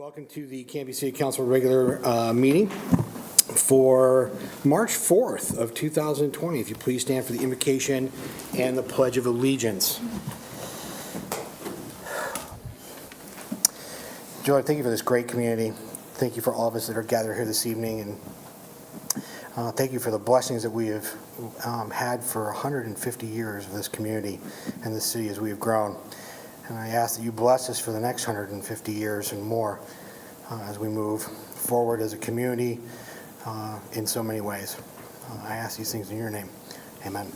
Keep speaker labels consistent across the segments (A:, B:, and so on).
A: Welcome to the Canby City Council regular meeting for March 4th of 2020. If you please stand for the invocation and the Pledge of Allegiance. Joy, thank you for this great community. Thank you for all of us that are gathered here this evening, and thank you for the blessings that we have had for 150 years of this community and this city as we have grown. And I ask that you bless us for the next 150 years and more as we move forward as a community in so many ways. I ask these things in your name. Amen.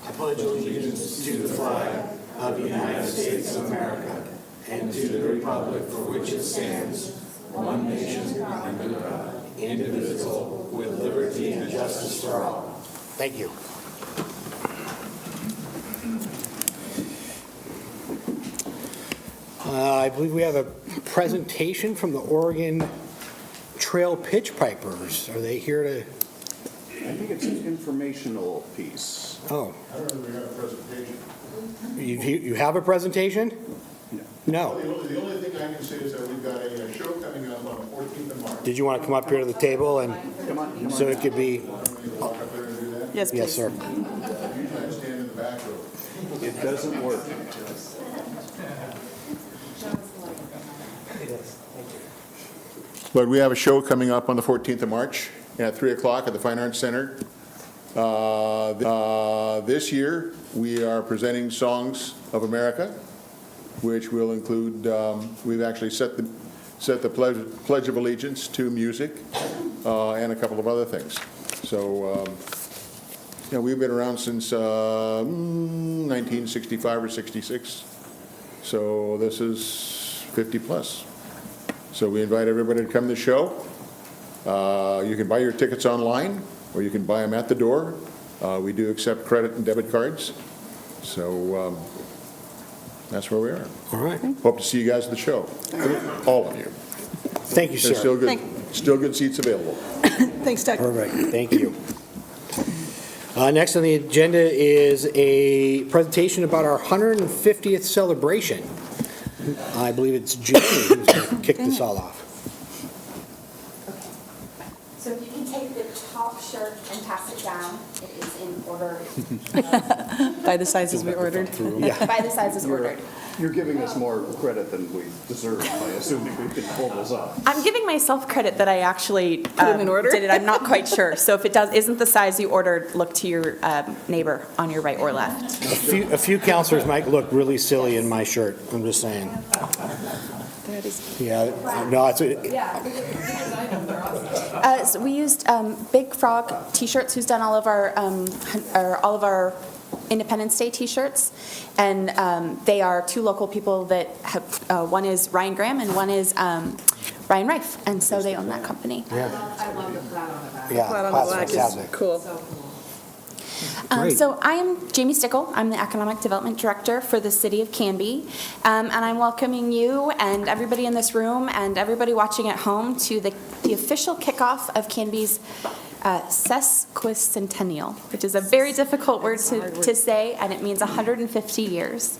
B: I pledge allegiance to the flag of the United States of America and to the republic for which it stands, one nation under God, indivisible, with liberty and justice for all.
A: Thank you. I believe we have a presentation from the Oregon Trail Pitch Pipers. Are they here to?
C: I think it's an informational piece.
A: Oh.
D: I don't know if we have a presentation.
A: You have a presentation? No.
D: The only thing I can say is that we've got a show coming up on the 14th of March.
A: Did you want to come up here to the table and
C: Come on.
A: so it could be?
D: Walk up there and do that?
E: Yes, please.
A: Yes, sir.
D: Usually I stand in the back row.
C: It doesn't work.
D: But we have a show coming up on the 14th of March at 3 o'clock at the Fine Arts Center. This year, we are presenting Songs of America, which will include, we've actually set the Pledge of Allegiance to music and a couple of other things. So, we've been around since 1965 or 66. So this is 50 plus. So we invite everybody to come to the show. You can buy your tickets online, or you can buy them at the door. We do accept credit and debit cards. So that's where we are.
A: All right.
D: Hope to see you guys at the show. All of you.
A: Thank you,
D: There's
A: sir.
D: still good seats available.
E: Thanks, Doug.
A: Perfect. Thank you. Next on the agenda is a presentation about our 150th celebration. I believe it's Jamie who's going to kick this all off.
F: So if you can take the top shirt and pass it down, it is in order.
E: By the sizes we ordered.
A: Yeah.
F: By the sizes ordered.
C: You're giving us more credit than we deserve by assuming we can pull this off.
F: I'm giving myself credit that I actually
E: them in order?
F: did it. I'm not quite sure. So if it isn't the size you ordered, look to your neighbor on your right or left.
A: A few counselors might look really silly in my shirt. I'm just saying.
E: That is,
A: Yeah. No, it's.
F: So we used Big Frog T-shirts, who's done all of our Independence Day T-shirts, and they are two local people that have. One is Ryan Graham and one is Ryan Reif, and so they own that company.
A: Yeah.
G: I love the flat on the back.
A: Yeah.
E: flat on
A: That's
E: the black
A: fantastic.
E: is cool.
G: So cool.
A: Great.
F: So I am Jamie Stickle. I'm the Economic Development Director for the City of Canby, and I'm welcoming you and everybody in this room and everybody watching at home to the official kickoff of Canby's sesquicentennial, which is a very difficult word to say, and it means 150 years.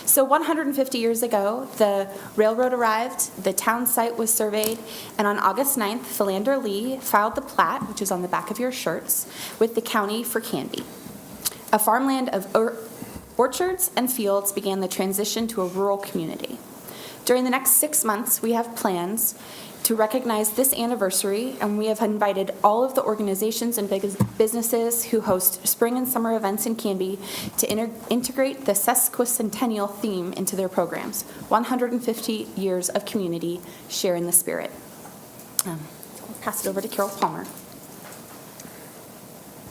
F: So 150 years ago, the railroad arrived, the town site was surveyed, and on August 9th, Philander Lee filed the plat, which is on the back of your shirts, with the county for Canby. A farmland of orchards and fields began the transition to a rural community. During the next 6 months, we have plans to recognize this anniversary, and we have invited all of the organizations and businesses who host spring and summer events in Canby to integrate the sesquicentennial theme into their programs. 150 years of community, share in the spirit. I'll pass it over to Carol Palmer.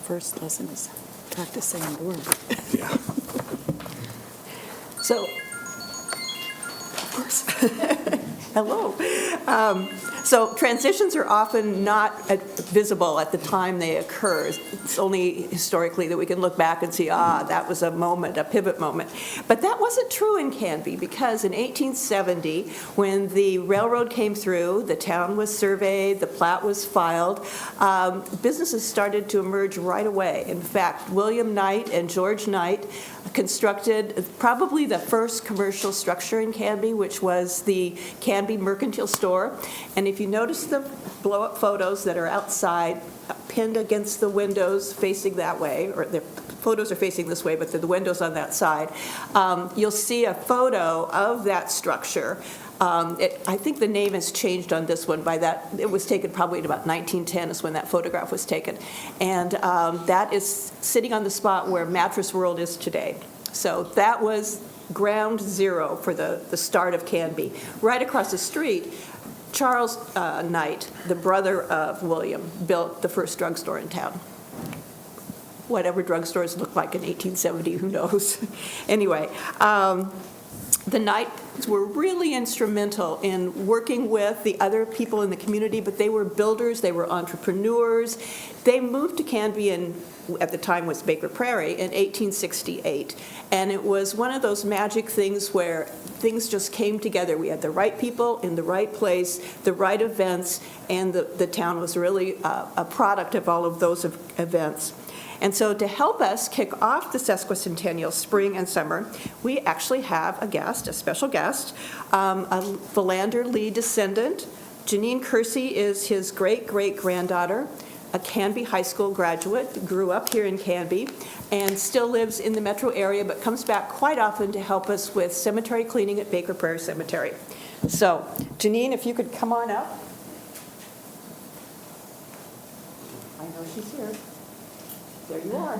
E: First lesson is practice saying the word.
A: Yeah.
E: So, of course. Hello. So transitions are often not visible at the time they occur. It's only historically that we can look back and see, that was a moment, a pivot moment. But that wasn't true in Canby, because in 1870, when the railroad came through, the town was surveyed, the plat was filed, businesses started to emerge right away. In fact, William Knight and George Knight constructed probably the first commercial structure in Canby, which was the Canby Mercantile Store. And if you notice the blow-up photos that are outside, pinned against the windows facing that way, or the photos are facing this way, but the windows on that side, you'll see a photo of that structure. I think the name has changed on this one by that. It was taken probably in about 1910 is when that photograph was taken. And that is sitting on the spot where Mattress World is today. So that was ground zero for the start of Canby. Right across the street, Charles Knight, the brother of William, built the first drugstore in town. Whatever drugstores looked like in 1870, who knows? Anyway, the Knights were really instrumental in working with the other people in the community, but they were builders, they were entrepreneurs. They moved to Canby at the time was Baker Prairie, in 1868. And it was one of those magic things where things just came together. We had the right people in the right place, the right events, and the town was really a product of all of those events. And so to help us kick off the sesquicentennial spring and summer, we actually have a guest, a special guest, a Philander Lee descendant. Janine Kersey is his great-great-granddaughter, a Canby High School graduate, grew up here in Canby, and still lives in the metro area, but comes back quite often to help us with cemetery cleaning at Baker Prairie Cemetery. So, Janine, if you could come on up. I know she's here. There you are.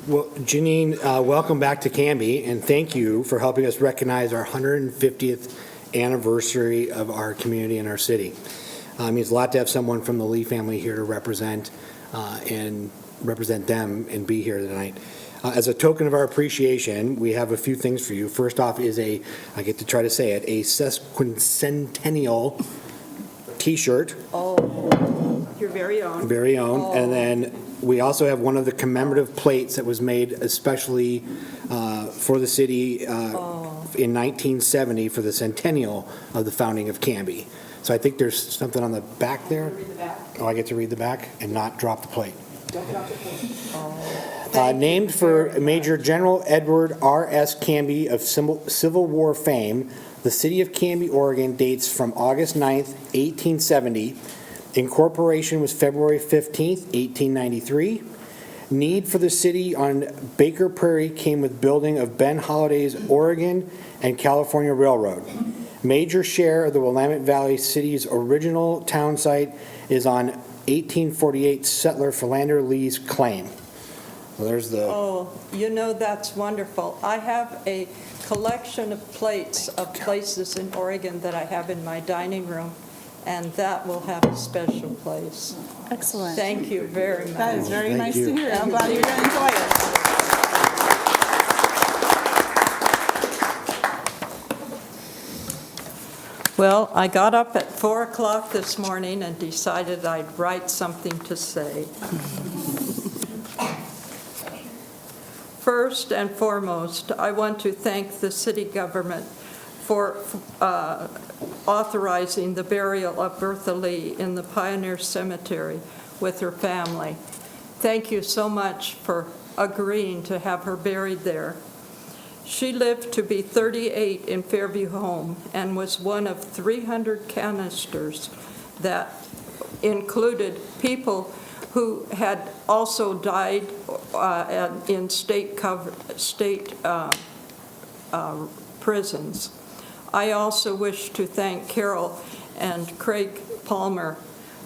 A: Well, Janine, welcome back to Canby, and thank you for helping us recognize our 150th anniversary of our community and our city. It means a lot to have someone from the Lee family here to represent them and be here tonight. As a token of our appreciation, we have a few things for you. First off is I get to try to say it, a sesquicentennial T-shirt.
E: Oh, your very own.
A: Very own.
E: Oh.
A: And then we also have one of the commemorative plates that was made especially for the city in 1970 for the centennial of the founding of Canby. So I think there's something on the back there.
E: Read the back.
A: Oh, I get to read the back and not drop the plate.
E: Don't drop the plate.
A: Named for Major General Edward R.S. Canby of Civil War fame, the city of Canby, Oregon dates from August 9th, 1870. Incorporation was February 15th, 1893. Need for the city on Baker Prairie came with building of Ben Holliday's Oregon and California Railroad. Major share of the Willamette Valley City's original town site is on 1848 settler Philander Lee's claim. Well, there's the...
H: Oh, you know, that's wonderful. I have a collection of plates of places in Oregon that I have in my dining room, and that will have a special place.
I: Excellent.
H: Thank you very much.
I: That is very
A: Thank
I: nice
A: you.
I: to hear. I'm glad you're going to enjoy it.
H: Well, I got up at 4 o'clock this morning and decided I'd write something to say. First and foremost, I want to thank the city government for authorizing the burial of Bertha Lee in the Pioneer Cemetery with her family. Thank you so much for agreeing to have her buried there. She lived to be 38 in Fairview Home and was one of 300 canisters that included people who had also died in state prisons. I also wish to thank Carol and Craig Palmer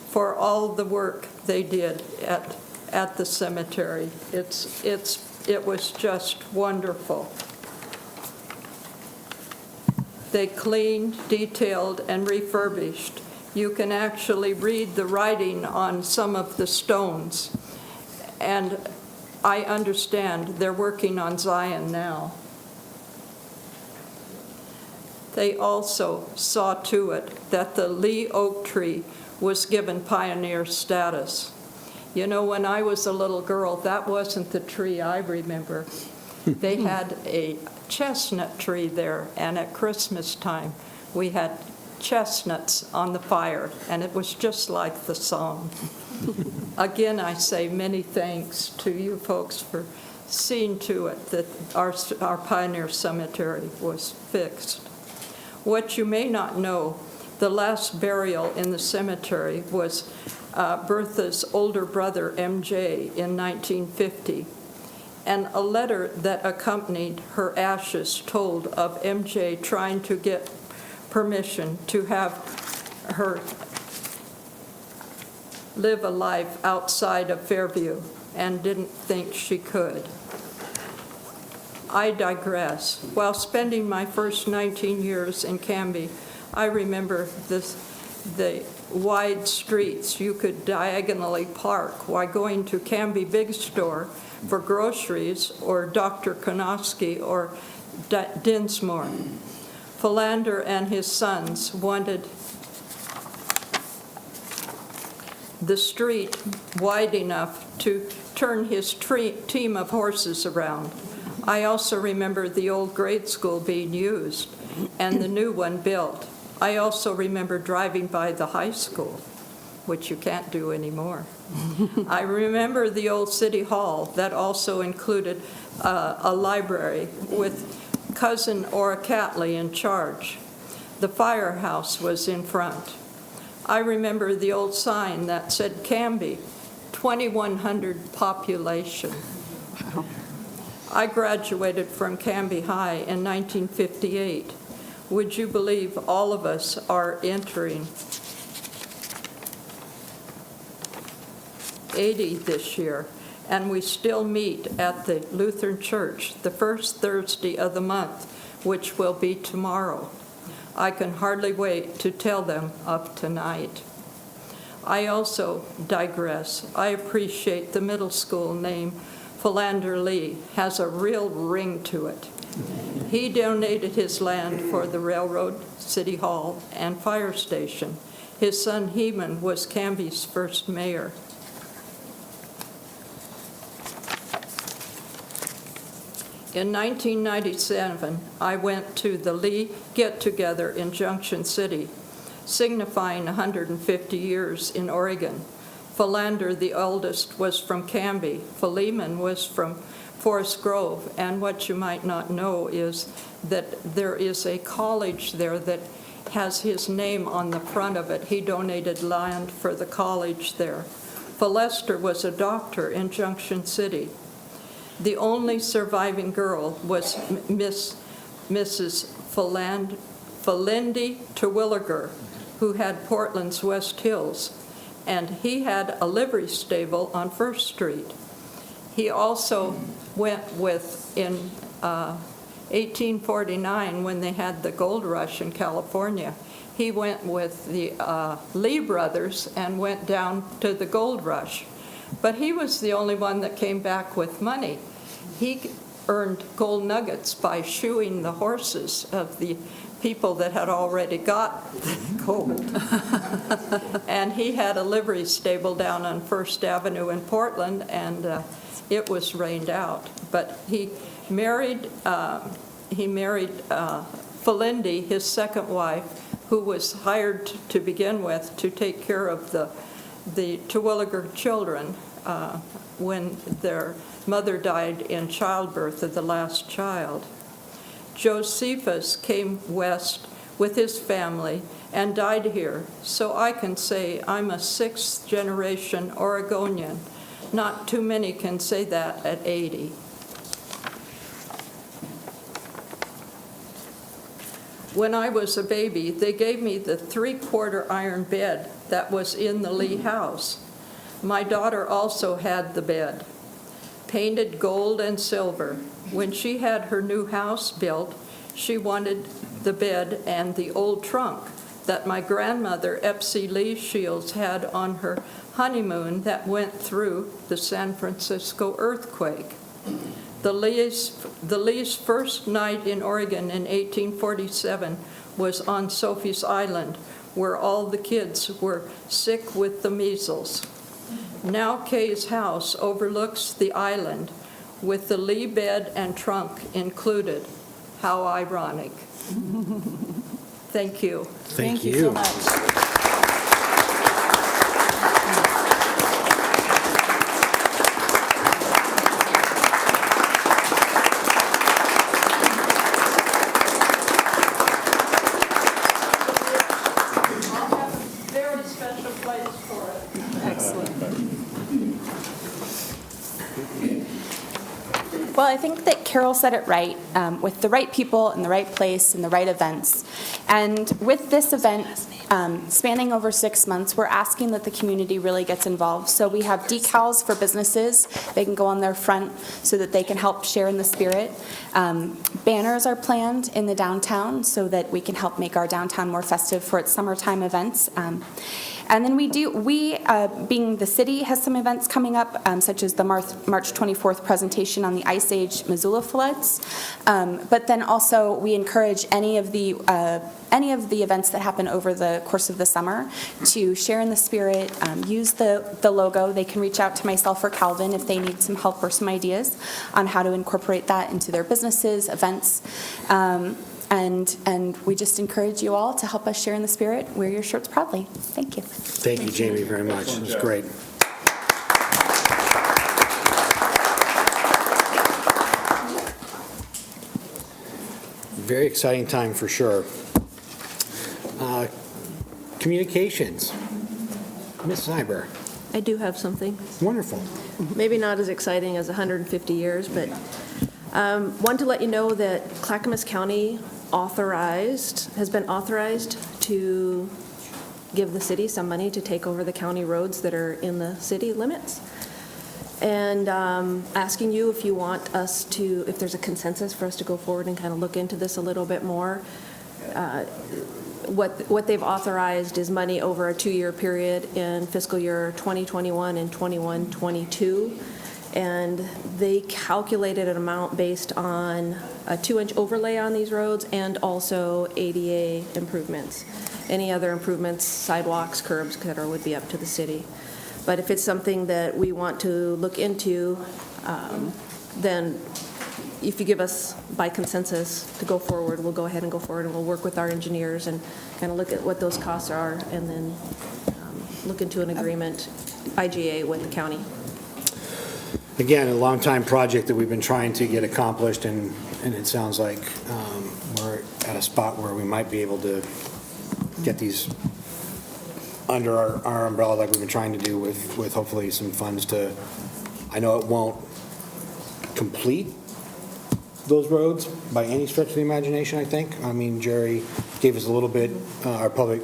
H: for all the work they did at the cemetery. It was just wonderful. They cleaned, detailed, and refurbished. You can actually read the writing on some of the stones. And I understand they're working on Zion now. They also saw to it that the Lee oak tree was given pioneer status. You know, when I was a little girl, that wasn't the tree I remember. They had a chestnut tree there, and at Christmas time, we had chestnuts on the fire, and it was just like the song. Again, I say many thanks to you folks for seeing to it that our Pioneer Cemetery was fixed. What you may not know, the last burial in the cemetery was Bertha's older brother, MJ, in 1950. And a letter that accompanied her ashes told of MJ trying to get permission to have her live a life outside of Fairview and didn't think she could. I digress. While spending my first 19 years in Canby, I remember the wide streets you could diagonally park while going to Canby Big Store for groceries, or Dr. Konoski or Dinsmore. Philander and his sons wanted the street wide enough to turn his team of horses around. I also remember the old grade school being used and the new one built. I also remember driving by the high school, which you can't do anymore. I remember the old city hall that also included a library with cousin Ora Catley in charge. The firehouse was in front. I remember the old sign that said Canby, 2,100 population. I graduated from Canby High in 1958. Would you believe all of us are entering 80 this year, and we still meet at the Lutheran Church the first Thursday of the month, which will be tomorrow. I can hardly wait to tell them of tonight. I also digress. I appreciate the middle school name Philander Lee has a real ring to it. He donated his land for the railroad, city hall, and fire station. His son Heman was Canby's first mayor. In 1997, I went to the Lee get-together in Junction City, signifying 150 years in Oregon. Philander, the oldest, was from Canby. Philemon was from Forest Grove. And what you might not know is that there is a college there that has his name on the front of it. He donated land for the college there. Philester was a doctor in Junction City. The only surviving girl was Mrs. Philindy Terwilliger, who had Portland's West Hills, and he had a livery stable on First Street. He also went with, in 1849, when they had the gold rush in California, he went with the Lee brothers and went down to the gold rush. But he was the only one that came back with money. He earned gold nuggets by shoeing the horses of the people that had already got the gold. And he had a livery stable down on First Avenue in Portland, and it was rained out. But he married Philindy, his second wife, who was hired to begin with to take care of the Terwilliger children when their mother died in childbirth of the last child. Josephus came west with his family and died here, so I can say I'm a sixth-generation Oregonian. Not too many can say that at 80. When I was a baby, they gave me the 3/4 iron bed that was in the Lee house. My daughter also had the bed, painted gold and silver. When she had her new house built, she wanted the bed and the old trunk that my grandmother, Epsie Lee Shields, had on her honeymoon that went through the San Francisco earthquake. The Lee's first night in Oregon in 1847 was on Sophie's Island, where all the kids were sick with the measles. Now Kay's house overlooks the island with the Lee bed and trunk included. How ironic. Thank you.
A: Thank
I: you so much.
H: Very special place for it.
I: Excellent.
F: Well, I think that Carol said it right, with the right people in the right place and the right events. And with this event spanning over 6 months, we're asking that the community really gets involved. So we have decals for businesses. They can go on their front so that they can help share in the spirit. Banners are planned in the downtown so that we can help make our downtown more festive for its summertime events. And then we, being the city, has some events coming up, such as the March 24th presentation on the Ice Age Missoula floods. But then also, we encourage any of the events that happen over the course of the summer to share in the spirit, use the logo. They can reach out to myself or Calvin if they need some help or some ideas on how to incorporate that into their businesses, events. And we just encourage you all to help us share in the spirit. Wear your shirts proudly. Thank you.
A: Thank you, Jamie, very much. It was great. Very exciting time for sure. Communications. Ms. Zeiber.
J: I do have something.
A: Wonderful.
J: Maybe not as exciting as 150 years, but want to let you know that Clackamas County has been authorized to give the city some money to take over the county roads that are in the city limits. And asking you if you want us to, if there's a consensus for us to go forward and kind of look into this a little bit more. What they've authorized is money over a 2-year period in fiscal year 2021 and 21-22. And they calculated an amount based on a 2-inch overlay on these roads and also ADA improvements. Any other improvements, sidewalks, curbs, et cetera, would be up to the city. But if it's something that we want to look into, then if you give us by consensus to go forward, we'll go ahead and go forward, and we'll work with our engineers and kind of look at what those costs are, and then look into an agreement, IGA, with the county.
A: Again, a long-time project that we've been trying to get accomplished, and it sounds like we're at a spot where we might be able to get these under our umbrella like we've been trying to do with hopefully some funds to, I know it won't complete those roads by any stretch of the imagination, I think. I mean, Jerry gave us a little bit, our public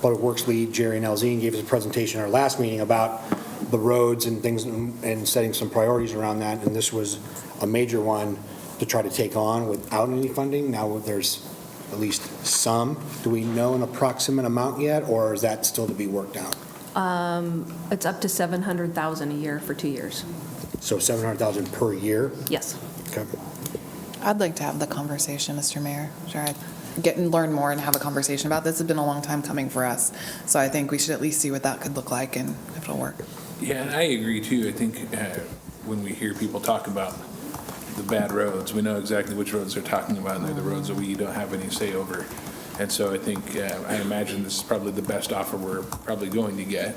A: works lead, Jerry Nelzine, gave us a presentation at our last meeting about the roads and things and setting some priorities around that, and this was a major one to try to take on without any funding. Now there's at least some. Do we know an approximate amount yet, or is that still to be worked out?
J: It's up to $700,000 a year for 2 years.
A: So $700,000 per year?
J: Yes.
A: Okay.
K: I'd like to have the conversation, Mr. Mayor. Sure, I'd get and learn more and have a conversation about this. It's been a long time coming for us, so I think we should at least see what that could look like and if it'll work.
B: Yeah, and I agree too. I think when we hear people talk about the bad roads, we know exactly which roads they're talking about, and they're the roads that we don't have any say over. And so I think, I imagine this is probably the best offer we're probably going to get.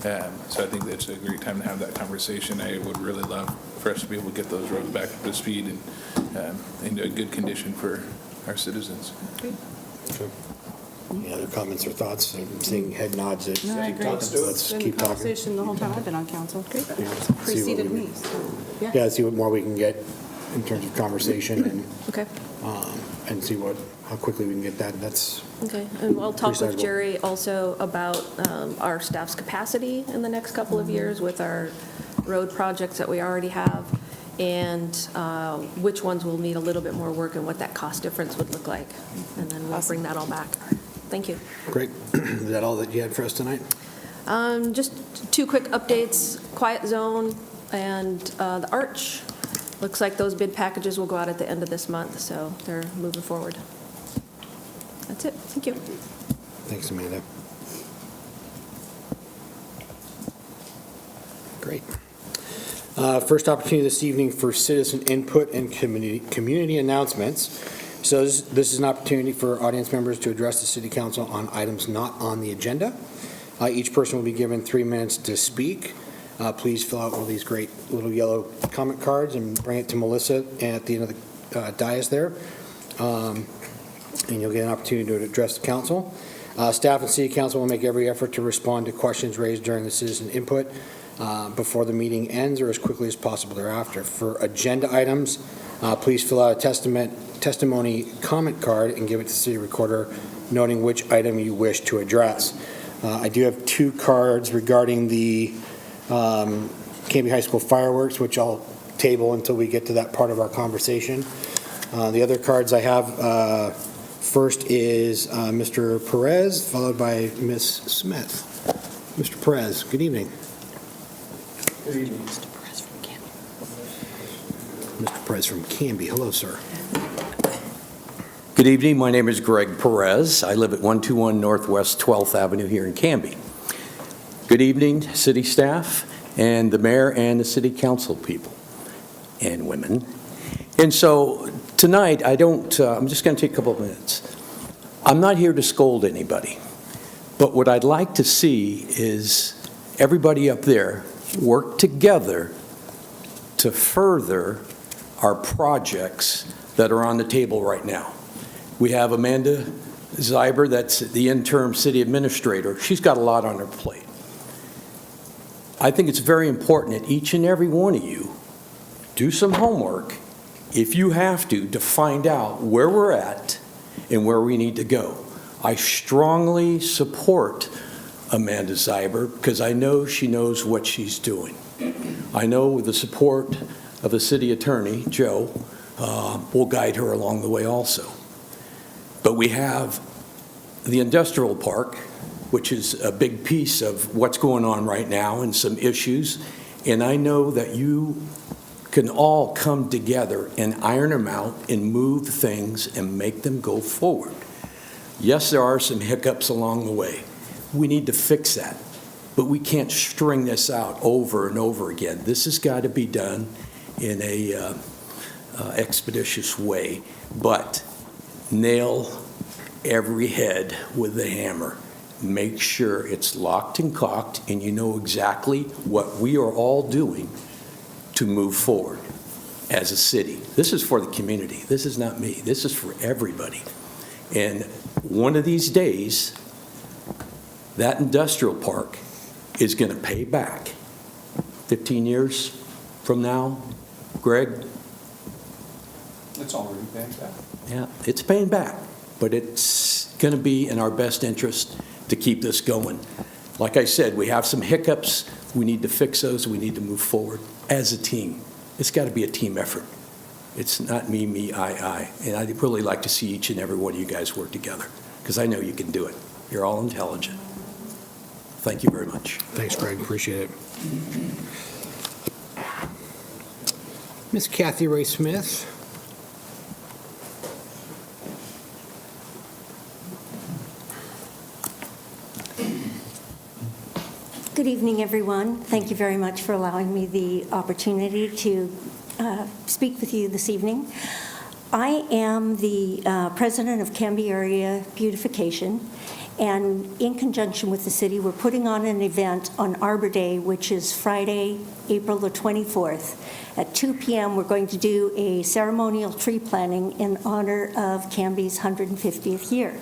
B: So I think that's a great time to have that conversation. I would really love for us to be able to get those roads back up to speed and into a good condition for our citizens.
A: Okay. Any other comments or thoughts? I'm seeing head nods.
I: No, I agree.
A: Let's
I: It's been
A: keep
I: a
A: talking.
I: conversation the whole time I've been on council.
A: Yeah, see what
I: Preceded
A: we-
I: me, so, yeah.
A: Yeah, see what more we can get in terms of conversation
J: Okay.
A: and see how quickly we can get that. That's
J: Okay, and I'll talk with
A: Reasonable.
J: Jerry also about our staff's capacity in the next couple of years with our road projects that we already have, and which ones will need a little bit more work and what that cost difference would look like. And then we'll bring that all back. Thank you.
A: great. Is that all that you had for us tonight?
J: Just 2 quick updates, Quiet Zone and the Arch. Looks like those bid packages will go out at the end of this month, so they're moving forward. That's it. Thank you.
A: Thanks, Amanda. Great. First opportunity this evening for citizen input and community announcements. So this is an opportunity for audience members to address the city council on items not on the agenda. Each person will be given 3 minutes to speak. Please fill out one of these great little yellow comment cards and bring it to Melissa at the end of the dais there. And you'll get an opportunity to address the council. Staff and city council will make every effort to respond to questions raised during the citizen input before the meeting ends or as quickly as possible thereafter. For agenda items, please fill out a testimony comment card and give it to the city recorder, noting which item you wish to address. I do have 2 cards regarding the Canby High School fireworks, which I'll table until we get to that part of our conversation. The other cards I have, first is Mr. Perez, followed by Ms. Smith. Mr. Perez, good evening.
C: Good evening.
A: Mr. Perez from Canby. Hello, sir.
L: Good evening. My name is Greg Perez. I live at 121 Northwest 12th Avenue here in Canby. Good evening, city staff and the mayor and the city council people and women. And so tonight, I'm just going to take a couple of minutes. I'm not here to scold anybody, but what I'd like to see is everybody up there work together to further our projects that are on the table right now. We have Amanda Zyber, that's the interim city administrator. She's got a lot on her plate. I think it's very important that each and every one of you do some homework, if you have to find out where we're at and where we need to go. I strongly support Amanda Zyber because I know she knows what she's doing. I know with the support of the city attorney, Joe, will guide her along the way also. But we have the industrial park, which is a big piece of what's going on right now and some issues. And I know that you can all come together and iron them out and move things and make them go forward. Yes, there are some hiccups along the way. We need to fix that. But we can't string this out over and over again. This has got to be done in a expeditious way. But nail every head with the hammer. Make sure it's locked and cocked and you know exactly what we are all doing to move forward as a city. This is for the community. This is not me. This is for everybody. And one of these days, that industrial park is going to pay back. 15 years from now, Greg?
C: It's already paying back.
L: Yeah, it's paying back, but it's going to be in our best interest to keep this going. Like I said, we have some hiccups. We need to fix those. We need to move forward as a team. It's got to be a team effort. It's not me, I. And I'd really like to see each and every one of you guys work together because I know you can do it. You're all intelligent. Thank you very much.
A: Thanks, Greg. Appreciate it. Miss Kathy Ray Smith.
M: Good evening, everyone. Thank you very much for allowing me the opportunity to speak with you this evening. I am the president of Canby Area Beautification, and in conjunction with the city, we're putting on an event on Arbor Day, which is Friday, April the 24th. At 2 p.m., we're going to do a ceremonial tree planting in honor of Canby's 150th year.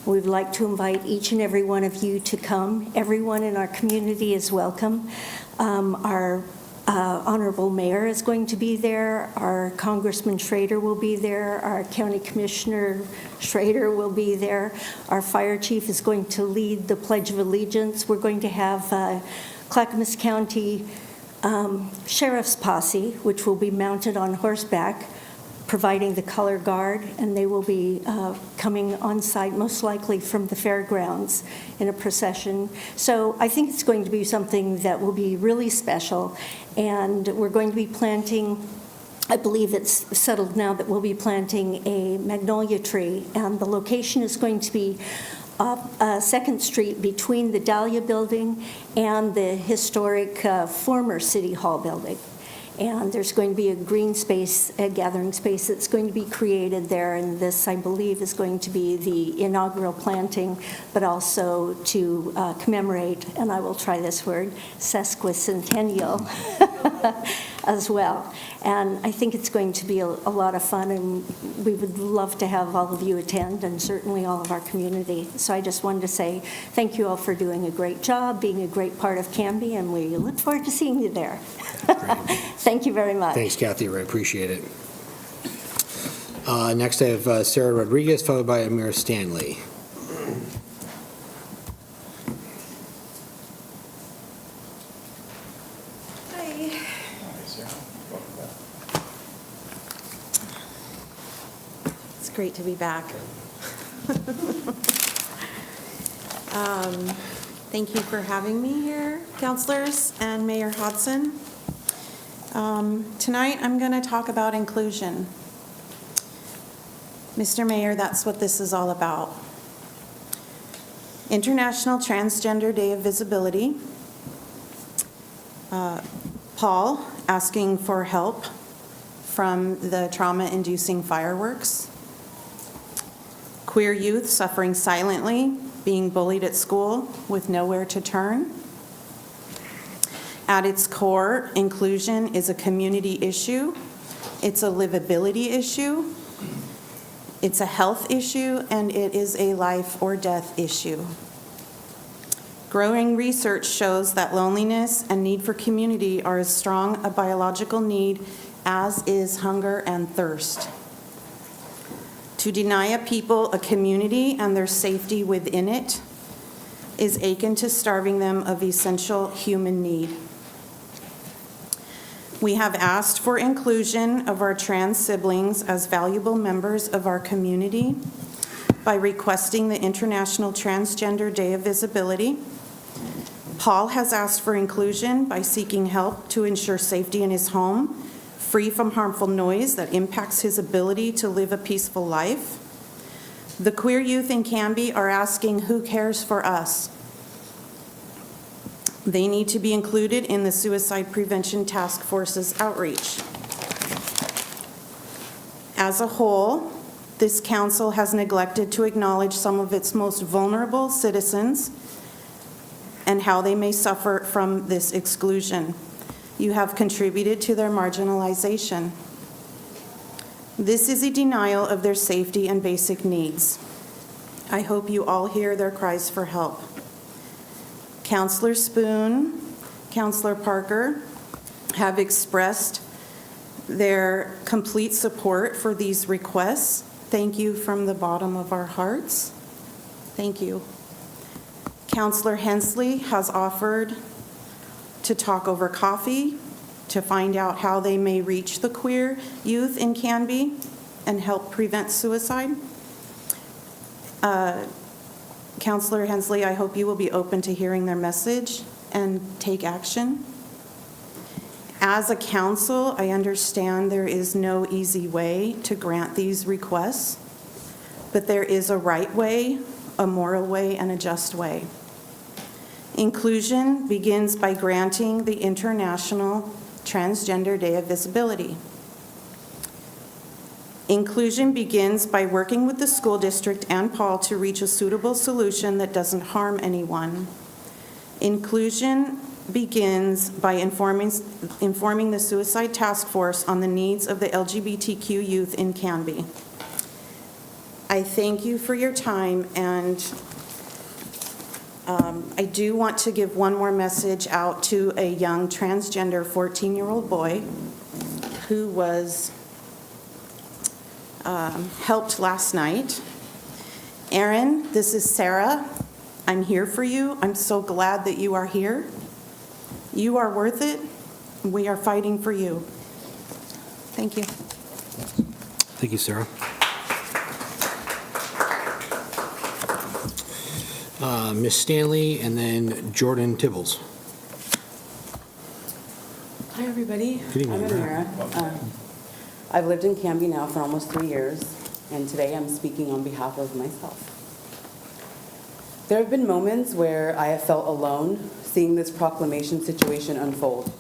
M: We'd like to invite each and every one of you to come. Everyone in our community is welcome. Our Honorable Mayor is going to be there. Our Congressman Schrader will be there. Our County Commissioner Schrader will be there. Our Fire Chief is going to lead the Pledge of Allegiance. We're going to have Clackamas County Sheriff's Posse, which will be mounted on horseback, providing the color guard, and they will be coming on site, most likely from the fairgrounds in a procession. So I think it's going to be something that will be really special, and we're going to be planting, I believe it's settled now that we'll be planting a magnolia tree, and the location is going to be up 2nd Street between the Dahlia Building and the historic former City Hall building. And there's going to be a green space, a gathering space that's going to be created there. And this, I believe, is going to be the inaugural planting, but also to commemorate, and I will try this word, sesquicentennial as well. And I think it's going to be a lot of fun, and we would love to have all of you attend, and certainly all of our community. So I just wanted to say thank you all for doing a great job, being a great part of Canby, and we look forward to seeing you there. Thank you very much.
A: Thanks, Kathy. I appreciate it. Next, I have Sarah Rodriguez, followed by Amir Stanley.
I: It's great to be back. Thank you for having me here, counselors and Mayor Hodson. Tonight, I'm going to talk about inclusion. Mr. Mayor, that's what this is all about. International Transgender Day of Visibility. Paul asking for help from the trauma-inducing fireworks. Queer youth suffering silently, being bullied at school with nowhere to turn. At its core, inclusion is a community issue. It's a livability issue. It's a health issue, and it is a life or death issue. Growing research shows that loneliness and need for community are as strong a biological need as is hunger and thirst. To deny a people a community and their safety within it is akin to starving them of essential human need. We have asked for inclusion of our trans siblings as valuable members of our community by requesting the International Transgender Day of Visibility. Paul has asked for inclusion by seeking help to ensure safety in his home, free from harmful noise that impacts his ability to live a peaceful life. The queer youth in Canby are asking, who cares for us? They need to be included in the Suicide Prevention Task Force's outreach. As a whole, this council has neglected to acknowledge some of its most vulnerable citizens and how they may suffer from this exclusion. You have contributed to their marginalization. This is a denial of their safety and basic needs. I hope you all hear their cries for help. Councillor Spoon, Councillor Parker have expressed their complete support for these requests. Thank you from the bottom of our hearts. Thank you. Councillor Hensley has offered to talk over coffee to find out how they may reach the queer youth in Canby and help prevent suicide. Councillor Hensley, I hope you will be open to hearing their message and take action. As a council, I understand there is no easy way to grant these requests, but there is a right way, a moral way, and a just way. Inclusion begins by granting the International Transgender Day of Visibility. Inclusion begins by working with the school district and Paul to reach a suitable solution that doesn't harm anyone. Inclusion begins by informing the Suicide Task Force on the needs of the LGBTQ youth in Canby. I thank you for your time, and I do want to give one more message out to a young transgender 14-year-old boy who was helped last night. Aaron, this is Sarah. I'm here for you. I'm so glad that you are here. You are worth it. We are fighting for you. Thank you.
A: Thank you, Sarah. Ms. Stanley, and then Jordan Tibbles.
N: Hi, everybody.
A: Good evening,
N: I'm Amira. I've lived in Canby now for almost 3 years, and today I'm speaking on behalf of myself. There have been moments where I have felt alone seeing this proclamation situation unfold.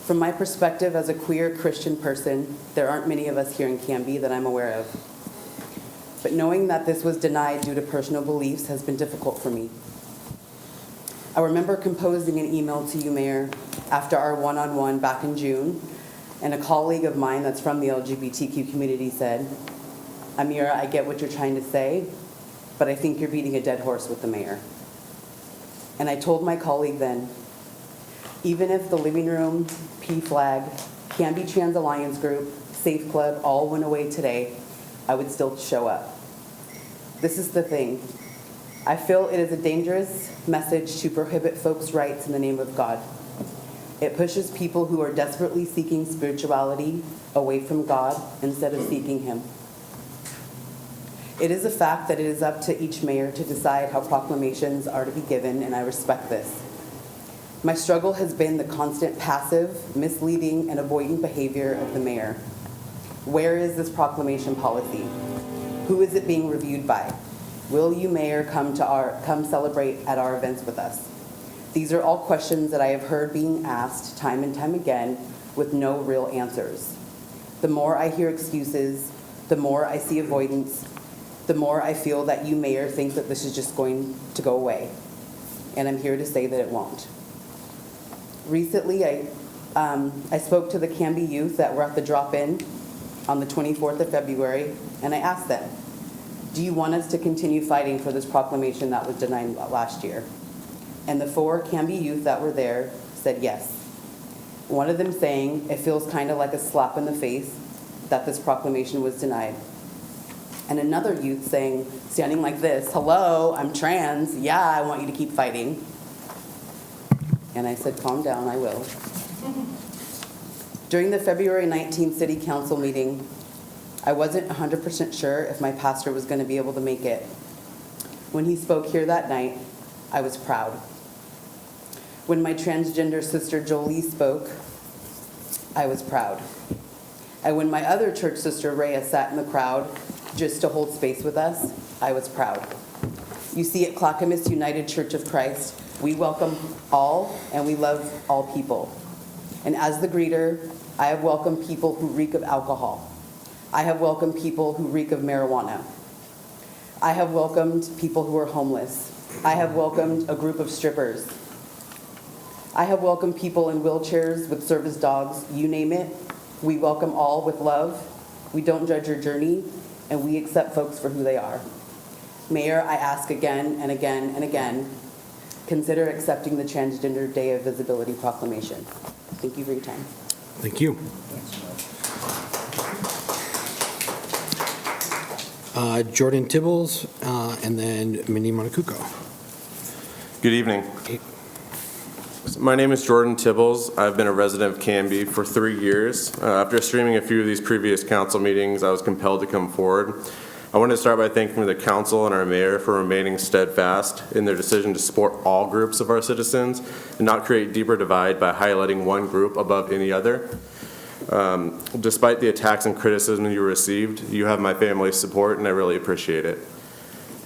N: From my perspective as a queer Christian person, there aren't many of us here in Canby that I'm aware of. But knowing that this was denied due to personal beliefs has been difficult for me. I remember composing an email to you, Mayor, after our one-on-one back in June, and a colleague of mine that's from the LGBTQ community said, "Amira, I get what you're trying to say, but I think you're beating a dead horse with the mayor." And I told my colleague then, even if the living room, PFLAG, Canby Trans Alliance Group, Safe Club all went away today, I would still show up. This is the thing. I feel it is a dangerous message to prohibit folks' rights in the name of God. It pushes people who are desperately seeking spirituality away from God instead of seeking Him. It is a fact that it is up to each mayor to decide how proclamations are to be given, and I respect this. My struggle has been the constant passive, misleading, and avoidant behavior of the mayor. Where is this proclamation policy? Who is it being reviewed by? Will you, Mayor, come celebrate at our events with us? These are all questions that I have heard being asked time and time again with no real answers. The more I hear excuses, the more I see avoidance, the more I feel that you, Mayor, think that this is just going to go away. And I'm here to say that it won't. Recently, I spoke to the Canby youth that were at the drop-in on the 24th of February, and I asked them, do you want us to continue fighting for this proclamation that was denied last year? And the 4 Canby youth that were there said yes. One of them saying, it feels kind of like a slap in the face that this proclamation was denied. And another youth saying, standing like this, hello, I'm trans, yeah, I want you to keep fighting. And I said, calm down, I will. During the February 19th City Council meeting, I wasn't 100% sure if my pastor was going to be able to make it. When he spoke here that night, I was proud. When my transgender sister Jolie spoke, I was proud. And when my other church sister Rhea sat in the crowd just to hold space with us, I was proud. You see, at Clackamas United Church of Christ, we welcome all and we love all people. And as the greeter, I have welcomed people who reek of alcohol. I have welcomed people who reek of marijuana. I have welcomed people who are homeless. I have welcomed a group of strippers. I have welcomed people in wheelchairs with service dogs, you name it. We welcome all with love. We don't judge your journey, and we accept folks for who they are. Mayor, I ask again and again and again, consider accepting the Transgender Day of Visibility proclamation. Thank you for your time.
A: Thank you. Jordan Tibbles, and then Minnie Monacuco.
O: Good evening. My name is Jordan Tibbles. I've been a resident of Canby for 3 years. After streaming a few of these previous council meetings, I was compelled to come forward. I want to start by thanking the council and our mayor for remaining steadfast in their decision to support all groups of our citizens and not create deeper divide by highlighting one group above any other. Despite the attacks and criticism you received, you have my family's support, and I really appreciate it.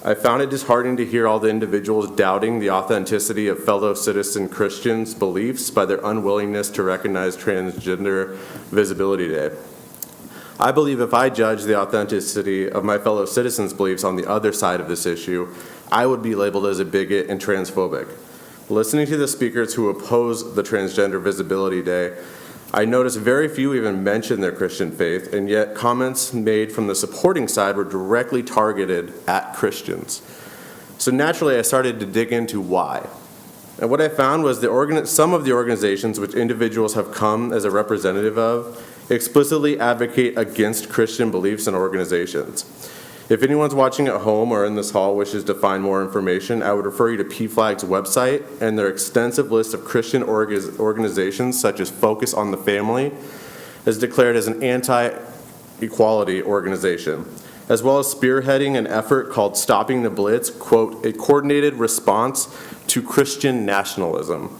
O: I found it disheartening to hear all the individuals doubting the authenticity of fellow citizen Christians' beliefs by their unwillingness to recognize Transgender Visibility Day. I believe if I judged the authenticity of my fellow citizens' beliefs on the other side of this issue, I would be labeled as a bigot and transphobic. Listening to the speakers who oppose the Transgender Visibility Day, I noticed very few even mentioned their Christian faith, and yet comments made from the supporting side were directly targeted at Christians. So naturally, I started to dig into why. And what I found was some of the organizations which individuals have come as a representative of explicitly advocate against Christian beliefs and organizations. If anyone's watching at home or in this hall wishes to find more information, I would refer you to PFLAG's website and their extensive list of Christian organizations such as Focus on the Family is declared as an anti-equality organization, as well as spearheading an effort called Stopping the Blitz, quote, a coordinated response to Christian nationalism.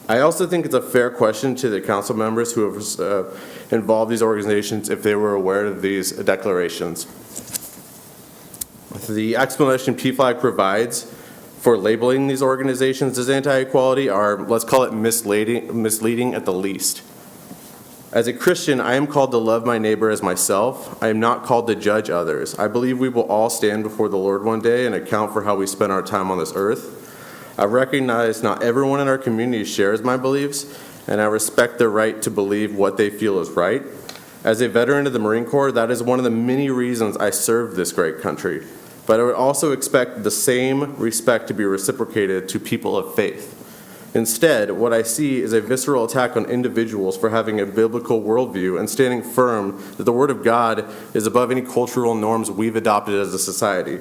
O: I also think it's a fair question to the council members who have involved these organizations if they were aware of these declarations. The explanation PFLAG provides for labeling these organizations as anti-equality are, let's call it misleading at the least. As a Christian, I am called to love my neighbor as myself. I am not called to judge others. I believe we will all stand before the Lord one day and account for how we spend our time on this earth. I recognize not everyone in our community shares my beliefs, and I respect their right to believe what they feel is right. As a veteran of the Marine Corps, that is one of the many reasons I serve this great country. But I would also expect the same respect to be reciprocated to people of faith. Instead, what I see is a visceral attack on individuals for having a biblical worldview and standing firm that the Word of God is above any cultural norms we've adopted as a society.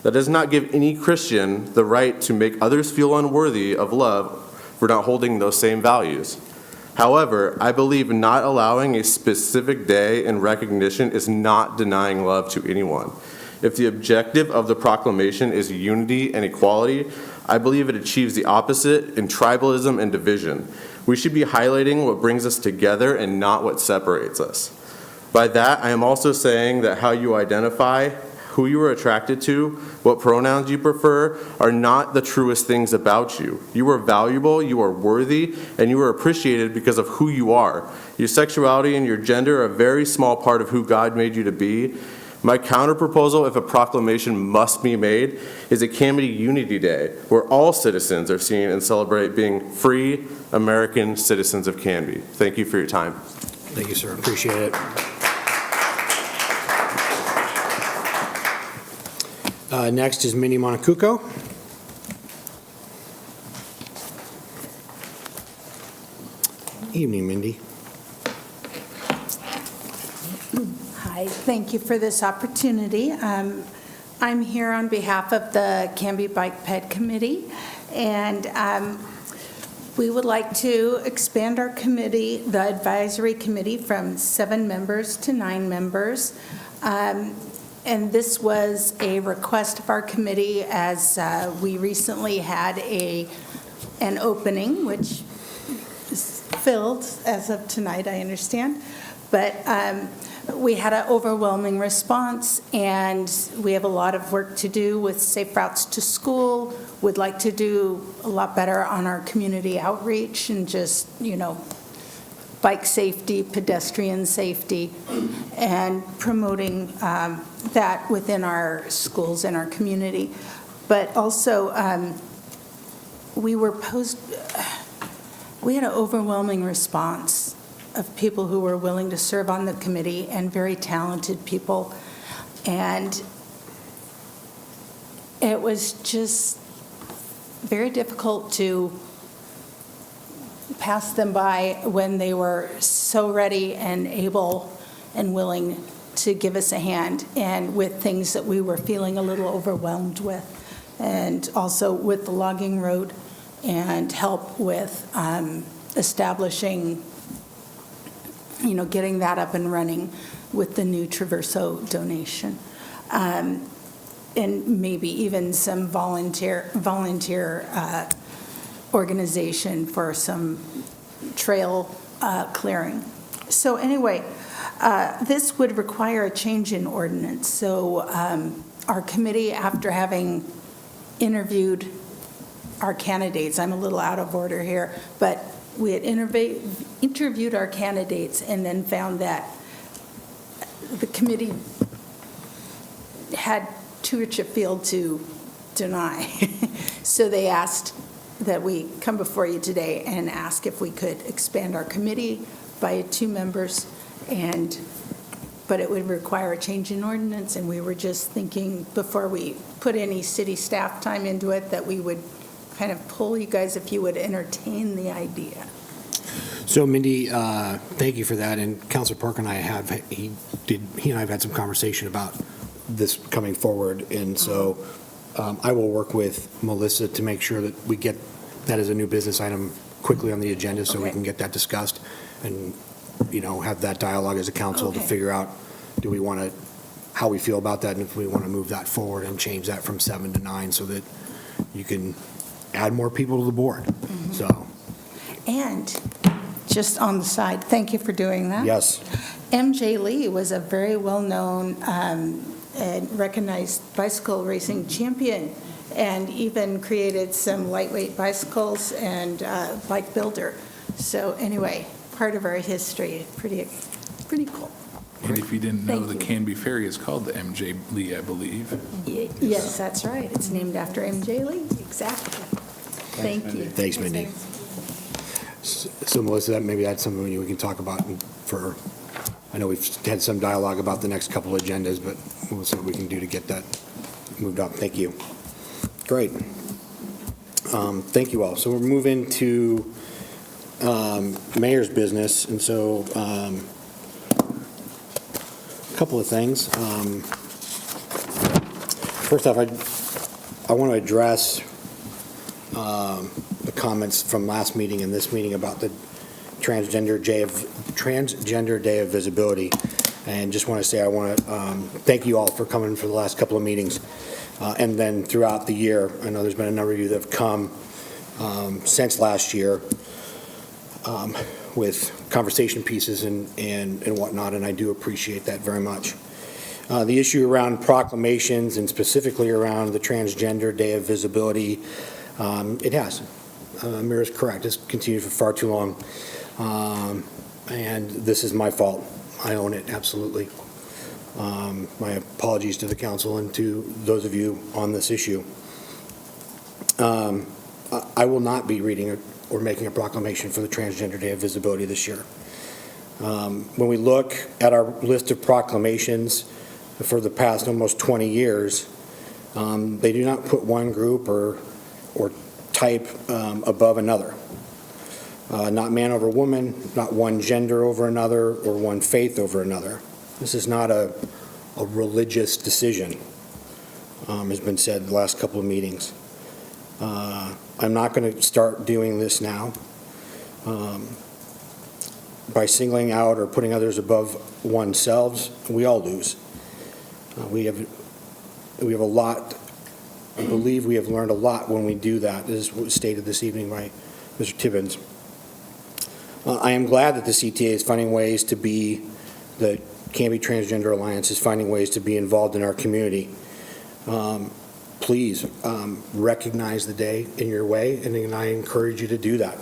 O: That does not give any Christian the right to make others feel unworthy of love for not holding those same values. However, I believe not allowing a specific day in recognition is not denying love to anyone. If the objective of the proclamation is unity and equality, I believe it achieves the opposite in tribalism and division. We should be highlighting what brings us together and not what separates us. By that, I am also saying that how you identify, who you are attracted to, what pronouns you prefer, are not the truest things about you. You are valuable, you are worthy, and you are appreciated because of who you are. Your sexuality and your gender are a very small part of who God made you to be. My counterproposal, if a proclamation must be made, is a Canby Unity Day, where all citizens are seen and celebrate being free American citizens of Canby. Thank you for your time.
A: Thank you, sir. Appreciate it. Next is Minnie Monacuco. Evening, Mindy.
P: Hi, thank you for this opportunity. I'm here on behalf of the Canby Bike Ped Committee, and we would like to expand our committee, the advisory committee, from 7 members to 9 members. And this was a request of our committee as we recently had an opening, which is filled as of tonight, I understand. But we had an overwhelming response, and we have a lot of work to do with safe routes to school. Would like to do a lot better on our community outreach and just, bike safety, pedestrian safety, and promoting that within our schools and our community. But also, we had an overwhelming response of people who were willing to serve on the committee, and very talented people. And it was just very difficult to pass them by when they were so ready and able and willing to give us a hand, and with things that we were feeling a little overwhelmed with, and also with the logging road, and help with establishing, getting that up and running with the new Traverso donation. And maybe even some volunteer organization for some trail clearing. So anyway, this would require a change in ordinance. So our committee, after having interviewed our candidates, I'm a little out of order here, but we had interviewed our candidates and then found that the committee had too rich a field to deny. So they asked that we come before you today and ask if we could expand our committee by 2 members, but it would require a change in ordinance, and we were just thinking before we put any city staff time into it that we would kind of pull you guys if you would entertain the idea.
A: So Mindy, thank you for that. And Councilor Parker and I he and I have had some conversation about this coming forward. And so I will work with Melissa to make sure that we get that as a new business item quickly on the agenda, so we can get that discussed and, have that dialogue as a council to figure out, how we feel about that, and if we want to move that forward and change that from 7 to 9 so that you can add more people to the board.
P: Mm-hmm.
A: So.
P: And just on the side, thank you for doing that.
A: Yes.
P: MJ Lee was a very well-known and recognized bicycle racing champion, and even created some lightweight bicycles and bike builder. So anyway, part of our history. Pretty cool.
Q: And if you didn't know,
P: Thank
Q: the
P: you.
Q: Canby Ferry is called the M.J. Lee, I believe.
P: Yes, that's right. It's named after M.J. Lee. Exactly. Thank you.
A: Thanks, Mindy. So Melissa, maybe that's something we can talk about for, I know we've had some dialogue about the next couple of agendas, but we'll see what we can do to get that moved up. Thank you. Great. Thank you all. So we're moving to mayor's business, and so a couple of things. First off, I want to address the comments from last meeting and this meeting about the Transgender Day of Visibility. And just want to say I want to thank you all for coming for the last couple of meetings. And then throughout the year, I know there's been a number of you that have come since last year with conversation pieces and whatnot, and I do appreciate that very much. The issue around proclamations and specifically around the Transgender Day of Visibility, it has. Mira's correct. It's continued for far too long. And this is my fault. I own it, absolutely. My apologies to the council and to those of you on this issue. I will not be reading or making a proclamation for the Transgender Day of Visibility this year. When we look at our list of proclamations for the past almost 20 years, they do not put one group or type above another. Not man over woman, not one gender over another, or one faith over another. This is not a religious decision, has been said the last couple of meetings. I'm not going to start doing this now. By singling out or putting others above oneself, we all lose. We have a lot. I believe we have learned a lot when we do that, as was stated this evening by Mr. Tibbins. I am glad that the CTA is finding ways to be, the Canby Transgender Alliance is finding ways to be involved in our community. Please recognize the day in your way, and I encourage you to do that.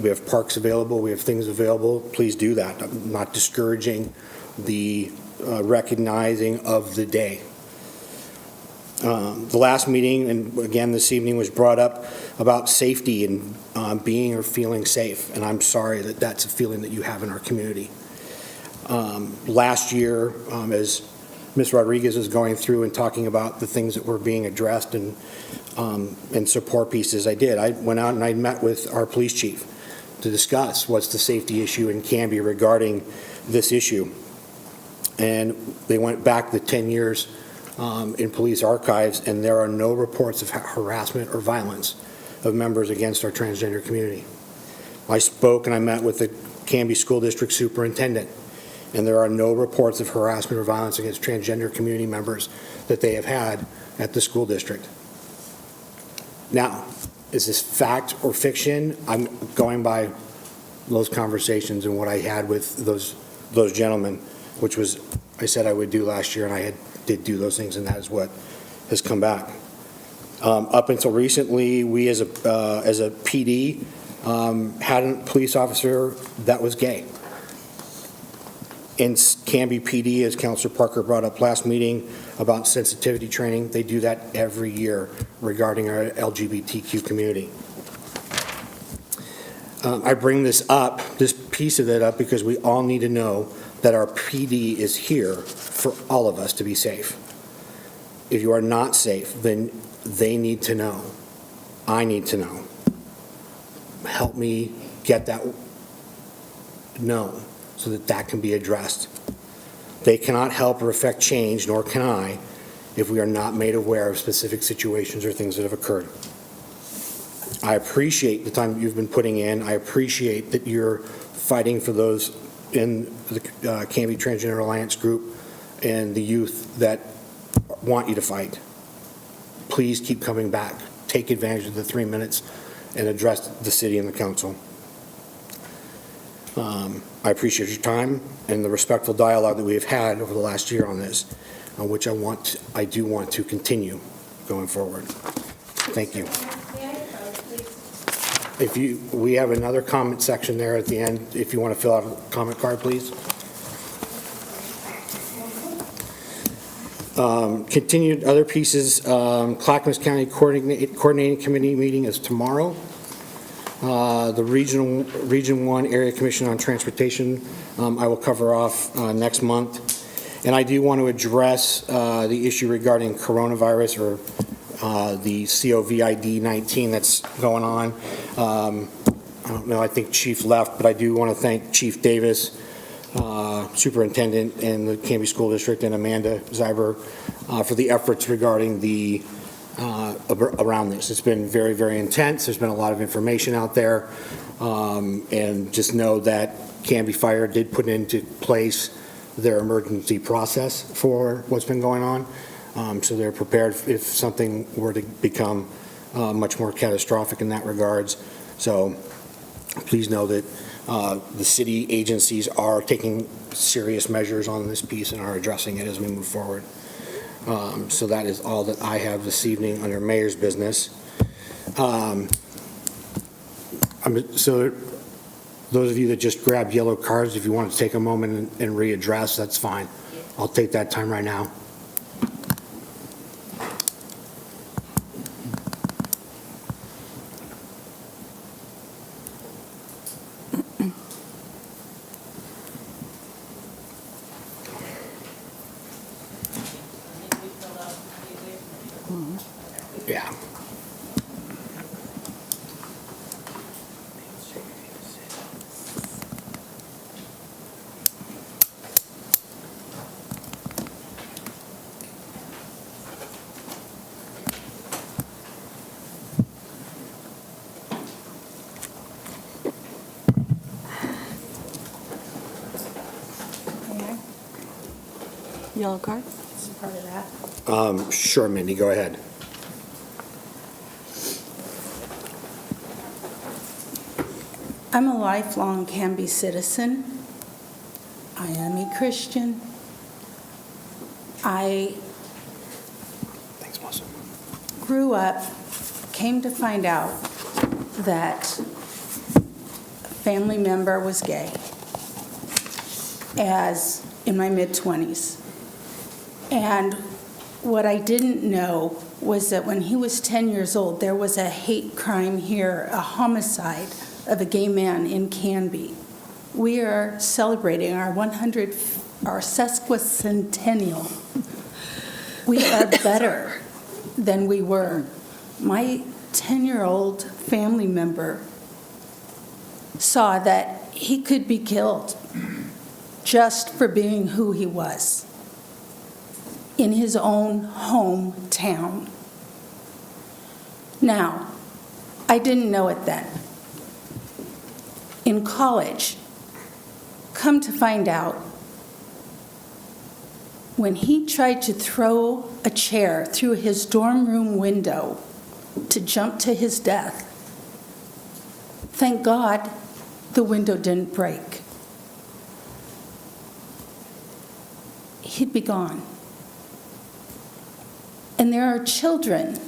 A: We have parks available, we have things available, please do that. I'm not discouraging the recognizing of the day. The last meeting, and again this evening, was brought up about safety and being or feeling safe, and I'm sorry that that's a feeling that you have in our community. Last year, as Ms. Rodriguez is going through and talking about the things that were being addressed and support pieces, I went out and I met with our police chief to discuss what's the safety issue in Canby regarding this issue. And they went back the 10 years in police archives, and there are no reports of harassment or violence of members against our transgender community. I spoke and I met with the Canby School District Superintendent, and there are no reports of harassment or violence against transgender community members that they have had at the school district. Now, is this fact or fiction? I'm going by those conversations and what I had with those gentlemen, which was, I said I would do last year, and I did do those things, and that is what has come back. Up until recently, we as a PD had a police officer that was gay. In Canby PD, as Councilor Parker brought up last meeting about sensitivity training, they do that every year regarding our LGBTQ community. I bring this piece of it up, because we all need to know that our PD is here for all of us to be safe. If you are not safe, then they need to know. I need to know. Help me get that known so that that can be addressed. They cannot help or affect change, nor can I, if we are not made aware of specific situations or things that have occurred. I appreciate the time that you've been putting in. I appreciate that you're fighting for those in the Canby Transgender Alliance group and the youth that want you to fight. Please keep coming back. Take advantage of the 3 minutes and address the city and the council. I appreciate your time and the respectful dialogue that we have had over the last year on this, on which I do want to continue going forward. Thank you. We have another comment section there at the end, if you want to fill out a comment card, please. Continued other pieces, Clackamas County Coordinating Committee meeting is tomorrow. The Region 1 Area Commission on Transportation, I will cover off next month. And I do want to address the issue regarding coronavirus or the COVID-19 that's going on. I don't know, I think Chief left, but I do want to thank Chief Davis, Superintendent in the Canby School District, and Amanda Zyber for the efforts regarding the around this. It's been very, very intense. There's been a lot of information out there. And just know that Canby Fire did put into place their emergency process for what's been going on. So they're prepared if something were to become much more catastrophic in that regards. So please know that the city agencies are taking serious measures on this piece and are addressing it as we move forward. So that is all that I have this evening under mayor's business. So those of you that just grabbed yellow cards, if you want to take a moment and readdress, that's fine. I'll take that time right now. Yeah.
E: Yellow card?
P: Part of that.
A: Sure, Mindy, go ahead.
P: I'm a lifelong Canby citizen. I am a Christian. I
A: Thanks, Melissa.
P: grew up, came to find out that a family member was gay as in my mid-20s. And what I didn't know was that when he was 10 years old, there was a hate crime here, a homicide of a gay man in Canby. We are celebrating our sesquicentennial. We are better than we were. My 10-year-old family member saw that he could be killed just for being who he was in his own hometown. Now, I didn't know it then. In college, come to find out, when he tried to throw a chair through his dorm room window to jump to his death, thank God the window didn't break. He'd be gone. And there are children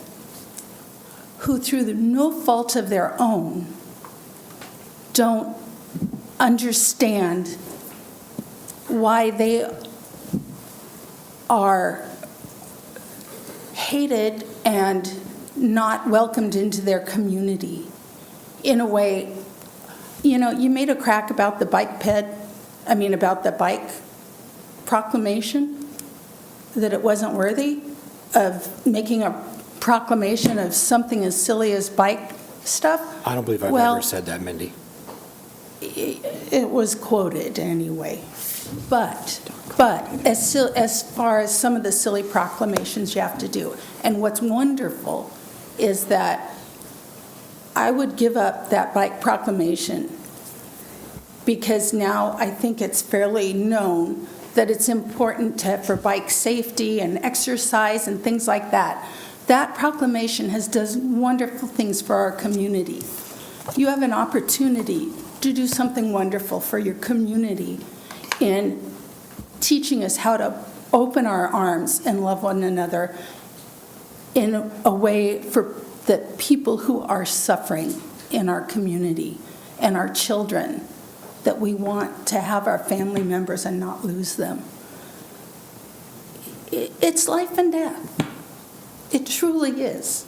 P: who, through no fault of their own, don't understand why they are hated and not welcomed into their community. In a way, you know, you made a crack about the about the bike proclamation, that it wasn't worthy of making a proclamation of something as silly as bike stuff.
A: I don't believe I've ever said that, Mindy.
P: It was quoted anyway. But as far as some of the silly proclamations you have to do, and what's wonderful is that I would give up that bike proclamation because now I think it's fairly known that it's important for bike safety and exercise and things like that. That proclamation has done wonderful things for our community. You have an opportunity to do something wonderful for your community in teaching us how to open our arms and love one another in a way for the people who are suffering. in our community and our children that we want to have our family members and not lose them. It's life and death. It truly is.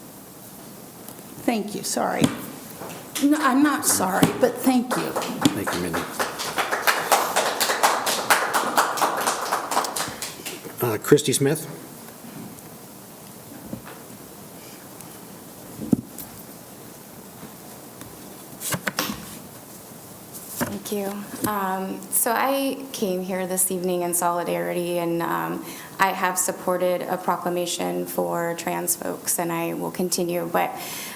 P: Thank you, sorry. No, I'm not sorry, but thank you.
A: Thank you, Mindy. Christy Smith?
R: Thank you. So I came here this evening in solidarity, and I have supported a proclamation for trans folks, and I will continue. But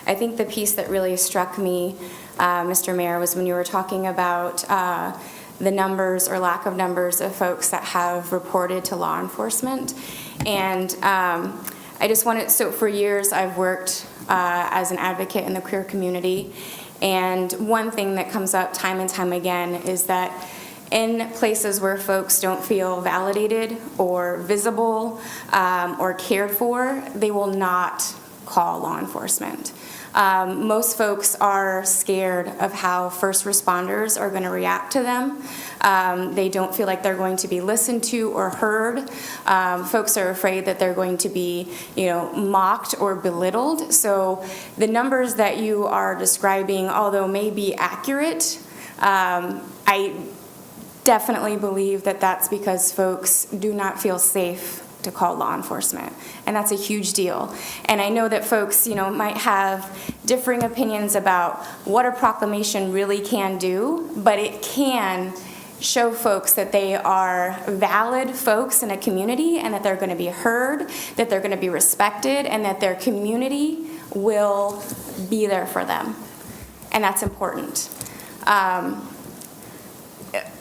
R: I think the piece that really struck me, Mr. Mayor, was when you were talking about the numbers or lack of numbers of folks that have reported to law enforcement. And I just wanted, so for years I've worked as an advocate in the queer community. And one thing that comes up time and time again is that in places where folks don't feel validated or visible or cared for, they will not call law enforcement. Most folks are scared of how first responders are going to react to them. They don't feel like they're going to be listened to or heard. Folks are afraid that they're going to be, mocked or belittled. So the numbers that you are describing, although may be accurate, I definitely believe that that's because folks do not feel safe to call law enforcement, and that's a huge deal. And I know that folks, might have differing opinions about what a proclamation really can do, but it can show folks that they are valid folks in a community and that they're going to be heard, that they're going to be respected, and that their community will be there for them. And that's important.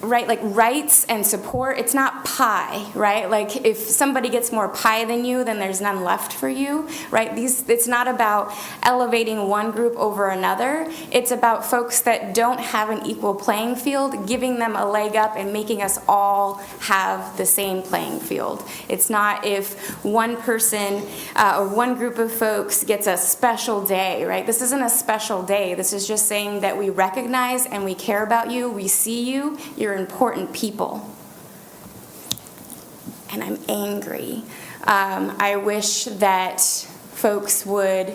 R: Right, like rights and support, it's not pie, right? Like if somebody gets more pie than you, then there's none left for you, right? It's not about elevating one group over another. It's about folks that don't have an equal playing field, giving them a leg up and making us all have the same playing field. It's not if one person or one group of folks gets a special day, right? This isn't a special day. This is just saying that we recognize and we care about you, we see you, you're important people. And I'm angry. I wish that folks would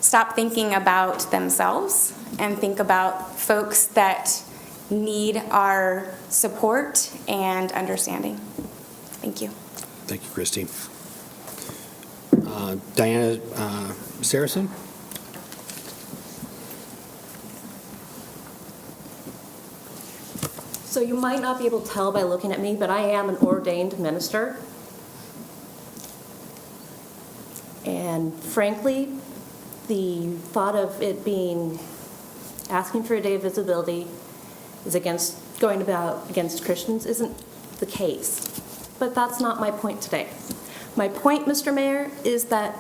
R: stop thinking about themselves and think about folks that need our support and understanding. Thank you.
A: Thank you, Christy. Diana Saracen?
S: So you might not be able to tell by looking at me, but I am an ordained minister. And frankly, the thought of it being asking for a day of visibility is against Christians isn't the case. But that's not my point today. My point, Mr. Mayor, is that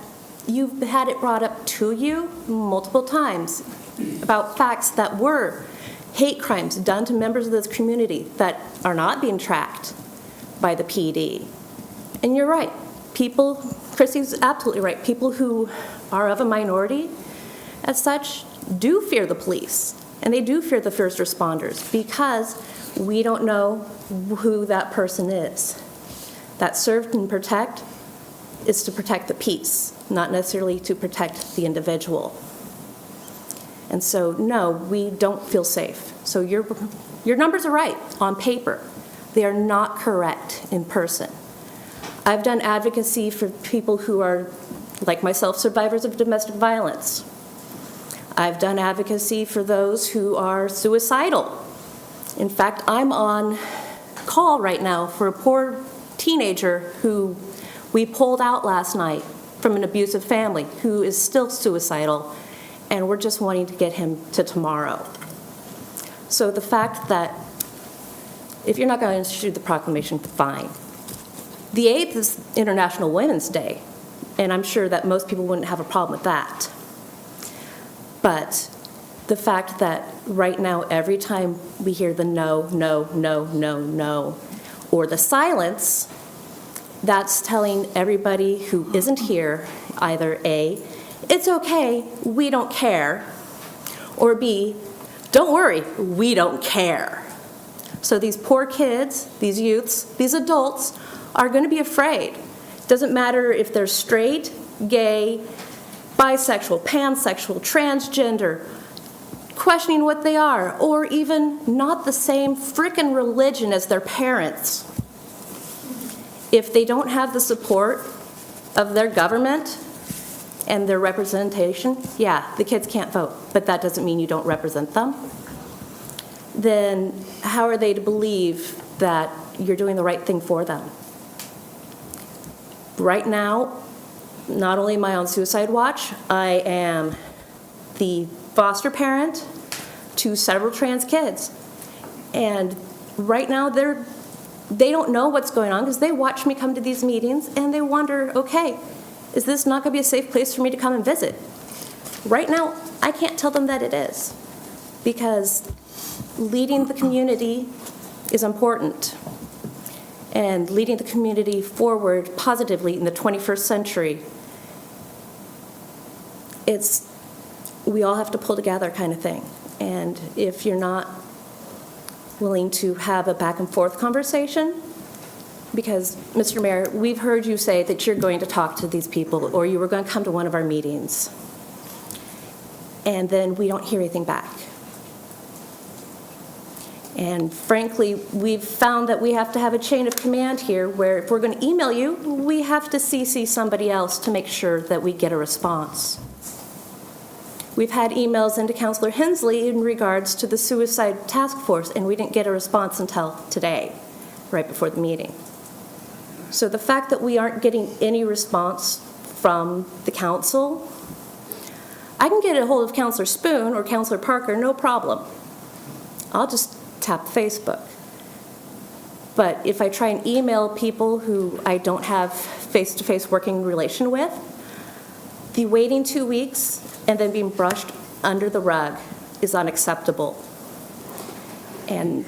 S: you've had it brought up to you multiple times about facts that were hate crimes done to members of this community that are not being tracked by the PD. And you're right. Christy's absolutely right. People who are of a minority, as such, do fear the police. And they do fear the first responders because we don't know who that person is. That serve and protect is to protect the peace, not necessarily to protect the individual. And so, no, we don't feel safe. So your numbers are right on paper. They are not correct in person. I've done advocacy for people who are, like myself, survivors of domestic violence. I've done advocacy for those who are suicidal. In fact, I'm on call right now for a poor teenager who we pulled out last night from an abusive family who is still suicidal, and we're just wanting to get him to tomorrow. So the fact that if you're not going to issue the proclamation, fine. The 8th is International Women's Day, and I'm sure that most people wouldn't have a problem with that. But the fact that right now, every time we hear the no, no, no, no, no, or the silence, that's telling everybody who isn't here either A, it's okay, we don't care, Or B, don't worry, we don't care. So these poor kids, these youths, these adults are going to be afraid. Doesn't matter if they're straight, gay, bisexual, pansexual, transgender, questioning what they are, or even not the same frickin' religion as their parents. If they don't have the support of their government and their representation, yeah, the kids can't vote, but that doesn't mean you don't represent them. Then how are they to believe that you're doing the right thing for them? Right now, not only am I on suicide watch, I am the foster parent to several trans kids. And right now, they don't know what's going on because they watch me come to these meetings and they wonder, okay, is this not going to be a safe place for me to come and visit? Right now, I can't tell them that it is, because leading the community is important. And leading the community forward positively in the 21st century, we all have to pull together kind of thing. And if you're not willing to have a back and forth conversation, because, Mr. Mayor, we've heard you say that you're going to talk to these people or you were going to come to one of our meetings, and then we don't hear anything back. And frankly, we've found that we have to have a chain of command here where if we're going to email you, we have to CC somebody else to make sure that we get a response. We've had emails into Councillor Hensley in regards to the suicide task force, and we didn't get a response until today, right before the meeting. So the fact that we aren't getting any response from the council, I can get a hold of Councillor Spoon or Councillor Parker, no problem. I'll just tap Facebook. But if I try and email people who I don't have face-to-face working relation with, the waiting 2 weeks and then being brushed under the rug is unacceptable. And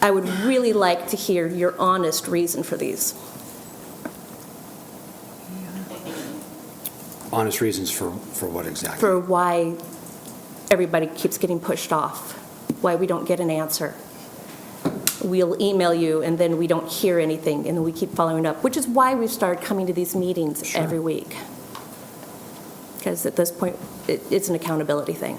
S: I would really like to hear your honest reason for these.
T: Honest reasons for what exactly?
S: For why everybody keeps getting pushed off, why we don't get an answer. We'll email you and then we don't hear anything and then we keep following up, which is why we've started coming to these meetings every week. Because at this point, it's an accountability thing.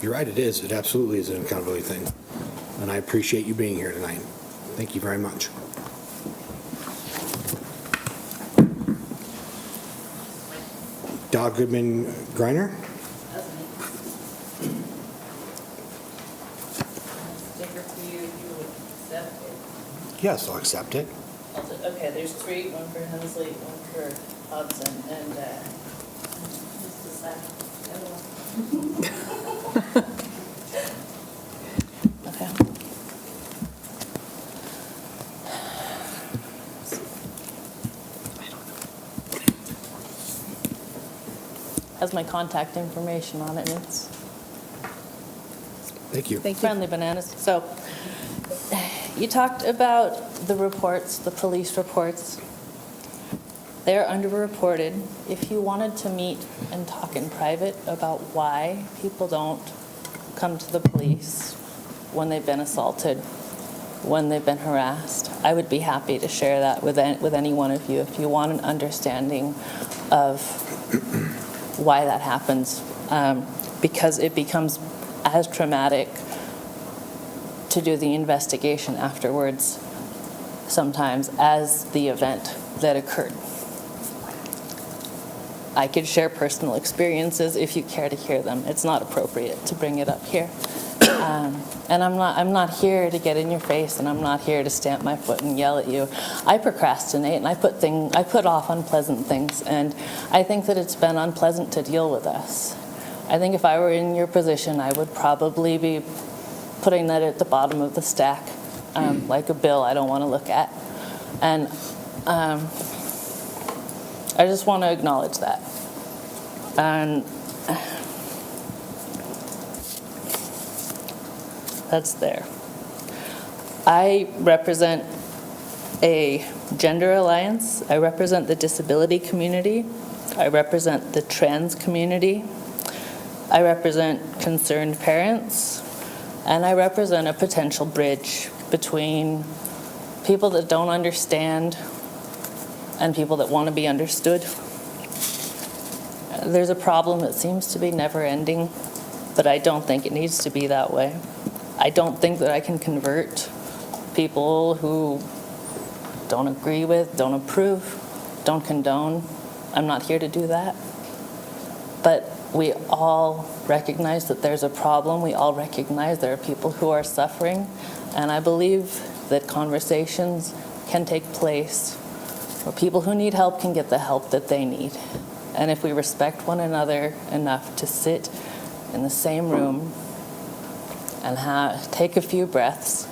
T: You're right, it is. It absolutely is an accountability thing. And I appreciate you being here tonight. Thank you very much. Doug Goodman Griner? Yes, I'll accept it.
U: Okay, there's 3, one for Hensley, one for Hudson, and just a sec. Okay. Has my contact information on it, and it's
T: Thank you.
U: friendly bananas. So, you talked about the reports, the police reports. They're underreported. If you wanted to meet and talk in private about why people don't come to the police when they've been assaulted, when they've been harassed, I would be happy to share that with any one of you if you want an understanding of why that happens, because it becomes as traumatic to do the investigation afterwards sometimes as the event that occurred. I could share personal experiences if you care to hear them. It's not appropriate to bring it up here. And I'm not here to get in your face, and I'm not here to stamp my foot and yell at you. I procrastinate and I put off unpleasant things, and I think that it's been unpleasant to deal with this. I think if I were in your position, I would probably be putting that at the bottom of the stack, like a bill I don't want to look at. And I just want to acknowledge that. And that's there. I represent a gender alliance. I represent the disability community. I represent the trans community. I represent concerned parents. And I represent a potential bridge between people that don't understand and people that want to be understood. There's a problem that seems to be never ending, but I don't think it needs to be that way. I don't think that I can convert people who don't agree with, don't approve, don't condone. I'm not here to do that. But we all recognize that there's a problem. We all recognize there are people who are suffering. And I believe that conversations can take place where people who need help can get the help that they need. And if we respect one another enough to sit in the same room and take a few breaths,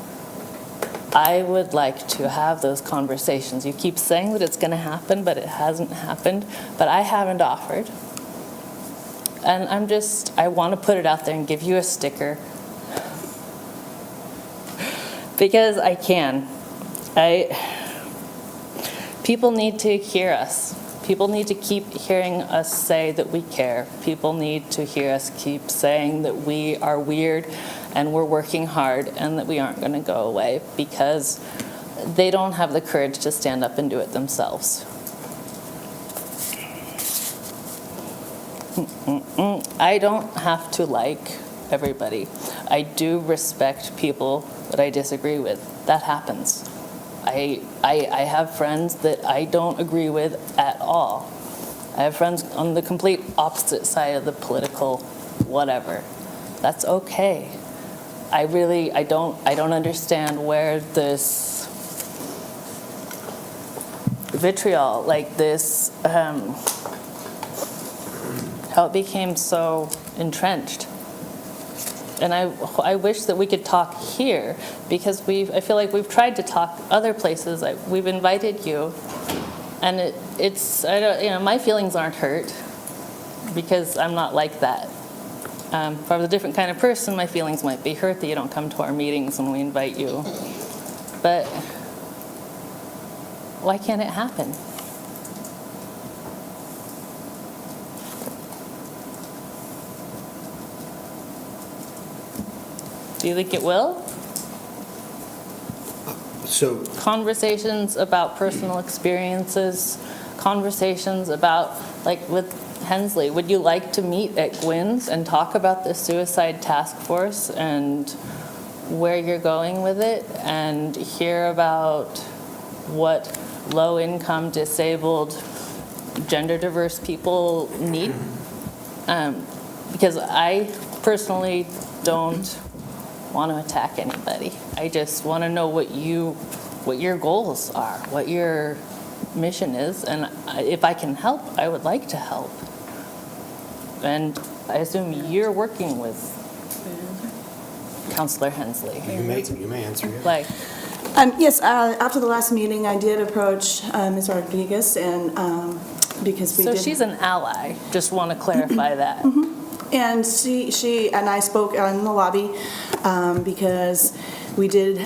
U: I would like to have those conversations. You keep saying that it's going to happen, but it hasn't happened. But I haven't offered. And I want to put it out there and give you a sticker. Because I can. People need to hear us. People need to keep hearing us say that we care. People need to hear us keep saying that we are weird and we're working hard and that we aren't going to go away, because they don't have the courage to stand up and do it themselves. I don't have to like everybody. I do respect people that I disagree with. That happens. I have friends that I don't agree with at all. I have friends on the complete opposite side of the political whatever. That's okay. I don't understand where this vitriol, like this, how it became so entrenched. And I wish that we could talk here, because I feel like we've tried to talk other places. We've invited you, and my feelings aren't hurt, because I'm not like that. If I was a different kind of person, my feelings might be hurt that you don't come to our meetings when we invite you. But why can't it happen? Do you think it will?
T: So
U: conversations about personal experiences, conversations about, like with Hensley, would you like to meet at Gwynn's and talk about the suicide task force and where you're going with it, and hear about what low-income, disabled, gender-diverse people need? Because I personally don't want to attack anybody. I just want to know what your goals are, what your mission is, and if I can help, I would like to help. And I assume you're working with Councillor Hensley.
T: You may answer. Yeah.
D: Yes, after the last meeting, I did approach Ms. Rodriguez, and because we
U: So
D: did...
U: she's an ally, just want to clarify that.
D: And she and I spoke in the lobby because we did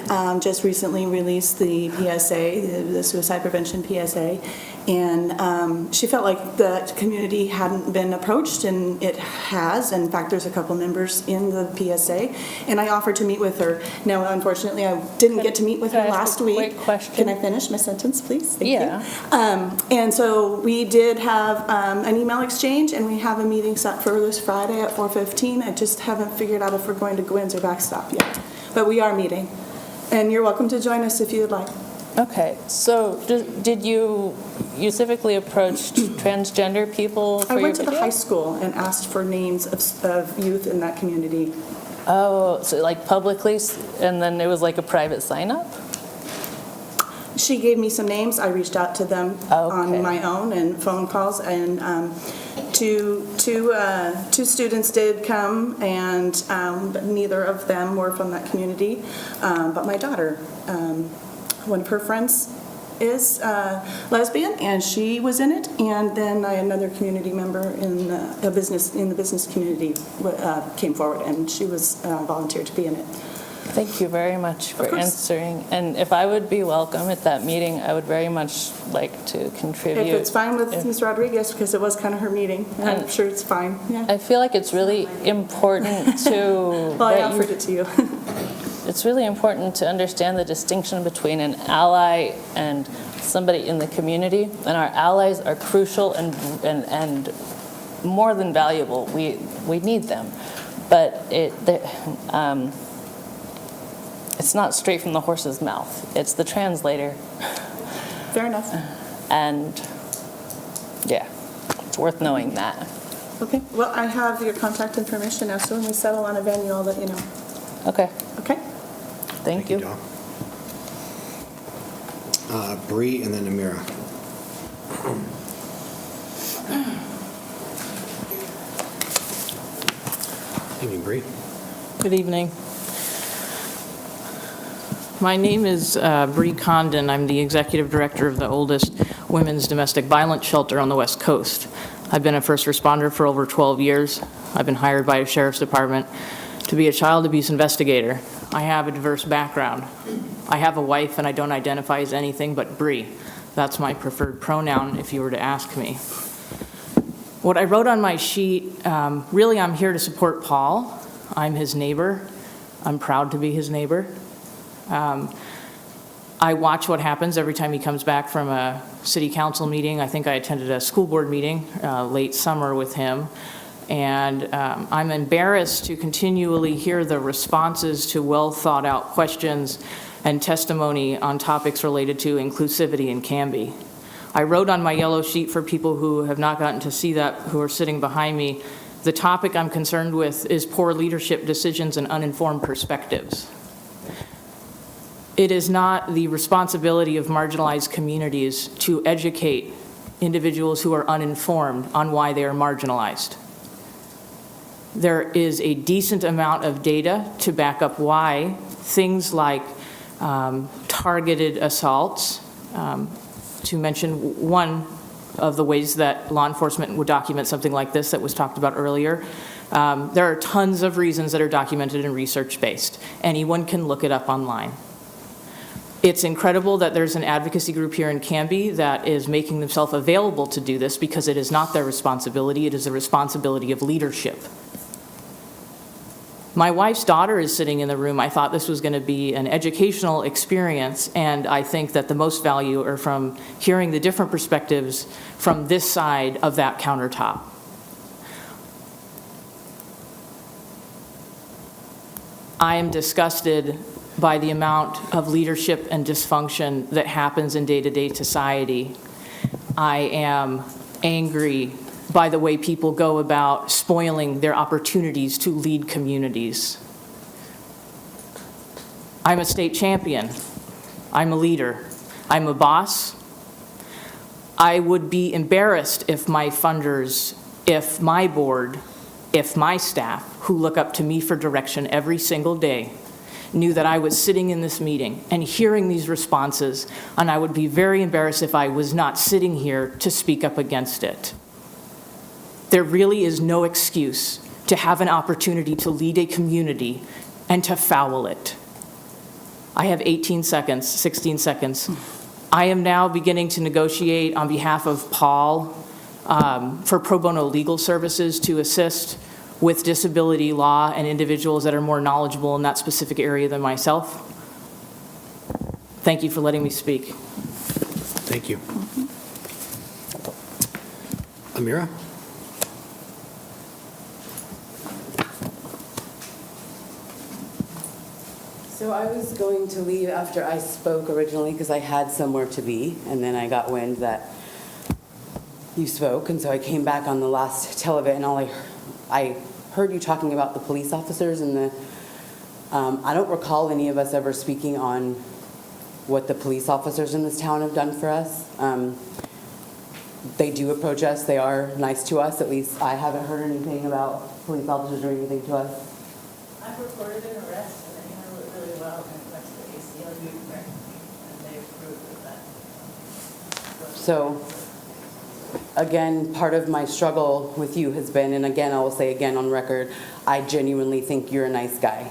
D: just recently release the PSA, the suicide prevention PSA, and she felt like the community hadn't been approached, and it has. In fact, there's a couple members in the PSA, and I offered to meet with her. Now, unfortunately, I didn't get to meet with her last week.
U: Quick question.
D: Can I finish my sentence, please? Thank
U: Yeah.
D: you. And so we did have an email exchange, and we have a meeting set for this Friday at 4:15. I just haven't figured out if we're going to Gwynn's or Backstop yet. But we are meeting. And you're welcome to join us if you would like.
U: Okay, so did you specifically approach transgender people for
D: I went to
U: your
D: the
U: video?
D: high school and asked for names of youth in that community.
U: Oh, so like publicly, and then it was like a private sign-up?
D: She gave me some names. I reached out to them on my own and phone calls, and two students did come, and but neither of them were from that community. But my daughter, one of her friends is lesbian, and she was in it. And then another community member in the business community came forward, and she was volunteered to be in it.
U: Thank you very much for
D: course.
U: answering. And if I would be welcome at that meeting, I would very much like to contribute.
D: If it's fine with
U: If-
D: Ms. Rodriguez, because it was kind of her meeting, and I'm sure it's fine, yeah.
U: I feel like it's really important to.
D: Well, I
U: that you-
D: offered it to you.
U: It's really important to understand the distinction between an ally and somebody in the community. And our allies are crucial and more than valuable. We need them. But it's not straight from the horse's mouth. It's the translator.
D: Fair enough.
U: And yeah, it's worth knowing that.
D: Okay, well, I have your contact information now, so when we settle on a venue, I'll let you know.
U: Okay.
D: Okay?
U: Thank you.
T: Dawn. Bree and then Amira. Evening, Bree.
G: Good evening. My name is Bree Condon. I'm the executive director of the oldest women's domestic violence shelter on the West Coast. I've been a first responder for over 12 years. I've been hired by a sheriff's department to be a child abuse investigator. I have a diverse background. I have a wife and I don't identify as anything but Bree. That's my preferred pronoun if you were to ask me. What I wrote on my sheet, really I'm here to support Paul. I'm his neighbor. I'm proud to be his neighbor. I watch what happens every time he comes back from a city council meeting. I think I attended a school board meeting late summer with him. And I'm embarrassed to continually hear the responses to well-thought-out questions and testimony on topics related to inclusivity in Canby. I wrote on my yellow sheet for people who have not gotten to see that, who are sitting behind me, the topic I'm concerned with is poor leadership decisions and uninformed perspectives. It is not the responsibility of marginalized communities to educate individuals who are uninformed on why they are marginalized. There is a decent amount of data to back up why things like targeted assaults, to mention one of the ways that law enforcement would document something like this that was talked about earlier. There are tons of reasons that are documented and research-based. Anyone can look it up online. It's incredible that there's an advocacy group here in Canby that is making themselves available to do this because it is not their responsibility, it is the responsibility of leadership. My wife's daughter is sitting in the room. I thought this was going to be an educational experience, and I think that the most value are from hearing the different perspectives from this side of that countertop. I am disgusted by the amount of leadership and dysfunction that happens in day-to-day society. I am angry by the way people go about spoiling their opportunities to lead communities. I'm a state champion. I'm a leader. I'm a boss. I would be embarrassed if my funders, if my board, if my staff, who look up to me for direction every single day, knew that I was sitting in this meeting and hearing these responses, and I would be very embarrassed if I was not sitting here to speak up against it. There really is no excuse to have an opportunity to lead a community and to foul it. I have 18 seconds, 16 seconds. I am now beginning to negotiate on behalf of Paul for pro bono legal services to assist with disability law and individuals that are more knowledgeable in that specific area than myself. Thank you for letting me speak.
T: Thank you. Amira?
N: So I was going to leave after I spoke originally because I had somewhere to be, and then I got wind that you spoke, and so I came back on the last tell of it, and I heard you talking about the police officers and the, I don't recall any of us ever speaking on what the police officers in this town have done for us. They do approach us, they are nice to us, at least I haven't heard anything about police officers doing anything to us.
U: I've reported an arrest, and they handle it really well, and that's the ACLU and they approved of that.
N: So, again, part of my struggle with you has been, and again, I will say again on record, I genuinely think you're a nice guy.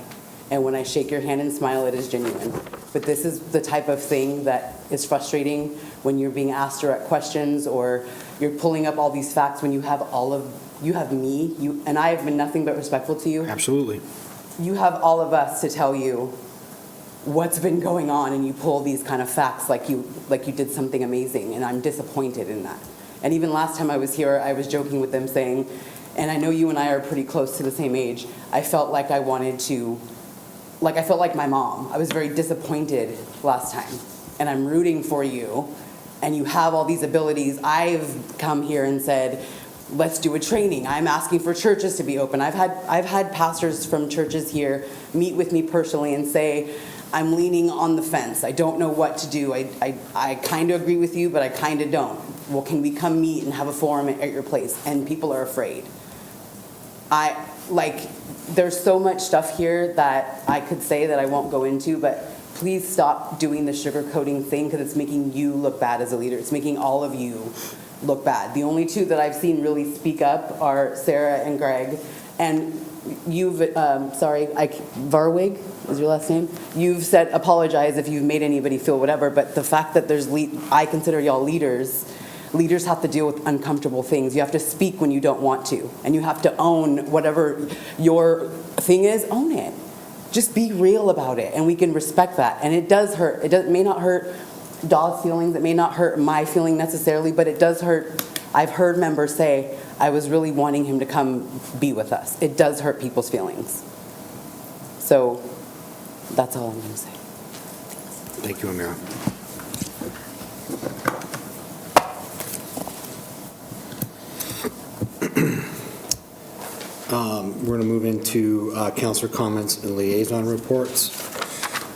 N: And when I shake your hand and smile, it is genuine. But this is the type of thing that is frustrating when you're being asked direct questions or you're pulling up all these facts when you have me, and I have been nothing but respectful to you.
T: Absolutely.
N: You have all of us to tell you what's been going on, and you pull these kind of facts like you did something amazing, and I'm disappointed in that. And even last time I was here, I was joking with them saying, and I know you and I are pretty close to the same age, I felt like I felt like my mom. I was very disappointed last time, and I'm rooting for you, and you have all these abilities. I've come here and said, let's do a training. I'm asking for churches to be open. I've had pastors from churches here meet with me personally and say, I'm leaning on the fence. I don't know what to do. I kind of agree with you, but I kind of don't. Well, can we come meet and have a forum at your place? And people are afraid. There's so much stuff here that I could say that I won't go into, but please stop doing the sugarcoating thing because it's making you look bad as a leader. It's making all of you look bad. The only two that I've seen really speak up are Sarah and Greg. And you've, Varwig is your last name? You've said apologize if you've made anybody feel whatever, but the fact that I consider y'all leaders have to deal with uncomfortable things. You have to speak when you don't want to, and you have to own whatever your thing is, own it. Just be real about it, and we can respect that. And it does hurt. It may not hurt Daw's feelings, it may not hurt my feeling necessarily, but it does hurt. I've heard members say, I was really wanting him to come be with us. It does hurt people's feelings. So that's all I'm going to say.
T: Thank you, Amira. We're going to move into councilor comments and liaison reports.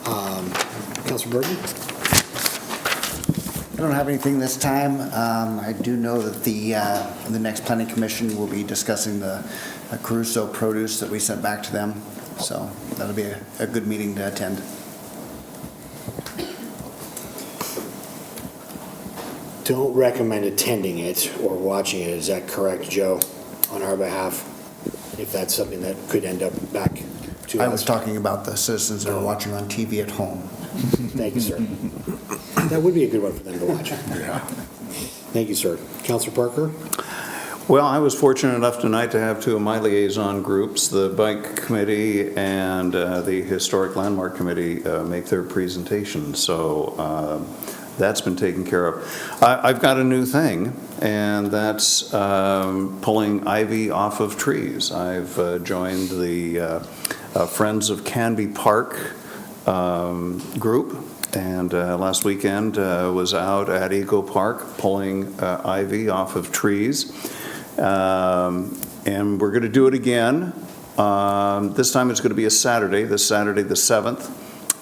T: Councilor Burton?
H: I don't have anything this time. I do know that the next planning commission will be discussing the Caruso produce that we sent back to them. So that'll be a good meeting to attend.
T: Don't recommend attending it or watching it. Is that correct, Joe, on our behalf? If that's something that could end up back to us.
H: I was talking about the citizens that are watching on TV at home.
T: Thank you, sir. That would be a good one for them to watch.
V: Yeah.
T: Thank you, sir. Councilor Parker?
V: Well, I was fortunate enough tonight to have two of my liaison groups, the Bike Committee and the Historic Landmark Committee, make their presentation. So that's been taken care of. I've got a new thing, and that's pulling ivy off of trees. I've joined the Friends of Canby Park group, and last weekend was out at Eco Park pulling ivy off of trees. And we're going to do it again. This time it's going to be a Saturday, this Saturday the 7th.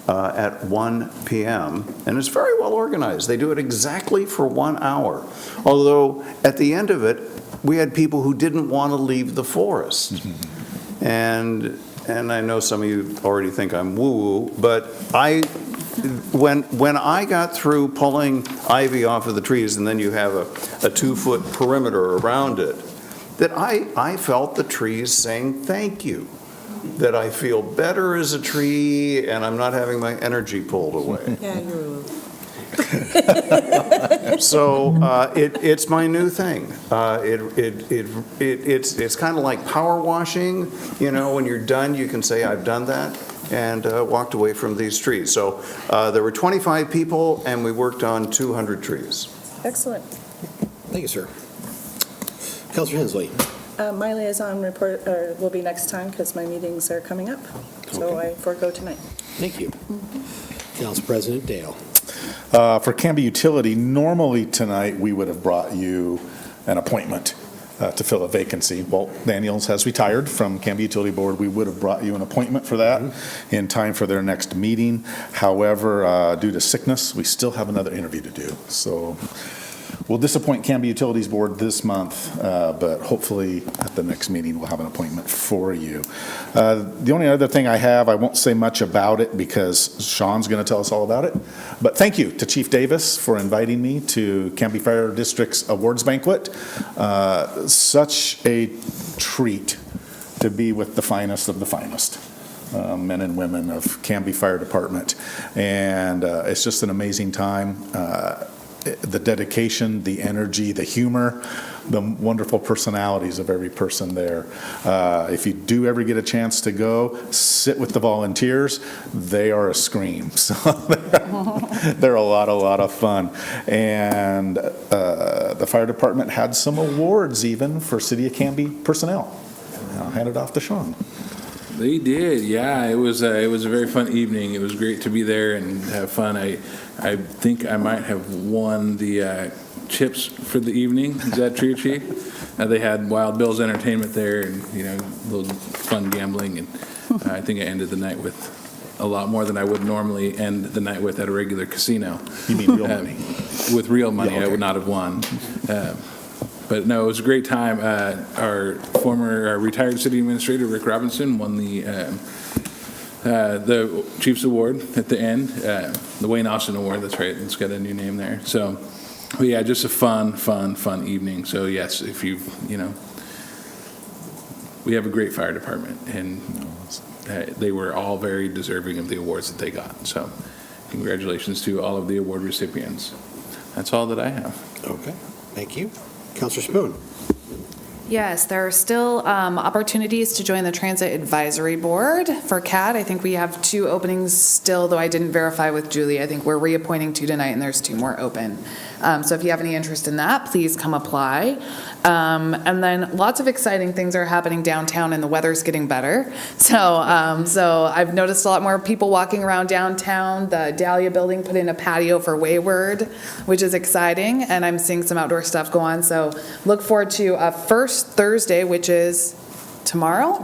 V: At 1 p.m. And it's very well organized. They do it exactly for 1 hour. Although at the end of it, we had people who didn't want to leave the forest. And I know some of you already think I'm woo-woo, but when I got through pulling ivy off of the trees, and then you have a 2-foot perimeter around it, that I felt the trees saying thank you. That I feel better as a tree and I'm not having my energy pulled away.
D: Yeah, you're
V: So it's my new thing. It's kind of like power washing. You know, when you're done, you can say, I've done that, and walked away from these trees. So there were 25 people, and we worked on 200 trees.
D: Excellent.
T: Thank you, sir. Councilor Hensley?
D: My liaison report will be next time because my meetings are coming up. So I forego tonight.
T: Thank you. Council President Dale.
Q: For Canby Utility, normally tonight we would have brought you an appointment to fill a vacancy. Walt Daniels has retired from Canby Utility Board. We would have brought you an appointment for that in time for their next meeting. However, due to sickness, we still have another interview to do. So we'll disappoint Canby Utilities Board this month, but hopefully at the next meeting we'll have an appointment for you. The only other thing I have, I won't say much about it because Sean's going to tell us all about it, but thank you to Chief Davis for inviting me to Canby Fire District's awards banquet. Such a treat to be with the finest of the finest. men and women of Canby Fire Department. And it's just an amazing time. The dedication, the energy, the humor, the wonderful personalities of every person there. If you do ever get a chance to go, sit with the volunteers. They are a scream. So they're a lot of fun. And the fire department had some awards even for City of Canby personnel. I'll hand it off to Sean.
F: They did, yeah. It was a very fun evening. It was great to be there and have fun. I think I might have won the chips for the evening. Is that true, Chief? They had Wild Bill's Entertainment there, and a little fun gambling. And I think I ended the night with a lot more than I would normally end the night with at a regular casino.
Q: You mean real money?
F: With real money,
Q: Yeah, okay.
F: I would not have won. But no, it was a great time. Our retired city administrator, Rick Robinson, won the Chiefs Award at the end, the Wayne Austin Award. That's right. It's got a new name there. So, but yeah, just a fun evening. So yes, if we have a great fire department, and they were all very deserving of the awards that they got. So, congratulations to all of the award recipients. That's all that I have.
T: Okay, thank you. Councilor Spoon.
K: Yes, there are still opportunities to join the Transit Advisory Board for CAD. I think we have 2 openings still, though I didn't verify with Julie. I think we're reappointing 2 tonight, and there's 2 more open. So if you have any interest in that, please come apply. And then lots of exciting things are happening downtown, and the weather's getting better. So I've noticed a lot more people walking around downtown. The Dahlia Building put in a patio for Wayward, which is exciting, and I'm seeing some outdoor stuff go on. So look forward to a first Thursday, which is tomorrow,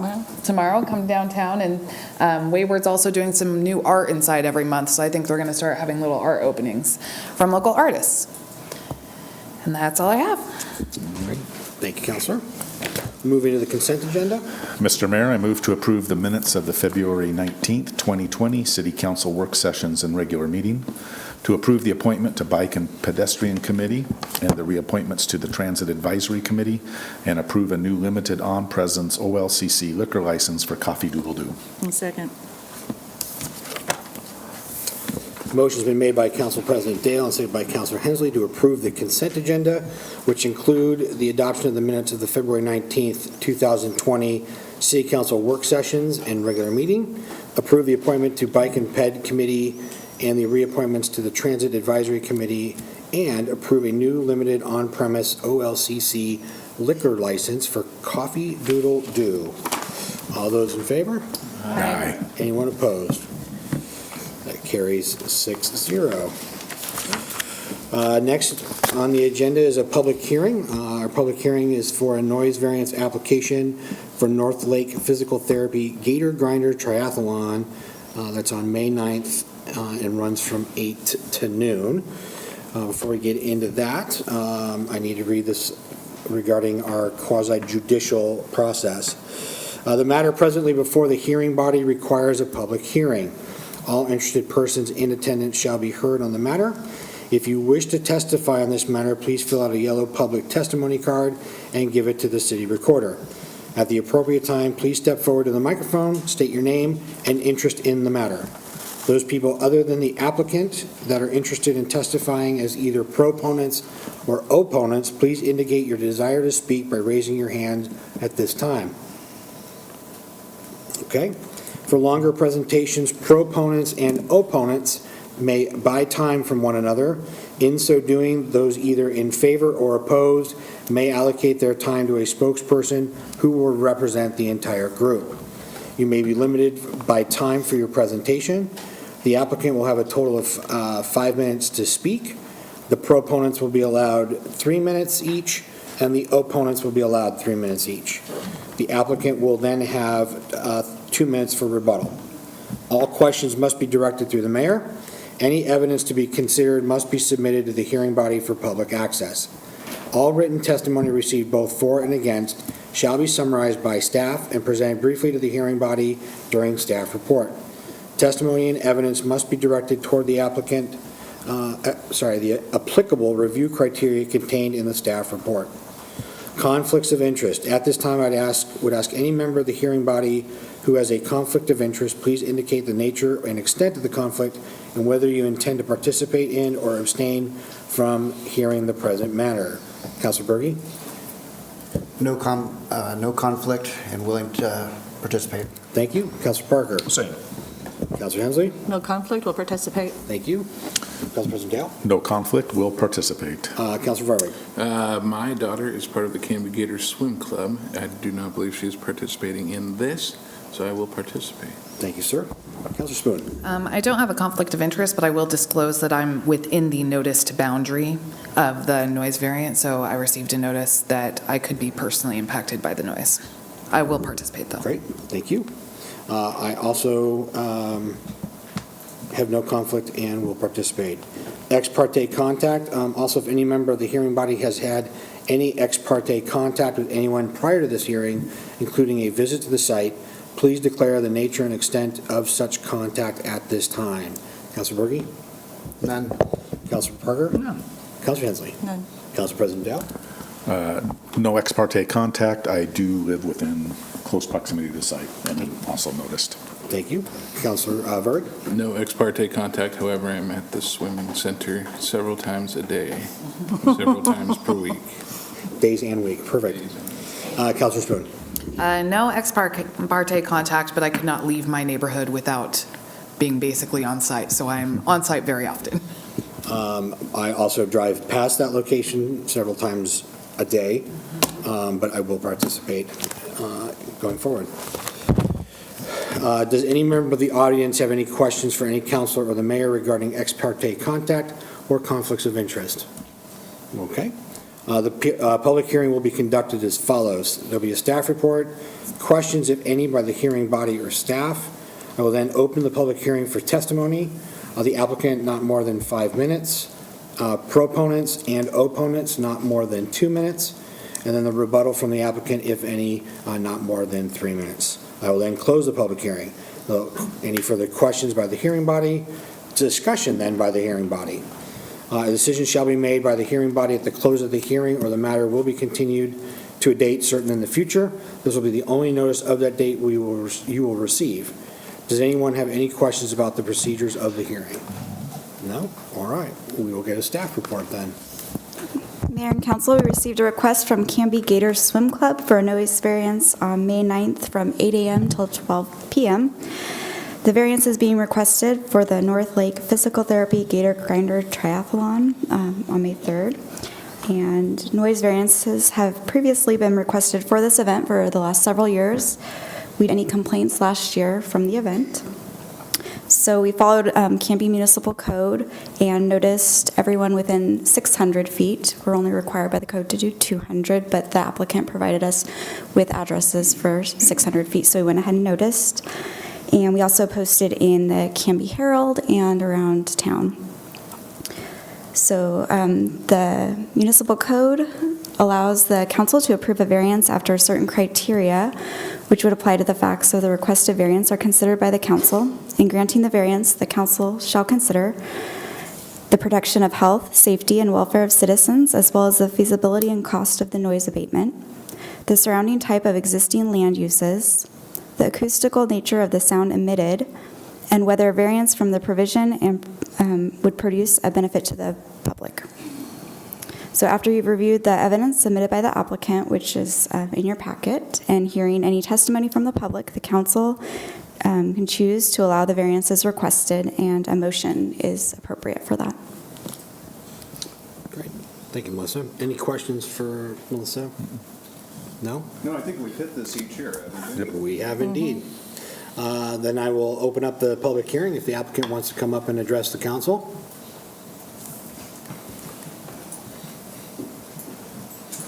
K: come downtown. And Wayward's also doing some new art inside every month, so I think they're going to start having little art openings from local artists. And that's all I have.
T: All right. Thank you, Councilor. Moving to the consent agenda.
Q: Mr. Mayor, I move to approve the minutes of the February 19th, 2020 City Council work sessions and regular meeting, to approve the appointment to Bike and Pedestrian Committee and the reappointments to the Transit Advisory Committee, and approve a new limited on-presence OLCC liquor license for Coffee Doodle Doo.
D: Second.
T: Motion's been made by Council President Dale and seconded by Councilor Hensley to approve the consent agenda, which include the adoption of the minutes of the February 19th, 2020 City Council work sessions and regular meeting, approve the appointment to Bike and Ped Committee and the reappointments to the Transit Advisory Committee, and approve a new limited on-premise OLCC liquor license for Coffee Doodle Doo. All those in favor?
Q: Aye.
T: Anyone opposed? That carries 6-0. Next on the agenda is a public hearing. Our public hearing is for a noise variance application for North Lake Physical Therapy Gator Grinder Triathlon. That's on May 9th and runs from 8 to noon. Before we get into that, I need to read this regarding our quasi-judicial process. The matter presently before the hearing body requires a public hearing. All interested persons in attendance shall be heard on the matter. If you wish to testify on this matter, please fill out a yellow public testimony card and give it to the city recorder. At the appropriate time, please step forward to the microphone, state your name and interest in the matter. Those people other than the applicant that are interested in testifying as either proponents or opponents, please indicate your desire to speak by raising your hand at this time. Okay? For longer presentations, proponents and opponents may buy time from one another. In so doing, those either in favor or opposed may allocate their time to a spokesperson who will represent the entire group. You may be limited by time for your presentation. The applicant will have a total of 5 minutes to speak. The proponents will be allowed 3 minutes each, and the opponents will be allowed 3 minutes each. The applicant will then have 2 minutes for rebuttal. All questions must be directed through the mayor. Any evidence to be considered must be submitted to the hearing body for public access. All written testimony received both for and against shall be summarized by staff and presented briefly to the hearing body during staff report. Testimony and evidence must be directed toward the the applicable review criteria contained in the staff report. Conflicts of interest. At this time, would ask any member of the hearing body who has a conflict of interest, please indicate the nature and extent of the conflict and whether you intend to participate in or abstain from hearing the present matter. Councilor Berge?
H: No conflict and willing to participate.
T: Thank you. Councilor Parker?
Q: Same.
T: Councilor Hensley?
E: No conflict, will participate.
T: Thank you. Council President Gale?
Q: No conflict, will participate.
T: Councilor Varvig?
F: My daughter is part of the Canby Gators Swim Club. I do not believe she is participating in this, so I will participate.
T: Thank you, sir. Councilor Spoon?
K: I don't have a conflict of interest, but I will disclose that I'm within the noticed boundary of the noise variant, so I received a notice that I could be personally impacted by the noise. I will participate, though.
T: Great, thank you. I also have no conflict and will participate. Ex parte contact, also if any member of the hearing body has had any ex parte contact with anyone prior to this hearing, including a visit to the site, please declare the nature and extent of such contact at this time. Councilor Berge?
H: None.
T: Councilor Parker?
E: None.
T: Councilor Hensley?
E: None.
T: Council President Dowd?
Q: No ex parte contact. I do live within close proximity to the site and also noticed.
T: Thank you. Councilor Varg?
F: No ex parte contact, however, I'm at the swimming center several times a day, several times per week.
T: Days and week, perfect. Councilor Spoon?
K: No ex parte contact, but I could not leave my neighborhood without being basically on site, so I'm on site very often.
T: I also drive past that location several times a day, but I will participate going forward. Does any member of the audience have any questions for any councilor or the mayor regarding ex parte contact or conflicts of interest? Okay. The public hearing will be conducted as follows. There'll be a staff report, questions, if any, by the hearing body or staff. I will then open the public hearing for testimony. The applicant, not more than 5 minutes. Proponents and opponents, not more than 2 minutes. And then the rebuttal from the applicant, if any, not more than 3 minutes. I will then close the public hearing. Any further questions by the hearing body? Discussion then by the hearing body. A decision shall be made by the hearing body at the close of the hearing, or the matter will be continued to a date certain in the future. This will be the only notice of that date you will receive. Does anyone have any questions about the procedures of the hearing? No? All right. We will get a staff report then.
B: Mayor and Council, we received a request from Canby Gators Swim Club for a noise variance on May 9th from 8 a.m. till 12 p.m. The variance is being requested for the North Lake Physical Therapy Gator Grinder Triathlon on May 3rd. And noise variances have previously been requested for this event for the last several years. We had any complaints last year from the event. So we followed Canby Municipal Code and noticed everyone within 600 feet. We're only required by the code to do 200, but the applicant provided us with addresses for 600 feet, so we went ahead and noticed. And we also posted in the Canby Herald and around town. So the municipal code allows the council to approve a variance after certain criteria, which would apply to the facts of the requested variance are considered by the council. In granting the variance, the council shall consider the protection of health, safety, and welfare of citizens, as well as the feasibility and cost of the noise abatement, the surrounding type of existing land uses, the acoustical nature of the sound emitted, and whether a variance from the provision would produce a benefit to the public. So after you've reviewed the evidence submitted by the applicant, which is in your packet, and hearing any testimony from the public, the council can choose to allow the variances requested, and a motion is appropriate for that.
T: Great. Thank you, Melissa. Any questions for Melissa? No?
V: No, I think we've hit this each year, haven't we?
T: We have indeed. Then I will open up the public hearing if the applicant wants to come up and address the council.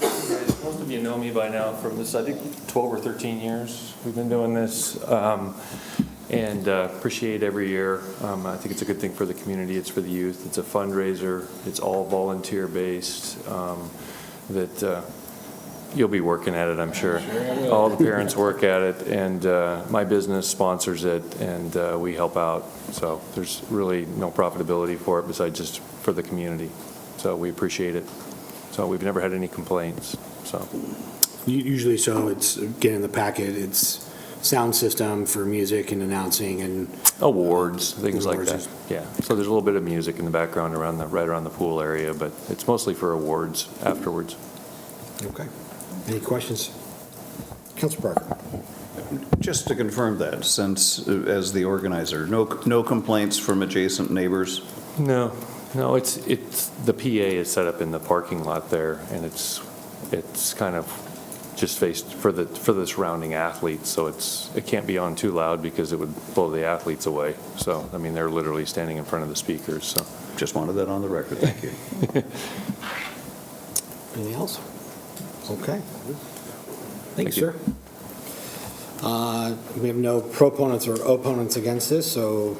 J: Most of you know me by now from this, I think 12 or 13 years we've been doing this, and appreciate every year. I think it's a good thing for the community, it's for the youth, it's a fundraiser, it's all volunteer-based, that you'll be working at it, I'm sure. All the parents work at it, and my business sponsors it, and we help out. So there's really no profitability for it besides just for the community. So we appreciate it. So we've never had any complaints, so.
T: Usually, so it's, again, in the packet, it's sound system for music and announcing and...
J: Awards, things like that.
T: Awards.
J: Yeah, so there's a little bit of music in the background right around the pool area, but it's mostly for awards afterwards.
T: Okay. Any questions? Councilor Parker?
V: Just to confirm that, since, as the organizer, no complaints from adjacent neighbors?
J: No, it's, the PA is set up in the parking lot there, and it's kind of just faced for the surrounding athletes, so it can't be on too loud because it would blow the athletes away. So, I mean, they're literally standing in front of the speakers, so.
V: Just wanted that on the record, thank you.
T: Anything else? Okay. Thank you, sir. We have no proponents or opponents against this, so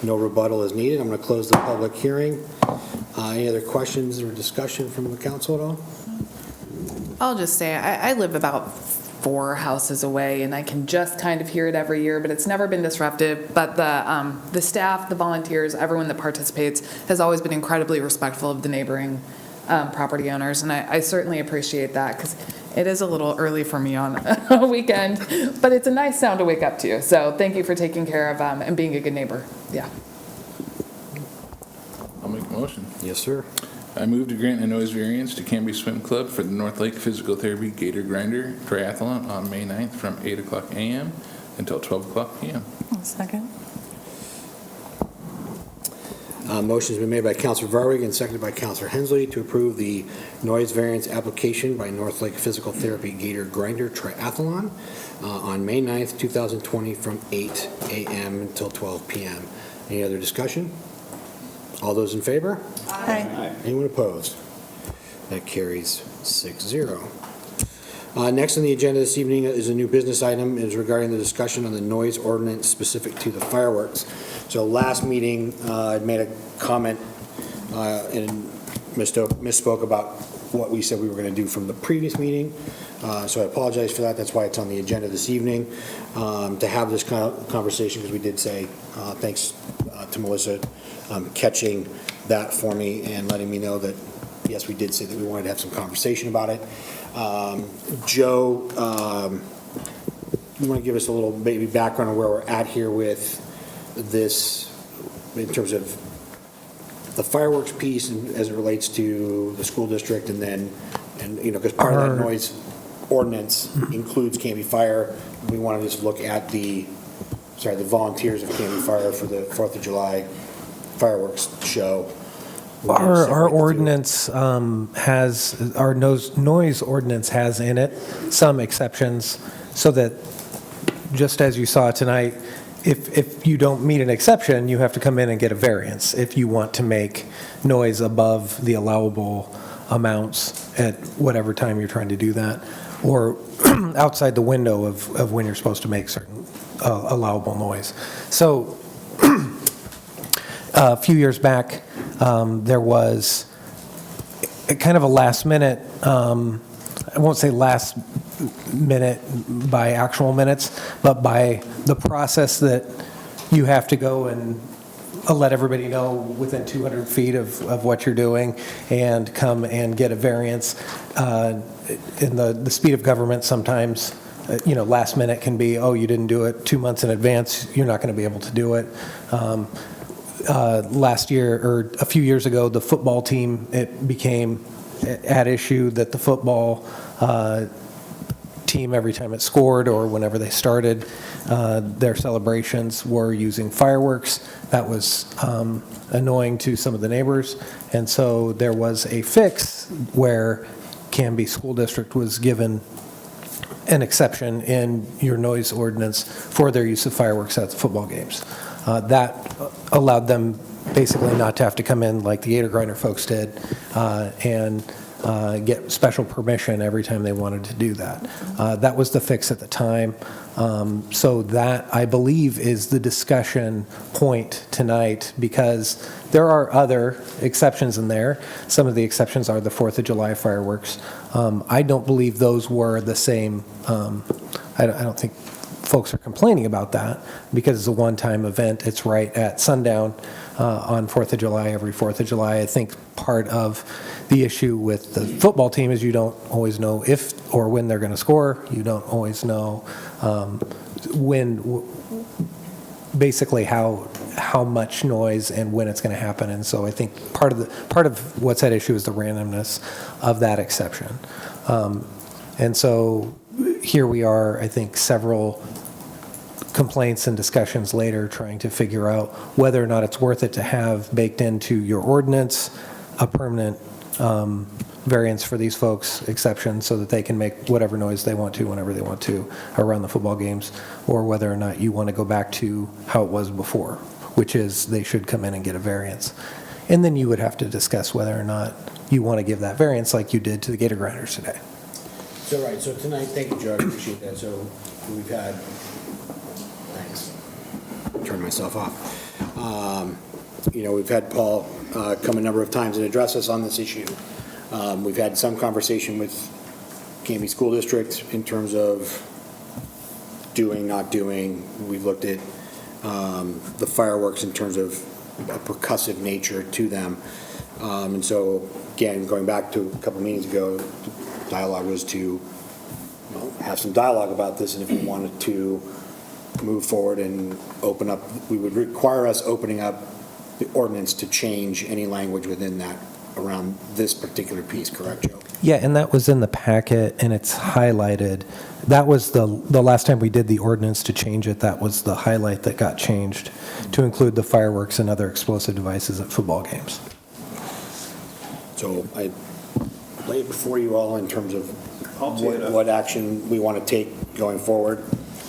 T: no rebuttal is needed. I'm going to close the public hearing. Any other questions or discussion from the council at all?
K: I'll just say, I live about 4 houses away, and I can just kind of hear it every year, but it's never been disruptive. But the staff, the volunteers, everyone that participates has always been incredibly respectful of the neighboring property owners, and I certainly appreciate that, because it is a little early for me on a weekend, but it's a nice sound to wake up to. So thank you for taking care of and being a good neighbor. Yeah.
F: I'll make a motion.
T: Yes, sir.
F: I move to grant a noise variance to Canby Swim Club for the North Lake Physical Therapy Gator Grinder Triathlon on May 9th from 8 o'clock a.m. until 12 o'clock p.m.
K: Second.
T: Motion's been made by Councilor Varwig and seconded by Councilor Hensley to approve the noise variance application by North Lake Physical Therapy Gator Grinder Triathlon on May 9th, 2020 from 8 a.m. until 12 p.m. Any other discussion? All those in favor?
P: Aye.
T: Anyone opposed? That carries 6-0. Next on the agenda this evening is a new business item, is regarding the discussion on the noise ordinance specific to the fireworks. So last meeting, I made a comment and misspoke about what we said we were going to do from the previous meeting. So I apologize for that. That's why it's on the agenda this evening, to have this kind of conversation, because we did say, thanks to Melissa catching that for me and letting me know that, yes, we did say that we wanted to have some conversation about it. Joe, you want to give us a little maybe background on where we're at here with this in terms of the fireworks piece and as it relates to the school district, and then, because part of that noise ordinance includes Canby Fire. We want to just look at the volunteers of Canby Fire for the 4th of July fireworks show.
C: Our ordinance has, our noise ordinance has in it some exceptions, so that, just as you saw tonight, if you don't meet an exception, you have to come in and get a variance if you want to make noise above the allowable amounts at whatever time you're trying to do that, or outside the window of when you're supposed to make certain allowable noise. So a few years back, there was a kind of a last minute, I won't say last minute by actual minutes, but by the process that you have to go and let everybody know within 200 feet of what you're doing and come and get a variance. In the speed of government, sometimes, last minute can be, oh, you didn't do it 2 months in advance, you're not going to be able to do it. Last year, or a few years ago, the football team, it became at issue that the football team, every time it scored or whenever they started their celebrations, were using fireworks. That was annoying to some of the neighbors, and so there was a fix where Canby School District was given an exception in your noise ordinance for their use of fireworks at the football games. That allowed them basically not to have to come in like the Gator Grinder folks did and get special permission every time they wanted to do that. That was the fix at the time. So that, I believe, is the discussion point tonight, because there are other exceptions in there. Some of the exceptions are the 4th of July fireworks. I don't believe those were the same. I don't think folks are complaining about that, because it's a one-time event, it's right at sundown on 4th of July, every 4th of July. I think part of the issue with the football team is you don't always know if or when they're going to score. You don't always know basically how much noise and when it's going to happen. And so I think part of what's at issue is the randomness of that exception. And so here we are, I think, several complaints and discussions later, trying to figure out whether or not it's worth it to have baked into your ordinance a permanent variance for these folks, exception, so that they can make whatever noise they want to whenever they want to around the football games, or whether or not you want to go back to how it was before, which is they should come in and get a variance. And then you would have to discuss whether or not you want to give that variance like you did to the Gator Grinders today.
T: So, right, so tonight, thank you, Joe, I appreciate that. So we've had, thanks, turn myself off. We've had Paul come a number of times and address us on this issue. We've had some conversation with Canby School District in terms of doing, not doing. We've looked at the fireworks in terms of a percussive nature to them. And so, again, going back to a couple meetings ago, the dialogue was to have some dialogue about this, and if we wanted to move forward and open up, we would require us opening up the ordinance to change any language within that around this particular piece, correct, Joe?
C: Yeah, and that was in the packet, and it's highlighted. That was the last time we did the ordinance to change it. That was the highlight that got changed to include the fireworks and other explosive devices at football games.
T: So I lay it before you all in terms of what action we want to take going forward.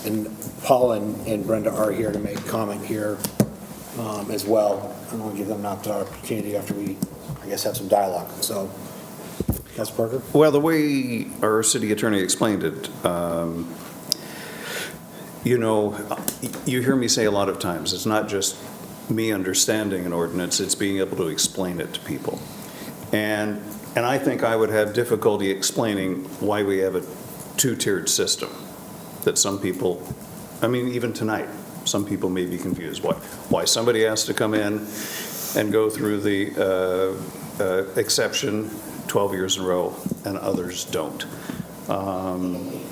T: And Paul and Brenda are here to make comment here as well. And we'll give them an opportunity after we, I guess, have some dialogue. So, Councilor Parker?
V: Well, the way our city attorney explained it, you hear me say a lot of times, it's not just me understanding an ordinance, it's being able to explain it to people. And I think I would have difficulty explaining why we have a two-tiered system that some people, even tonight, some people may be confused. Why somebody has to come in and go through the exception 12 years in a row and others don't.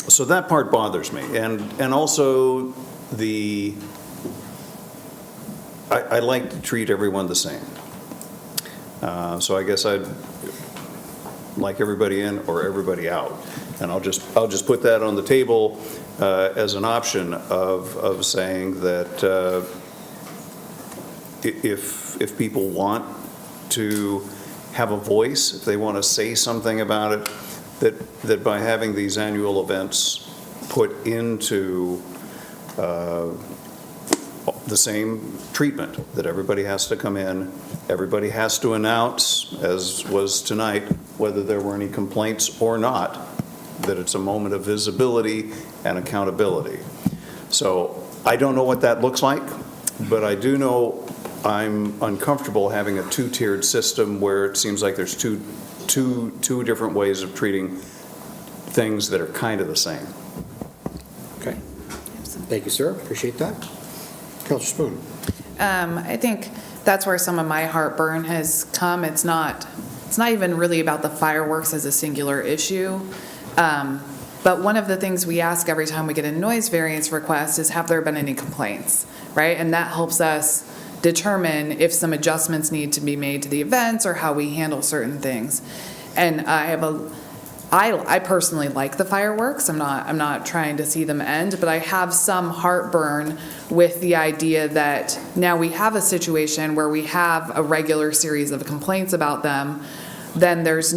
V: So that part bothers me. And also I like to treat everyone the same. So I guess I'd like everybody in or everybody out. And I'll just put that on the table as an option of saying that if people want to have a voice, if they want to say something about it, that by having these annual events put into the same treatment, that everybody has to come in, everybody has to announce, as was tonight, whether there were any complaints or not, that it's a moment of visibility and accountability. So I don't know what that looks like, but I do know I'm uncomfortable having a two-tiered system where it seems like there's two different ways of treating things that are kind of the same.
T: Okay. Thank you, sir. Appreciate that. Councilor Spoon.
K: I think that's where some of my heartburn has come. It's not even really about the fireworks as a singular issue. But one of the things we ask every time we get a noise variance request is, have there been any complaints, right? And that helps us determine if some adjustments need to be made to the events or how we handle certain things. And I personally like the fireworks. I'm not trying to see them end, but I have some heartburn with the idea that now we have a situation where we have a regular series of complaints about them, then there's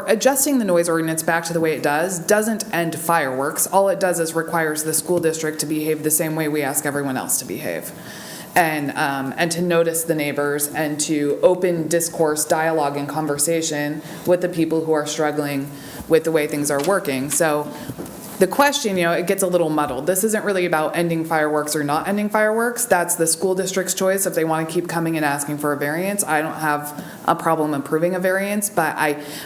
K: adjusting the noise ordinance back to the way it doesn't end fireworks. All it does is requires the school district to behave the same way we ask everyone else to behave. And to notice the neighbors and to open discourse, dialogue, and conversation with the people who are struggling with the way things are working. So the question, it gets a little muddled. This isn't really about ending fireworks or not ending fireworks. That's the school district's choice if they want to keep coming and asking for a variance. I don't have a problem approving a variance, but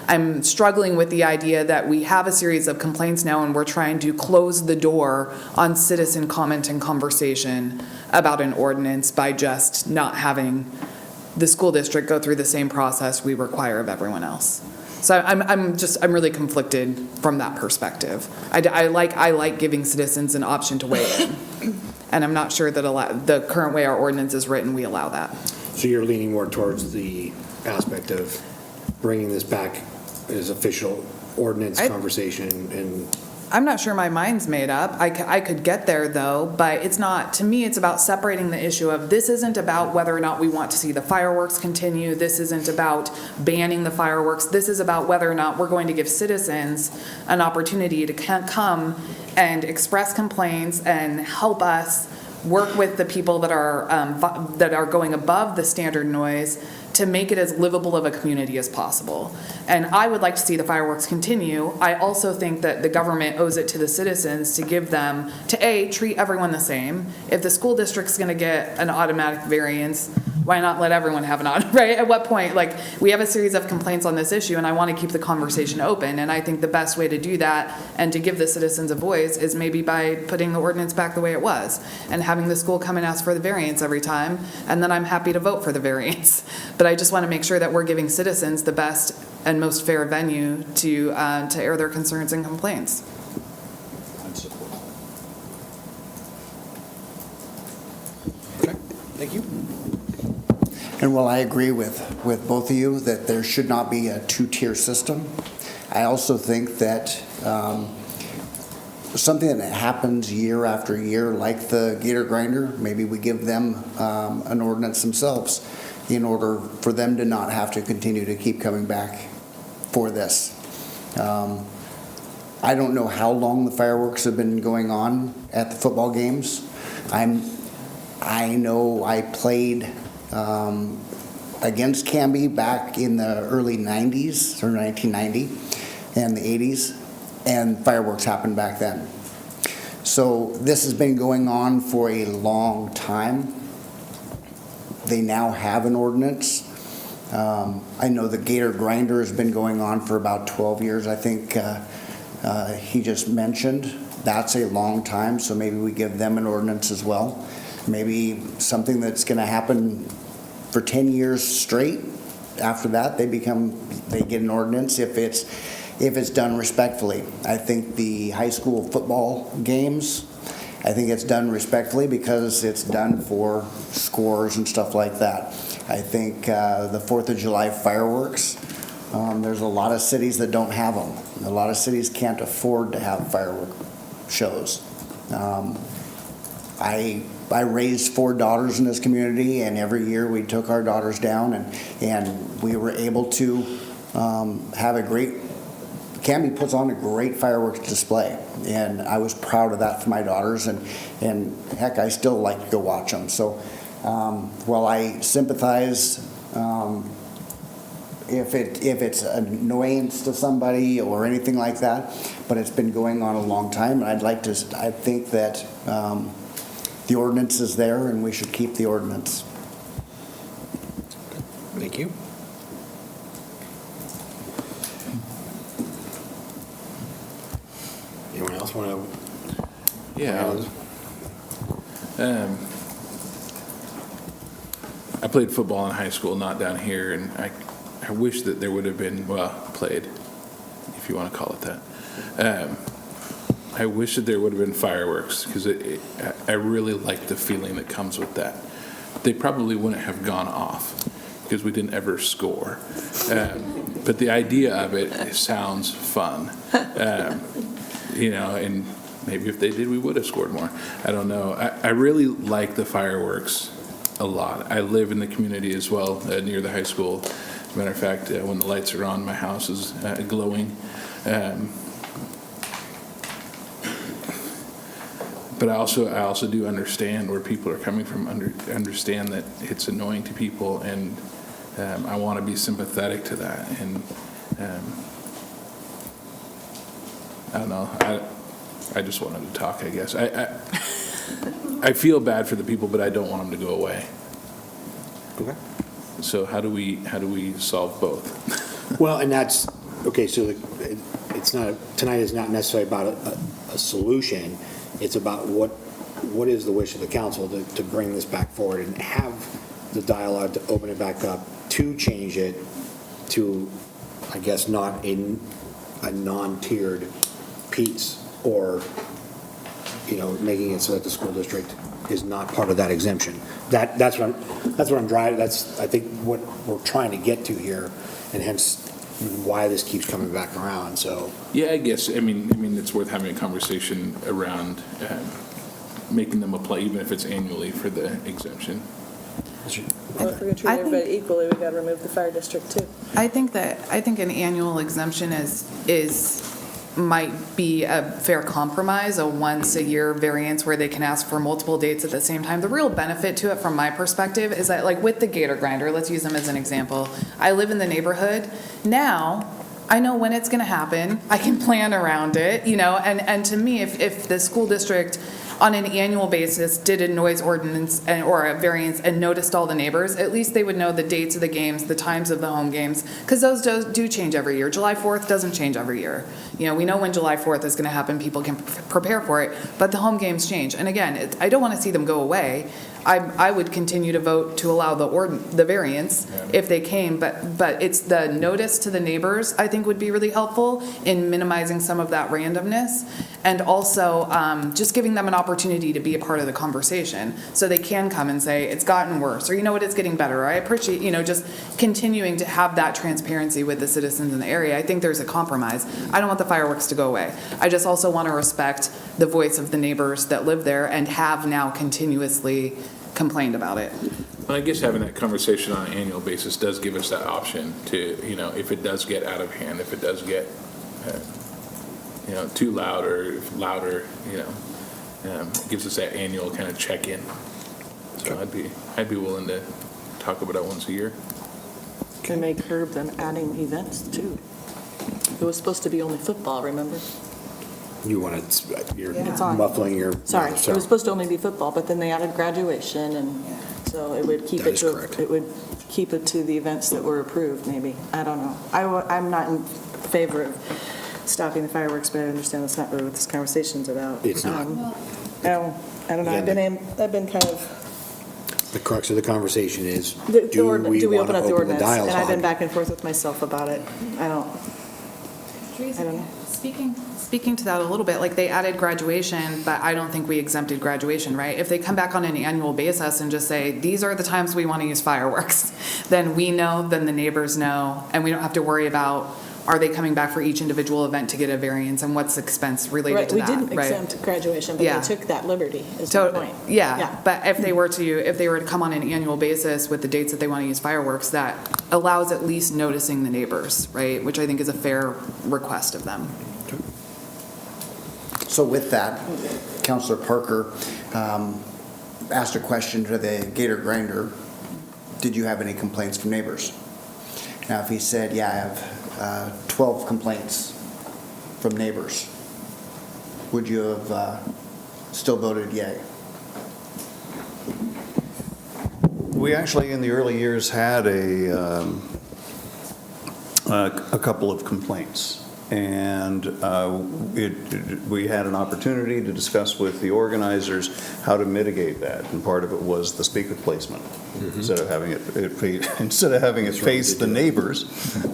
K: I'm struggling with the idea that we have a series of complaints now and we're trying to close the door on citizen comment and conversation about an ordinance by just not having the school district go through the same process we require of everyone else. So I'm really conflicted from that perspective. I like giving citizens an option to weigh in, and I'm not sure that the current way our ordinance is written, we allow that.
T: So you're leaning more towards the aspect of bringing this back as official ordinance conversation and...
K: I'm not sure my mind's made up. I could get there though, but it's not, to me, it's about separating the issue of this isn't about whether or not we want to see the fireworks continue. This isn't about banning the fireworks. This is about whether or not we're going to give citizens an opportunity to come and express complaints and help us work with the people that are going above the standard noise to make it as livable of a community as possible. And I would like to see the fireworks continue. I also think that the government owes it to the citizens to give them, to treat everyone the same. If the school district's gonna get an automatic variance, why not let everyone have an right? At what point, we have a series of complaints on this issue and I wanna keep the conversation open. And I think the best way to do that and to give the citizens a voice is maybe by putting the ordinance back the way it was and having the school come and ask for the variance every time. And then I'm happy to vote for the variance. But I just want to make sure that we're giving citizens the best and most fair venue to air their concerns and complaints.
T: Okay, thank you.
H: And while I agree with both of you that there should not be a two-tier system, I also think that something that happens year after year, like the Gator Grinder, maybe we give them an ordinance themselves in order for them to not have to continue to keep coming back for this. I don't know how long the fireworks have been going on at the football games. I know I played against Canby back in the early 90s, or 1990, and the 80s, and fireworks happened back then. So this has been going on for a long time. They now have an ordinance. I know the Gator Grinder has been going on for about 12 years, I think he just mentioned. That's a long time, so maybe we give them an ordinance as well. Maybe something that's going to happen for 10 years straight. After that, they get an ordinance if it's done respectfully. I think the high school football games, I think it's done respectfully because it's done for scores and stuff like that. I think the 4th of July fireworks, there's a lot of cities that don't have them. A lot of cities can't afford to have firework shows. I raised 4 daughters in this community, and every year we took our daughters down, and we were able to have a great, Canby puts on a great fireworks display, and I was proud of that for my daughters, and heck, I still like to go watch them. So while I sympathize if it's an annoyance to somebody or anything like that, but it's been going on a long time, and I think that the ordinance is there, and we should keep the ordinance.
T: Thank you. Anyone else want to?
F: Yeah. I played football in high school, not down here, and I wish that there would have been, played, if you want to call it that. I wish that there would have been fireworks, because I really like the feeling that comes with that. They probably wouldn't have gone off, because we didn't ever score. But the idea of it sounds fun. And maybe if they did, we would have scored more. I don't know. I really like the fireworks a lot. I live in the community as well, near the high school. As a matter of fact, when the lights are on, my house is glowing. But I also do understand where people are coming from, understand that it's annoying to people, and I want to be sympathetic to that. And I don't know. I just wanted to talk, I guess. I feel bad for the people, but I don't want them to go away.
T: Okay.
F: So how do we solve both?
T: Well, and that's, okay, so it's not, tonight is not necessarily about a solution. It's about what is the wish of the council to bring this back forward and have the dialogue to open it back up, to change it to, I guess, not a non-tiered piece, or, making it so that the school district is not part of that exemption. That's what I'm driving, that's, I think, what we're trying to get to here, and hence why this keeps coming back around, so.
F: Yeah, I guess, I mean, it's worth having a conversation around making them apply, even if it's annually, for the exemption.
L: Well, if we're going to treat everybody equally, we got to remove the fire district too.
K: I think an annual exemption might be a fair compromise, a once-a-year variance where they can ask for multiple dates at the same time. The real benefit to it, from my perspective, is that, like with the Gator Grinder, let's use them as an example. I live in the neighborhood. Now, I know when it's going to happen. I can plan around it, and to me, if the school district on an annual basis did a noise ordinance or a variance and noticed all the neighbors, at least they would know the dates of the games, the times of the home games, because those do change every year. July 4th doesn't change every year. We know when July 4th is going to happen. People can prepare for it, but the home games change. And again, I don't want to see them go away. I would continue to vote to allow the variance if they came, but it's the notice to the neighbors, I think, would be really helpful in minimizing some of that randomness, and also just giving them an opportunity to be a part of the conversation, so they can come and say, it's gotten worse, or it's getting better. I appreciate, just continuing to have that transparency with the citizens in the area. I think there's a compromise. I don't want the fireworks to go away. I just also want to respect the voice of the neighbors that live there and have now continuously complained about it.
F: Well, I guess having that conversation on an annual basis does give us that option to, if it does get out of hand, if it does get, too loud or louder, it gives us that annual kind of check-in. So I'd be willing to talk about it once a year.
L: Can may curb them adding events too. It was supposed to be only football, remember?
T: You want to, you're
L: It's on.
T: muffling your.
L: Sorry, it was supposed to only be football, but then they added graduation, and so it would keep
T: That is correct.
L: it would keep it to the events that were approved, maybe. I don't know. I'm not in favor of stopping the fireworks, but I understand that's not really what this conversation's about.
T: It's not.
L: I don't know. I've been kind of.
T: The crux of the conversation is,
L: Do
T: do we
L: we
T: want
L: open
T: to
L: up the
T: open the
L: ordinance? And I've been
T: dialogue?
L: back and forth with myself about it. I don't know.
K: Speaking to that a little bit, like they added graduation, but I don't think we exempted graduation, right? If they come back on an annual basis and just say, these are the times we want to use fireworks, then we know, then the neighbors know, and we don't have to worry about, are they coming back for each individual event to get a variance, and what's the expense related to that,
L: We didn't
K: right?
L: exempt graduation, but
K: Yeah.
L: they took that liberty, is the point.
K: Yeah, but if they were to come on an annual basis with the dates that they want to use fireworks, that allows at least noticing the neighbors, right? Which I think is a fair request of them.
H: So with that, Councillor Parker asked a question to the Gator Grinder. Did you have any complaints from neighbors? Now, if he said, yeah, I have 12 complaints from neighbors, would you have still voted yay?
V: We actually, in the early years, had a couple of complaints. And we had an opportunity to discuss with the organizers how to mitigate that. And part of it was the speaker placement. Instead of having it face the neighbors,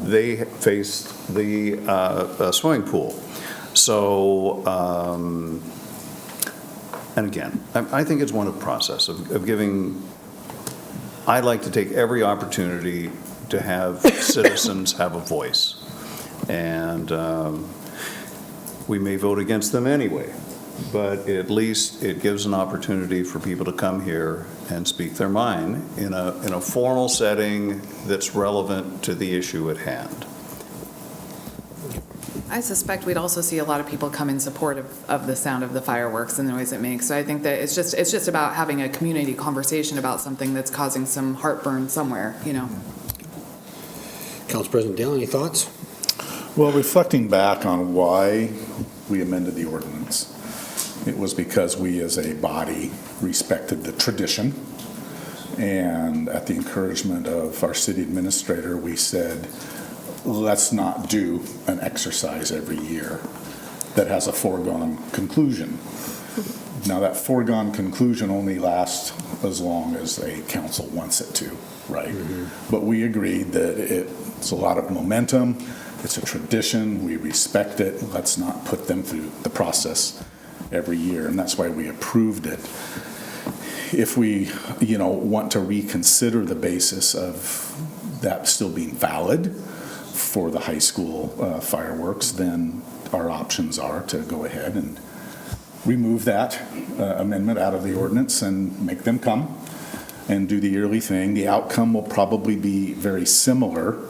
V: they faced the swimming pool. So, and again, I think it's one of the process of giving. I like to take every opportunity to have citizens have a voice. And we may vote against them anyway, but at least it gives an opportunity for people to come here and speak their mind in a formal setting that's relevant to the issue at hand.
K: I suspect we'd also see a lot of people come in support of the sound of the fireworks and the noise it makes. So I think that it's just about having a community conversation about something that's causing some heartburn somewhere,
T: Council President Dale, any thoughts?
Q: Well, reflecting back on why we amended the ordinance, It was because we as a body respected the tradition. And at the encouragement of our city administrator, we said, let's not do an exercise every year that has a foregone conclusion. Now, that foregone conclusion only lasts as long as a council wants it to, right? But we agreed that it's a lot of momentum, it's a tradition, we respect it, let's not put them through the process every year, and that's why we approved it. If we, want to reconsider the basis of that still being valid for the high school fireworks, then our options are to go ahead and remove that amendment out of the ordinance and make them come and do the yearly thing. The outcome will probably be very similar.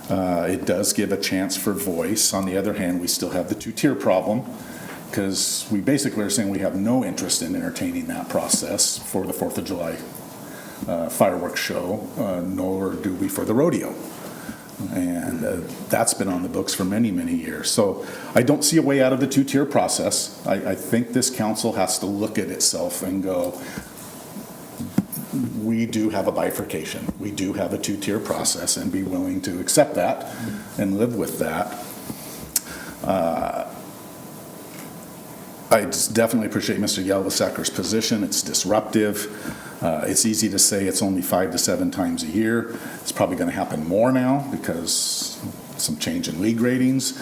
Q: It does give a chance for voice. On the other hand, we still have the two-tier problem, because we basically are saying we have no interest in entertaining that process for the 4th of July fireworks show, nor do we for the rodeo. And that's been on the books for many, many years. So I don't see a way out of the two-tier process. I think this council has to look at itself and go, we do have a bifurcation. We do have a two-tier process, and be willing to accept that and live with that. I just definitely appreciate Mr. Yelvisacker's position. It's disruptive. It's easy to say it's only 5 to 7 times a year. It's probably going to happen more now because some change in league ratings.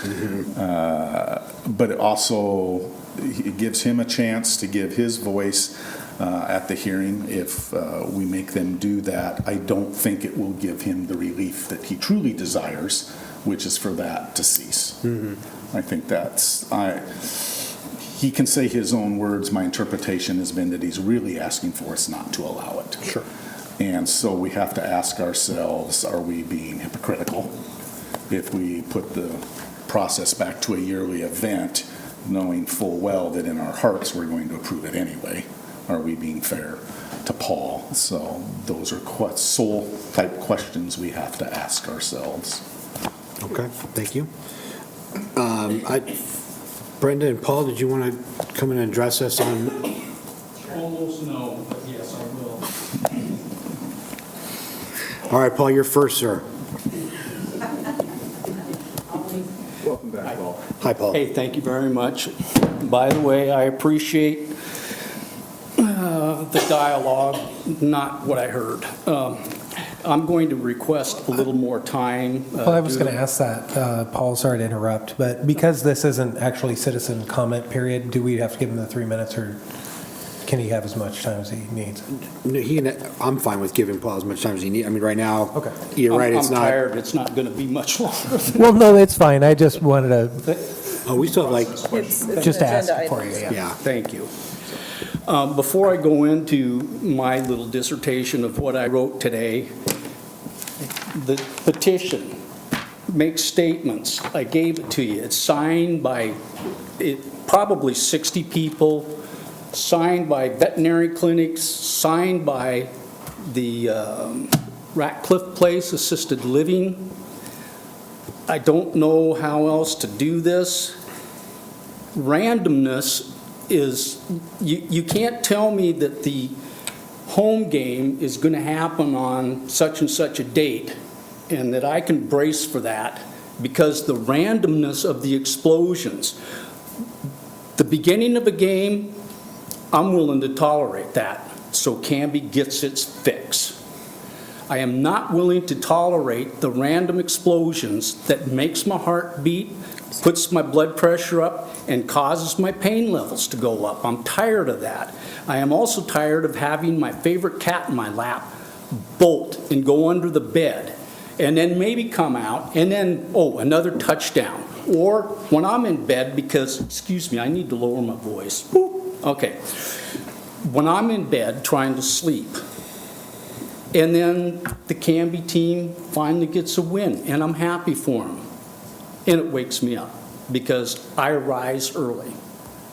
Q: But it also it gives him a chance to give his voice at the hearing. If we make them do that, I don't think it will give him the relief that he truly desires, which is for that to cease. I think he can say his own words. My interpretation has been that he's really asking for us not to allow it. Sure. And so we have to ask ourselves, are we being hypocritical if we put the process back to a yearly event, knowing full well that in our hearts we're going to approve it anyway? Are we being fair to Paul? So those are soul type questions we have to ask ourselves.
T: Okay, thank you. Brenda and Paul, did you want to come in and address us on?
I: Almost no, but yes, I will.
T: All right, Paul, you're first, sir.
I: Welcome back, Paul.
T: Hi, Paul.
I: Hey, thank you very much. By the way, I appreciate the dialogue, not what I heard. I'm going to request a little more time.
C: Well, I was going to ask that, Paul, sorry to interrupt, but because this isn't actually citizen comment period, do we have to give him the 3 minutes, or can he have as much time as he needs?
T: No, I'm fine with giving Paul as much time as he needs. I mean, right now, you're right, it's not.
I: I'm tired, it's not going to be much longer.
C: Well, no, it's fine. I just wanted to.
T: Oh, we still have like.
C: Just ask for you,
T: yeah.
I: Thank you. Before I go into my little dissertation of what I wrote today, the petition makes statements. I gave it to you. It's signed by probably 60 people, signed by veterinary clinics, signed by the Ratcliffe Place Assisted Living. I don't know how else to do this. Randomness is, you can't tell me that the home game is going to happen on such and such a date and that I can brace for that, because the randomness of the explosions. The beginning of a game, I'm willing to tolerate that, so Canby gets its fix. I am not willing to tolerate the random explosions that makes my heart beat, puts my blood pressure up, and causes my pain levels to go up. I'm tired of that. I am also tired of having my favorite cat in my lap bolt and go under the bed, and then maybe come out, and then, oh, another touchdown. Or when I'm in bed, because, excuse me, I need to lower my voice. Boop. Okay. When I'm in bed trying to sleep, and then the Canby team finally gets a win, and I'm happy for them, and it wakes me up because I rise early.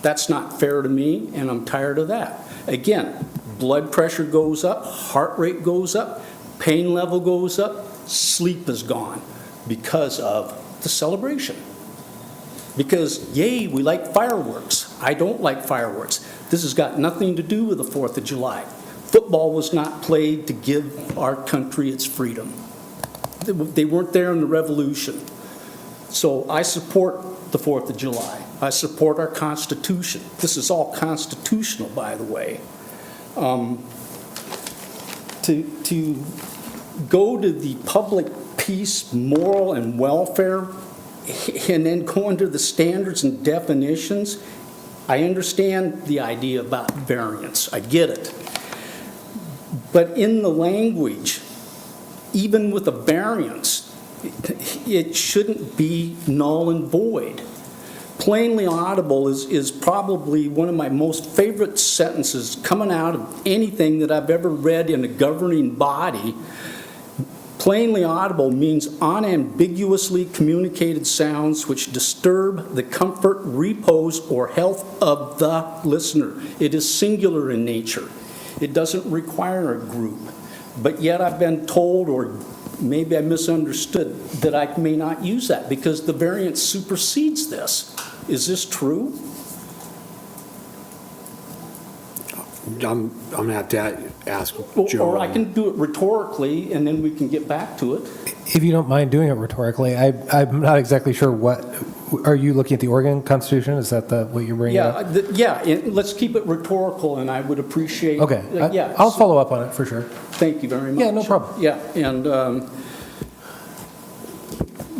I: That's not fair to me, and I'm tired of that. Again, blood pressure goes up, heart rate goes up, pain level goes up, sleep is gone because of the celebration. Because, yay, we like fireworks. I don't like fireworks. This has got nothing to do with the 4th of July. Football was not played to give our country its freedom. They weren't there in the Revolution. So I support the 4th of July. I support our Constitution. This is all constitutional, by the way. To go to the public peace, moral, and welfare, and then go into the standards and definitions, I understand the idea about variance. I get it. But in the language, even with a variance, it shouldn't be null and void. Plainly audible is probably one of my most favorite sentences coming out of anything that I've ever read in a governing body. Plainly audible means unambiguously communicated sounds which disturb the comfort, repose, or health of the listener. It is singular in nature. It doesn't require a group. But yet I've been told, or maybe I misunderstood, that I may not use that because the variance supersedes this. Is this true?
T: I'm going to have to ask Joe.
I: Or I can do it rhetorically, and then we can get back to it.
C: If you don't mind doing it rhetorically, I'm not exactly sure what, are you looking at the Oregon Constitution? Is that what you're bringing up?
I: Yeah, and let's keep it rhetorical, and I would appreciate.
C: Okay, I'll follow up on it for sure.
I: Thank you very much.
C: Yeah, no problem.
I: Yeah, and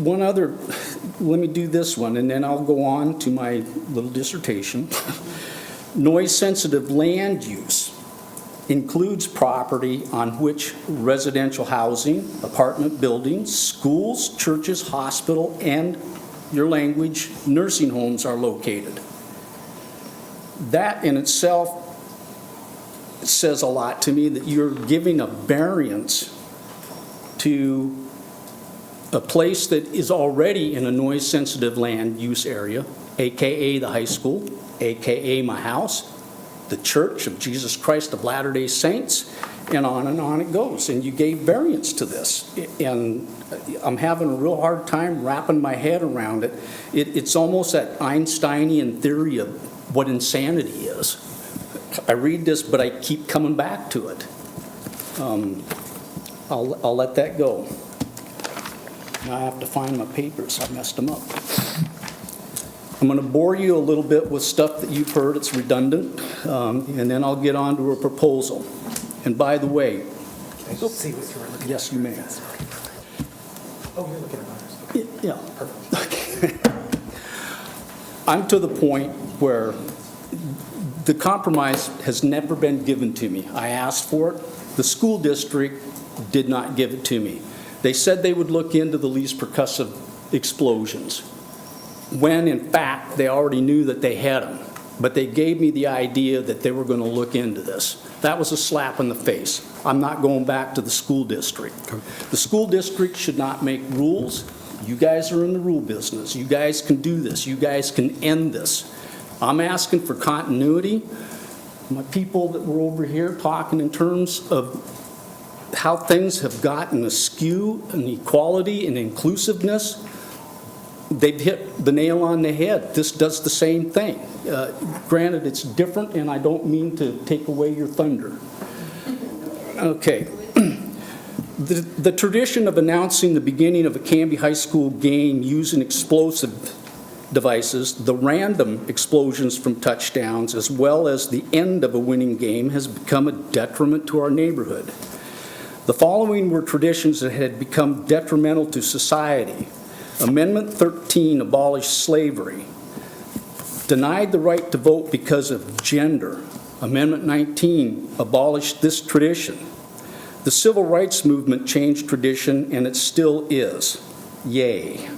I: one other, let me do this one, and then I'll go on to my little dissertation. Noise-sensitive land use includes property on which residential housing, apartment buildings, schools, churches, hospital, and, your language, nursing homes are located. That in itself says a lot to me, that you're giving a variance to a place that is already in a noise-sensitive land use area, AKA the high school, AKA my house, the Church of Jesus Christ of Latter-day Saints, and on it goes. And you gave variance to this. And I'm having a real hard time wrapping my head around it. It's almost that Einsteinian theory of what insanity is. I read this, but I keep coming back to it. I'll let that go. Now I have to find my papers. I messed them up. I'm going to bore you a little bit with stuff that you've heard. It's redundant. And then I'll get on to a proposal. And by the way,
C: Can I just see what you were looking at?
I: yes, you may.
C: Oh, you're looking at ours. Okay.
I: Yeah.
C: Perfect.
I: Okay. I'm to the point where the compromise has never been given to me. I asked for it. The school district did not give it to me. They said they would look into the least percussive explosions, when in fact they already knew that they had them. But they gave me the idea that they were going to look into this. That was a slap in the face. I'm not going back to the school district. The school district should not make rules. You guys are in the rule business. You guys can do this. You guys can end this. I'm asking for continuity. My people that were over here talking in terms of how things have gotten askew in equality and inclusiveness, they've hit the nail on the head. This does the same thing. Granted, it's different, and I don't mean to take away your thunder. Okay. The tradition of announcing the beginning of a Canby High School game using explosive devices, the random explosions from touchdowns, as well as the end of a winning game, has become a detriment to our neighborhood. The following were traditions that had become detrimental to society. Amendment 13 abolished slavery, denied the right to vote because of gender. Amendment 19 abolished this tradition. The civil rights movement changed tradition, and it still is. Yay.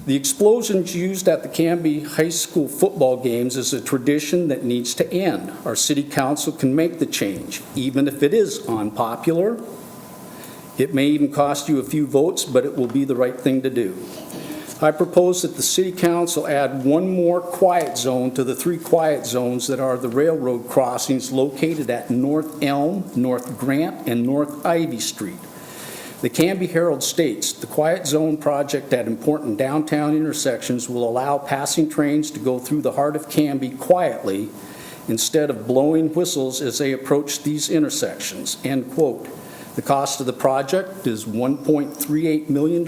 I: The explosions used at the Canby High School football games is a tradition that needs to end. Our city council can make the change, even if it is unpopular. It may even cost you a few votes, but it will be the right thing to do. I propose that the city council add one more quiet zone to the 3 quiet zones that are the railroad crossings located at North Elm, North Grant, and North Ivy Street. The Canby Herald states, "The quiet zone project at important downtown intersections will allow passing trains to go through the heart of Canby quietly instead of blowing whistles as they approach these intersections." End quote. The cost of the project is $1.38 million.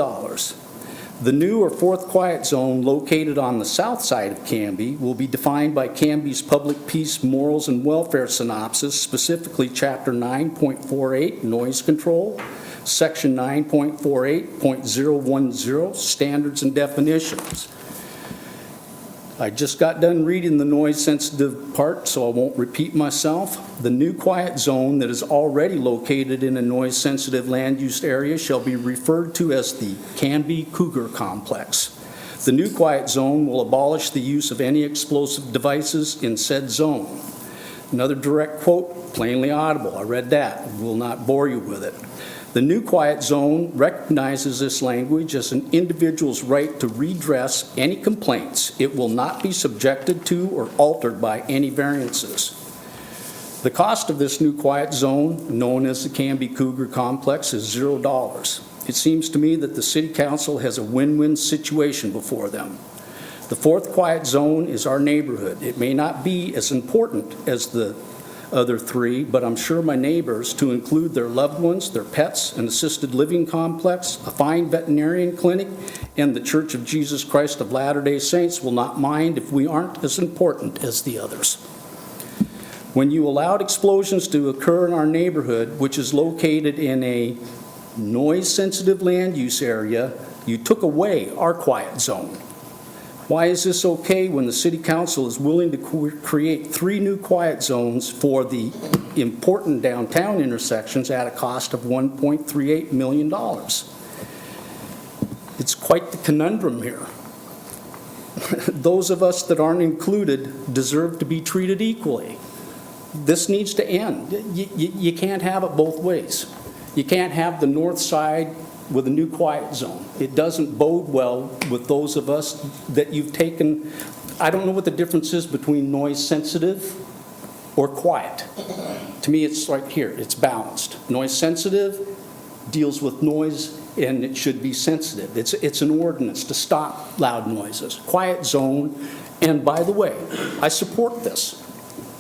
I: The new or fourth quiet zone located on the south side of Canby will be defined by Canby's Public Peace, Morals, and Welfare Synopsis, specifically Chapter 9.48, Noise Control, Section 9.48.010, Standards and Definitions. I just got done reading the noise-sensitive part, so I won't repeat myself. The new quiet zone that is already located in a noise-sensitive land-use area shall be referred to as the Canby Cougar Complex. The new quiet zone will abolish the use of any explosive devices in said zone. Another direct quote, plainly audible. I read that. Will not bore you with it. The new quiet zone recognizes this language as an individual's right to redress any complaints. It will not be subjected to or altered by any variances. The cost of this new quiet zone, known as the Canby Cougar Complex, is $0. It seems to me that the City Council has a win-win situation before them. The fourth quiet zone is our neighborhood. It may not be as important as the other three, but I'm sure my neighbors, to include their loved ones, their pets, an assisted living complex, a fine veterinarian clinic, and the Church of Jesus Christ of Latter-day Saints, will not mind if we aren't as important as the others. When you allowed explosions to occur in our neighborhood, which is located in a noise-sensitive land use area, you took away our quiet zone. Why is this okay when the City Council is willing to create 3 new quiet zones for the important downtown intersections at a cost of $1.38 million? It's quite the conundrum here. Those of us that aren't included deserve to be treated equally. This needs to end. You can't have it both ways. You can't have the north side with a new quiet zone. It doesn't bode well with those of us that you've taken. I don't know what the difference is between noise sensitive or quiet. To me, it's right here, it's balanced. Noise sensitive deals with noise and it should be sensitive. It's an ordinance to stop loud noises. Quiet zone, and by the way, I support this.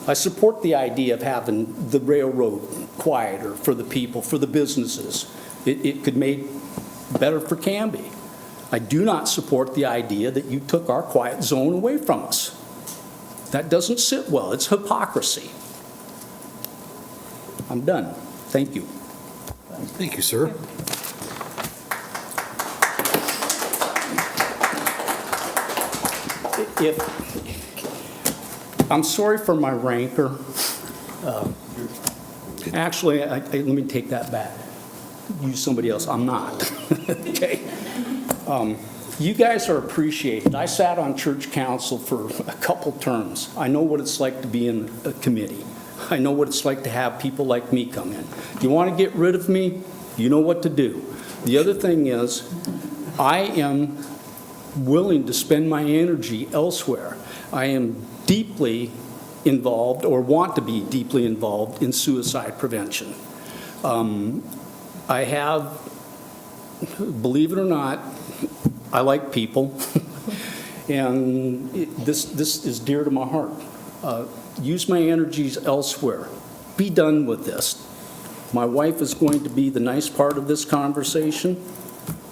I: I support the idea of having the railroad quieter for the people, for the businesses. It could make better for Canby. I do not support the idea that you took our quiet zone away from us. That doesn't sit well. It's hypocrisy. I'm done. Thank you.
T: Thank you, sir.
I: I'm sorry for my rancor. Actually, let me take that back. Use somebody else. I'm not. Okay. You guys are appreciated. I sat on church council for a couple terms. I know what it's like to be in a committee. I know what it's like to have people like me come in. You want to get rid of me? You know what to do. The other thing is, I am willing to spend my energy elsewhere. I am deeply involved, or want to be deeply involved, in suicide prevention. I have, believe it or not, I like people, and this is dear to my heart. Use my energies elsewhere. Be done with this. My wife is going to be the nice part of this conversation.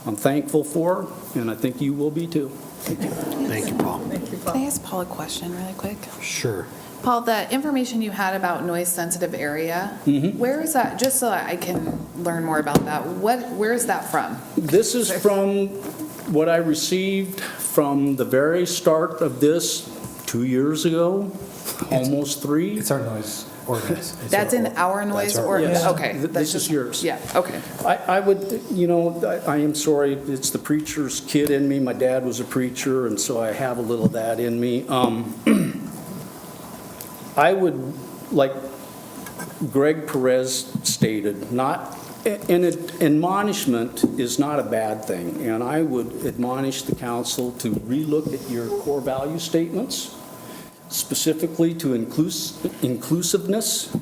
I: I'm thankful for her, and I think you will be too. Thank you.
T: Thank you, Paul.
K: Can I ask Paul a question really quick?
T: Sure.
K: Paul, the information you had about noise-sensitive area, where is that, just so I can learn more about that, where is that from?
I: This is from what I received from the very start of this 2 years ago, almost 3.
C: It's our noise ordinance.
K: That's in our noise ordinance?
I: Yes.
K: Okay.
I: This is yours.
K: Yeah, okay.
I: I would, I am sorry, it's the preacher's kid in me. My dad was a preacher, and so I have a little of that in me. I would, like Greg Perez stated, an admonishment is not a bad thing, and I would admonish the council to relook at your core value statements, specifically to inclusiveness.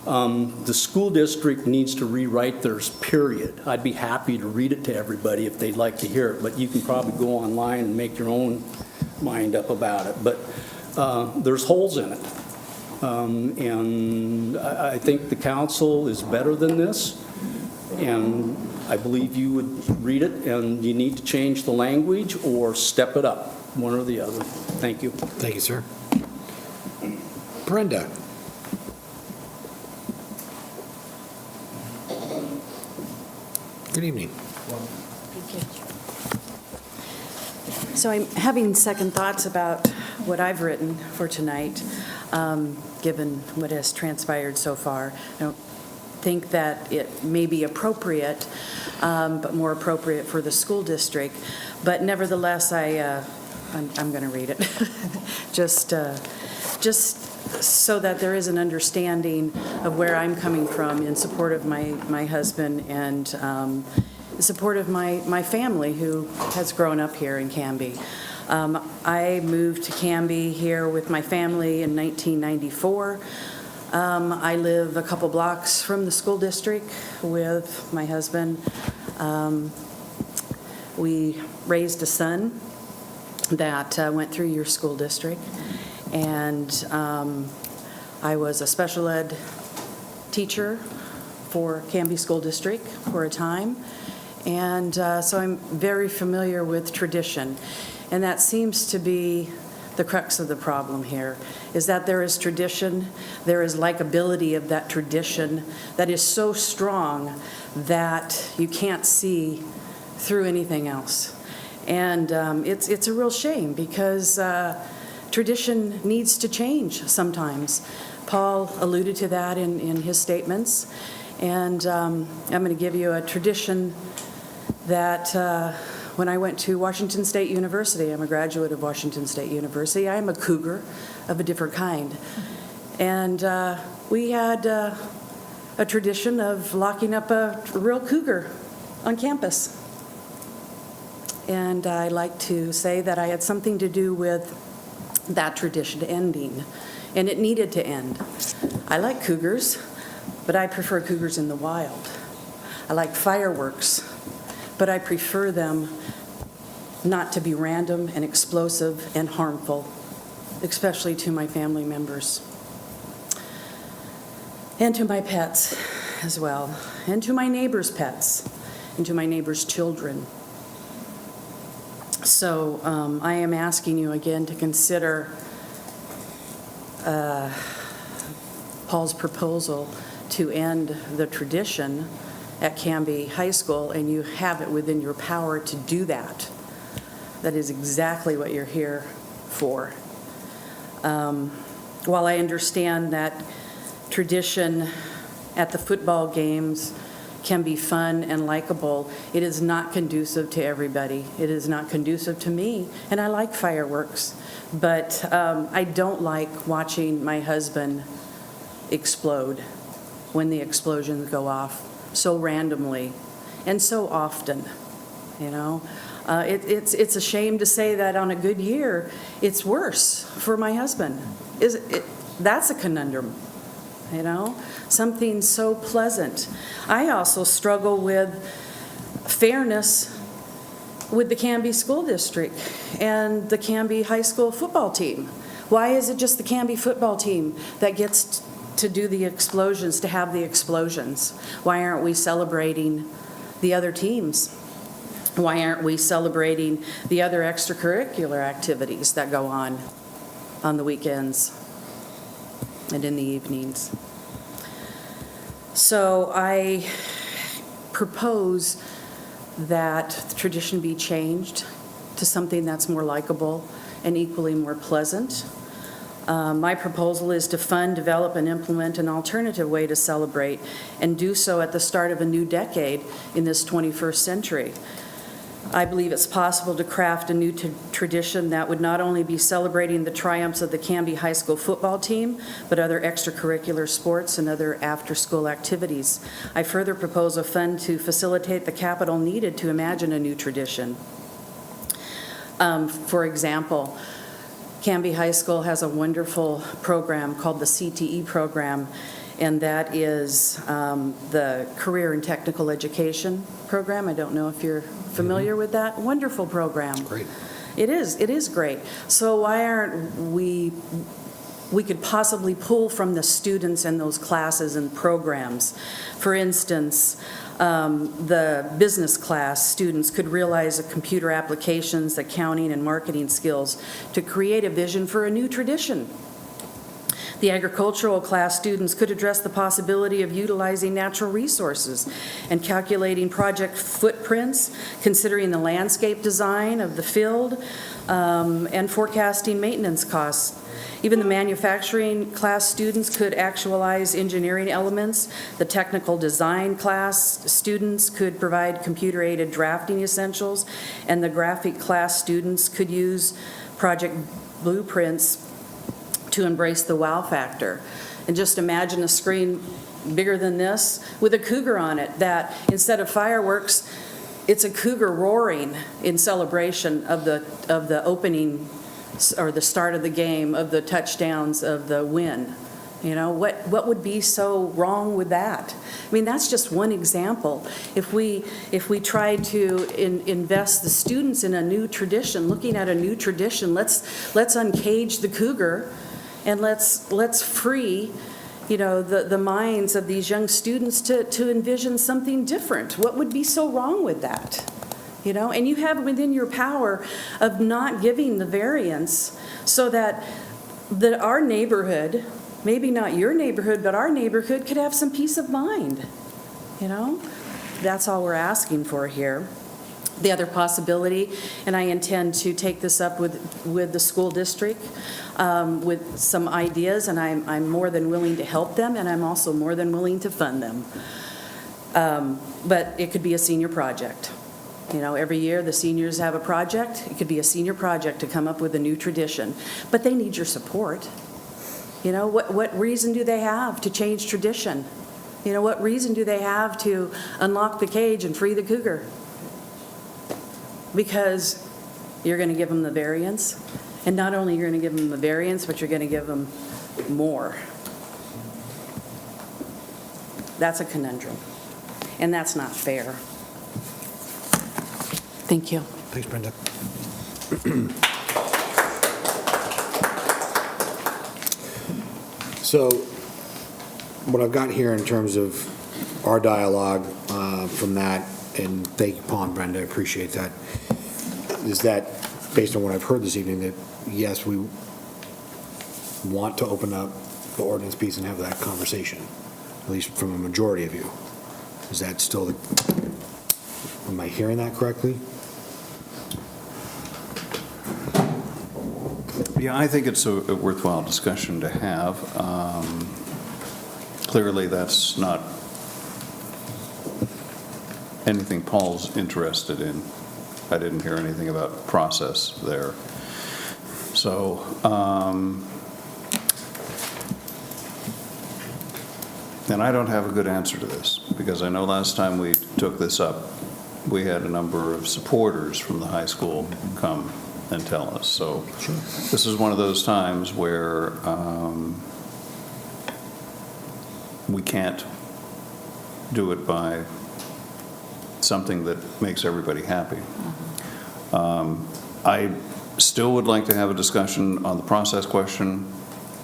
I: The school district needs to rewrite theirs, period. I'd be happy to read it to everybody if they'd like to hear it, but you can probably go online and make your own mind up about it. But there's holes in it. And I think the council is better than this, and I believe you would read it, and you need to change the language or step it up, one or the other. Thank you.
T: Thank you, sir. Brenda? Good evening.
M: So I'm having second thoughts about what I've written for tonight, given what has transpired so far. I don't think that it may be appropriate, but more appropriate for the school district. But nevertheless, I'm going to read it, just so that there is an understanding of where I'm coming from in support of my husband and in support of my family who has grown up here in Canby. I moved to Canby here with my family in 1994. I live a couple blocks from the school district with my husband. We raised a son that went through your school district, and I was a special ed teacher for Canby School District for a time, and so I'm very familiar with tradition, and that seems to be the crux of the problem here, is that there is tradition, there is likability of that tradition that is so strong that you can't see through anything else. And it's a real shame because tradition needs to change sometimes. Paul alluded to that in his statements. And I'm going to give you a tradition that when I went to Washington State University, I'm a graduate of Washington State University, I am a cougar of a different kind. And we had a tradition of locking up a real cougar on campus. And I like to say that I had something to do with that tradition ending, and it needed to end. I like cougars, but I prefer cougars in the wild. I like fireworks, but I prefer them not to be random and explosive and harmful, especially to my family members. And to my pets as well, and to my neighbors' pets, and to my neighbors' children. So I am asking you again to consider Paul's proposal to end the tradition at Canby High School, and you have it within your power to do that. That is exactly what you're here for. While I understand that tradition at the football games can be fun and likable, it is not conducive to everybody. It is not conducive to me, and I like fireworks, but I don't like watching my husband explode when the explosions go off so randomly and so often, you know. It's a shame to say that on a good year, it's worse for my husband. That's a conundrum. You know, something so pleasant. I also struggle with fairness with the Canby School District and the Canby High School football team. Why is it just the Canby football team that gets to do the explosions, to have the explosions? Why aren't we celebrating the other teams? Why aren't we celebrating the other extracurricular activities that go on the weekends and in the evenings? So I propose that the tradition be changed to something that's more likable and equally more pleasant. My proposal is to fund, develop, and implement an alternative way to celebrate, and do so at the start of a new decade in this 21st century. I believe it's possible to craft a new tradition that would not only be celebrating the triumphs of the Canby High School football team, but other extracurricular sports and other after-school activities. I further propose a fund to facilitate the capital needed to imagine a new tradition. For example, Canby High School has a wonderful program called the CTE program, and that is the Career and Technical Education Program. I don't know if you're familiar with that. Wonderful program.
T: Great.
M: It is great. So why aren't we could possibly pull from the students in those classes and programs. For instance, the business class students could realize the computer applications, accounting, and marketing skills to create a vision for a new tradition. The agricultural class students could address the possibility of utilizing natural resources and calculating project footprints, considering the landscape design of the field, and forecasting maintenance costs. Even the manufacturing class students could actualize engineering elements. The technical design class students could provide computer-aided drafting essentials, and the graphic class students could use project blueprints to embrace the wow factor. And just imagine a screen bigger than this with a cougar on it, that instead of fireworks, it's a cougar roaring in celebration of the opening or the start of the game, of the touchdowns, of the win. You know, what would be so wrong with that? I mean, that's just one example. If we try to invest the students in a new tradition, looking at a new tradition, let's uncage the cougar, and let's free, you know, the minds of these young students to envision something different. What would be so wrong with that? You know, and you have within your power of not giving the variance so that our neighborhood, maybe not your neighborhood, but our neighborhood could have some peace of mind. You know, that's all we're asking for here. The other possibility, and I intend to take this up with the school district with some ideas, and I'm more than willing to help them, and I'm also more than willing to fund them. But it could be a senior project. You know, every year the seniors have a project. It could be a senior project to come up with a new tradition. But they need your support. You know, what reason do they have to change tradition? You know, what reason do they have to unlock the cage and free the cougar? Because you're going to give them the variance. And not only you're going to give them the variance, but you're going to give them more. That's a conundrum. And that's not fair. Thank you.
T: Thanks, Brenda. So what I've got here in terms of our dialogue from that, and thank you, Paul and Brenda, I appreciate that, is that based on what I've heard this evening, that yes, we want to open up the ordinance piece and have that conversation, at least from a majority of you. Is that still am I hearing that correctly?
V: Yeah, I think it's a worthwhile discussion to have. Clearly, that's not anything Paul's interested in. I didn't hear anything about process there. So, and I don't have a good answer to this, because I know last time we took this up, we had a number of supporters from the high school come and tell us. So this is one of those times where we can't do it by something that makes everybody happy. I still would like to have a discussion on the process question,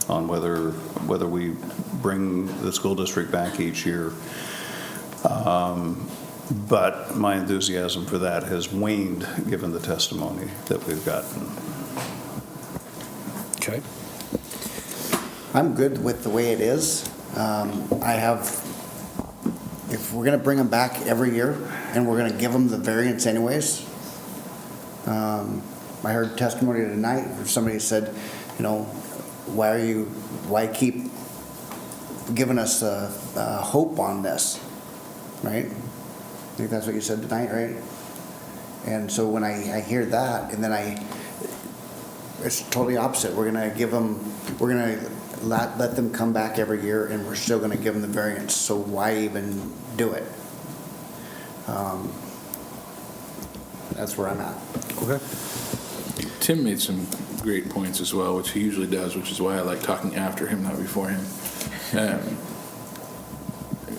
V: on whether we bring the school district back each year. But my enthusiasm for that has waned given the testimony that we've gotten.
T: Okay.
H: I'm good with the way it is. If we're going to bring them back every year and we're going to give them the variance anyways, I heard testimony tonight where somebody said, you know, why keep giving us hope on this, right? I think that's what you said tonight, right? And so when I hear that, and then it's totally opposite. We're going to let them come back every year, and we're still going to give them the variance. So why even do it? That's where I'm at.
T: Okay.
F: Tim made some great points as well, which he usually does, which is why I like talking after him, not before him.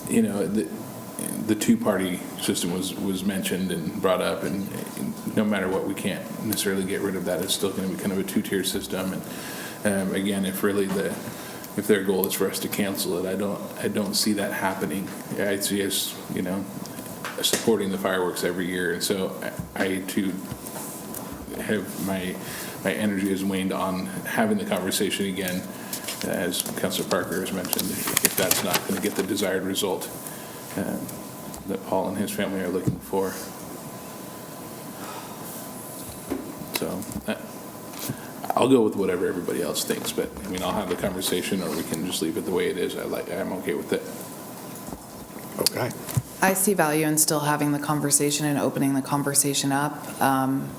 F: the two-party system was mentioned and brought up, and no matter what, we can't necessarily get rid of that. It's still going to be kind of a two-tier system. And again, if their goal is for us to cancel it, I don't see that happening. I see us, supporting the fireworks every year, and so I too have my energy has waned on having the conversation again, as Councilor Parker has mentioned, if that's not going to get the desired result that Paul and his family are looking for. So I'll go with whatever everybody else thinks, but I'll have the conversation, or we can just leave it the way it is. I'm okay with it.
T: Okay.
K: I see value in still having the conversation and opening the conversation up.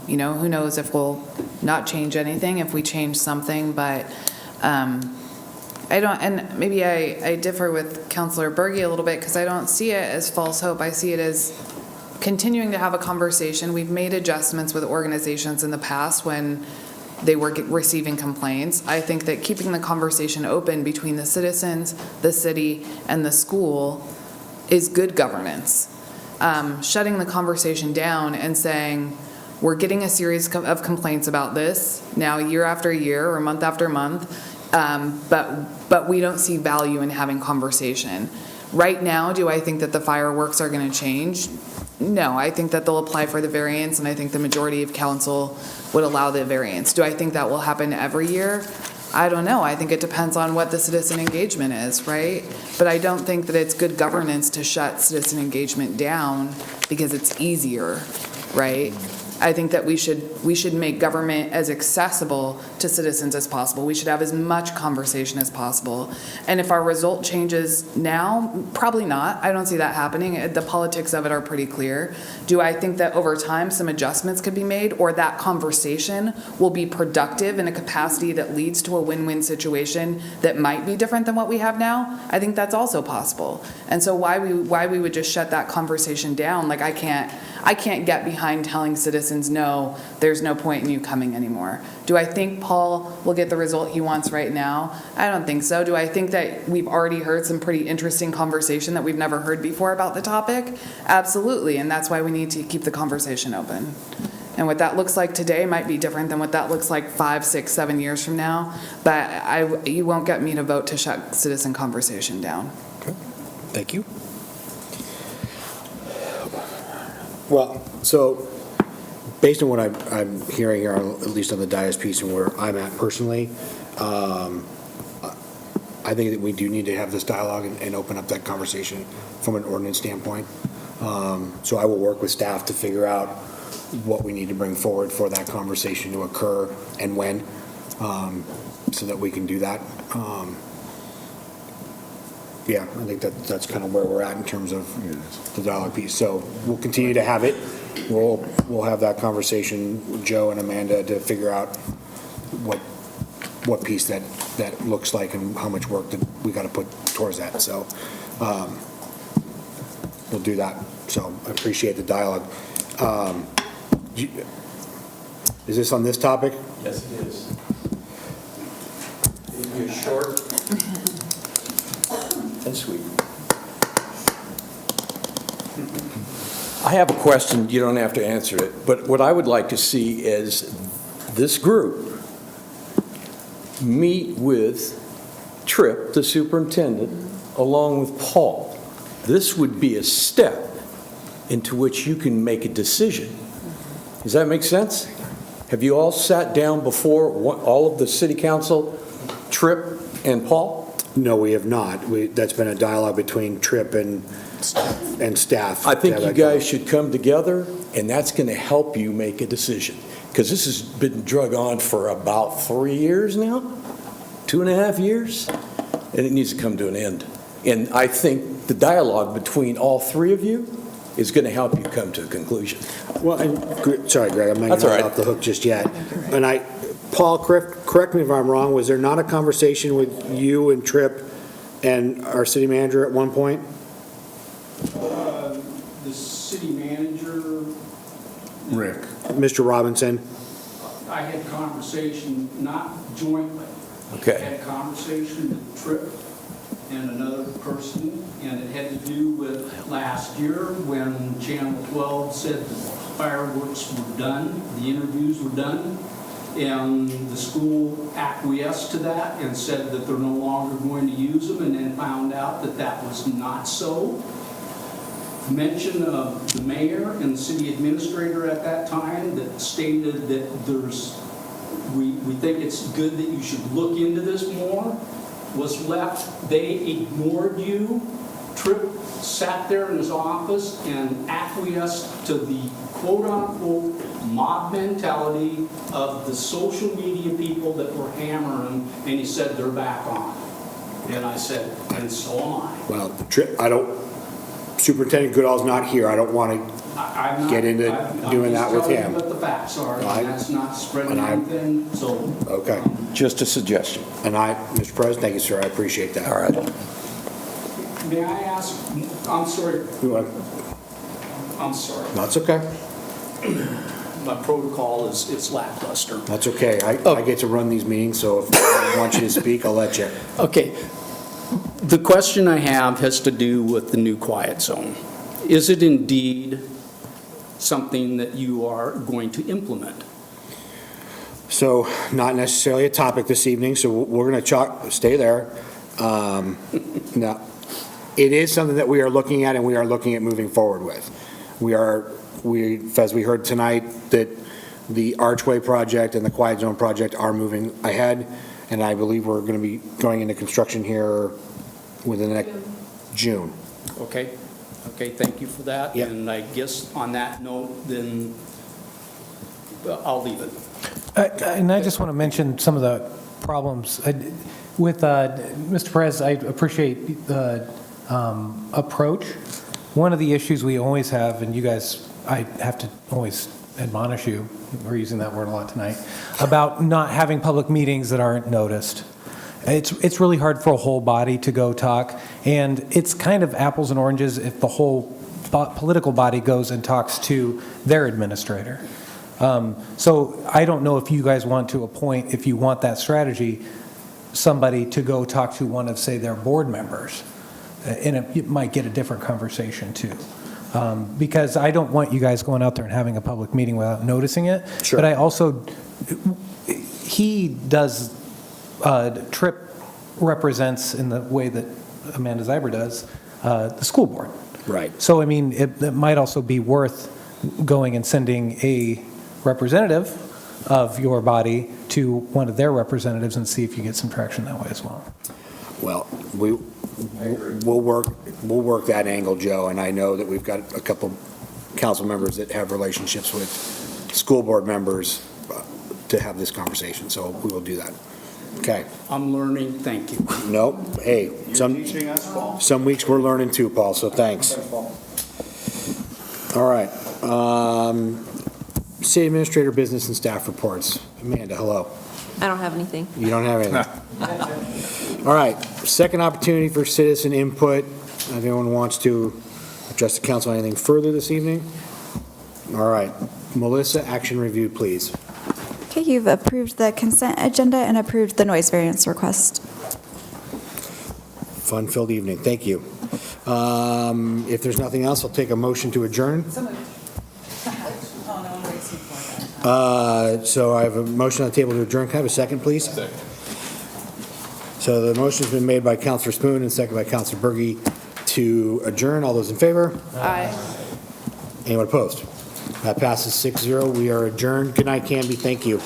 K: Who knows if we'll not change anything, if we change something, but I don't, and maybe I differ with Councilor Berge a little bit, because I don't see it as false hope. I see it as continuing to have a conversation. We've made adjustments with organizations in the past when they were receiving complaints. I think that keeping the conversation open between the citizens, the city, and the school is good governance. Shutting the conversation down and saying, we're getting a series of complaints about this now year after year or month after month, but we don't see value in having conversation. Right now, do I think that the fireworks are going to change? No, I think that they'll apply for the variance, and I think the majority of council would allow the variance. Do I think that will happen every year? I don't know. I think it depends on what the citizen engagement is, right? But I don't think that it's good governance to shut citizen engagement down because it's easier, right? I think that we should make government as accessible to citizens as possible. We should have as much conversation as possible. And if our result changes now, probably not. I don't see that happening. The politics of it are pretty clear. Do I think that over time some adjustments could be made, or that conversation will be productive in a capacity that leads to a win-win situation that might be different than what we have now? I think that's also possible. And so why we would just shut that conversation down, like I can't get behind telling citizens, no, there's no point in you coming anymore. Do I think Paul will get the result he wants right now? I don't think so. Do I think that we've already heard some pretty interesting conversation that we've never heard before about the topic? Absolutely, and that's why we need to keep the conversation open. And what that looks like today might be different than what that looks like 5, 6, 7 years from now, but you won't get me to vote to shut citizen conversation down.
T: Okay. Thank you. Well, so based on what I'm hearing here, at least on the dais piece and where I'm at personally, I think that we do need to have this dialogue and open up that conversation from an ordinance standpoint. So I will work with staff to figure out what we need to bring forward for that conversation to occur and when, so that we can do that. Yeah, I think that's kind of where we're at in terms of the dialogue piece. So we'll continue to have it. We'll have that conversation with Joe and Amanda to figure out what piece that looks like and how much work that we got to put towards that. So we'll do that. So I appreciate the dialogue. Is this on this topic?
O: Yes, it is. It'll be short and sweet. I have a question. You don't have to answer it. But what I would like to see is this group meet with Tripp, the superintendent, along with Paul. This would be a step into which you can make a decision. Does that make sense? Have you all sat down before, all of the city council, Tripp and Paul?
T: No, we have not. That's been a dialogue between Tripp and staff.
O: I think you guys should come together, and that's going to help you make a decision. Because this has been drug on for about 3 years now, 2.5 years, and it needs to come to an end. And I think the dialogue between all three of you is going to help you come to a conclusion.
T: Well, sorry, Greg, I'm not off the hook just yet. And Paul, correct me if I'm wrong, was there not a conversation with you and Tripp and our city manager at one point?
I: The city manager,
Q: Rick.
T: Mr. Robinson?
I: I had conversation, not jointly.
O: Okay.
I: I had conversation with Tripp and another person, and it had to do with last year when Channel 12 said the fireworks were done, the interviews were done, and the school acquiesced to that and said that they're no longer going to use them, and then found out that that was not so. Mention of the mayor and the city administrator at that time that stated that we think it's good that you should look into this more, was left. They ignored you. Tripp sat there in his office and acquiesced to the quote-unquote mob mentality of the social media people that were hammering, and he said they're back on. And I said, and so am I.
T: Well, Superintendent Goodall's not here. I don't want to get into doing that with him.
I: I'm just telling you what the facts are, and that's not spreading anything, so.
T: Okay.
O: Just a suggestion.
T: And Mr. President, thank you, sir. I appreciate that.
O: All right.
I: May I ask, I'm sorry. I'm sorry.
T: That's okay.
I: My protocol is, it's lackluster.
T: That's okay. I get to run these meetings, so if I want you to speak, I'll let you.
I: Okay. The question I have has to do with the new quiet zone. Is it indeed something that you are going to implement?
T: So, not necessarily a topic this evening, so we're going to stay there. Now, it is something that we are looking at and we are looking at moving forward with. As we heard tonight, that the Archway project and the Quiet Zone project are moving ahead, and I believe we're going to be going into construction here within the next June.
I: Okay. Okay, thank you for that.
T: Yep.
I: And I guess on that note, then I'll leave it.
C: And I just want to mention some of the problems. With Mr. Perez, I appreciate the approach. One of the issues we always have, and you guys, I have to always admonish you, we're using that word a lot tonight, about not having public meetings that aren't noticed. It's really hard for a whole body to go talk, and it's kind of apples and oranges if the whole political body goes and talks to their administrator. So I don't know if you guys want to appoint, if you want that strategy, somebody to go talk to one of, say, their board members. And it might get a different conversation too. Because I don't want you guys going out there and having a public meeting without noticing it.
T: Sure.
C: But I also, he does, Tripp represents in the way that Amanda Zyber does, the school board.
T: Right.
C: So, I mean, it might also be worth going and sending a representative of your body to one of their representatives and see if you get some traction that way as well.
T: Well, we'll work that angle, Joe, and I know that we've got a couple council members that have relationships with school board members to have this conversation, so we will do that. Okay.
I: I'm learning, thank you.
T: No, hey, some weeks we're learning too, Paul, so thanks. All right. City Administrator Business and Staff Reports. Amanda, hello.
A: I don't have anything.
T: You don't have anything? All right, second opportunity for citizen input. If anyone wants to address the council on anything further this evening? All right, Melissa, action review, please.
B: Okay, you've approved the consent agenda and approved the noise variance request.
T: Fun-filled evening, thank you. If there's nothing else, I'll take a motion to adjourn. So I have a motion on the table to adjourn. Can I have a second, please? Second. So the motion's been made by Councilor Spoon and seconded by Councilor Berge to adjourn. All those in favor?
A: Aye.
T: Anyone opposed? That passes 6-0. We are adjourned. Good night, Canby. Thank you.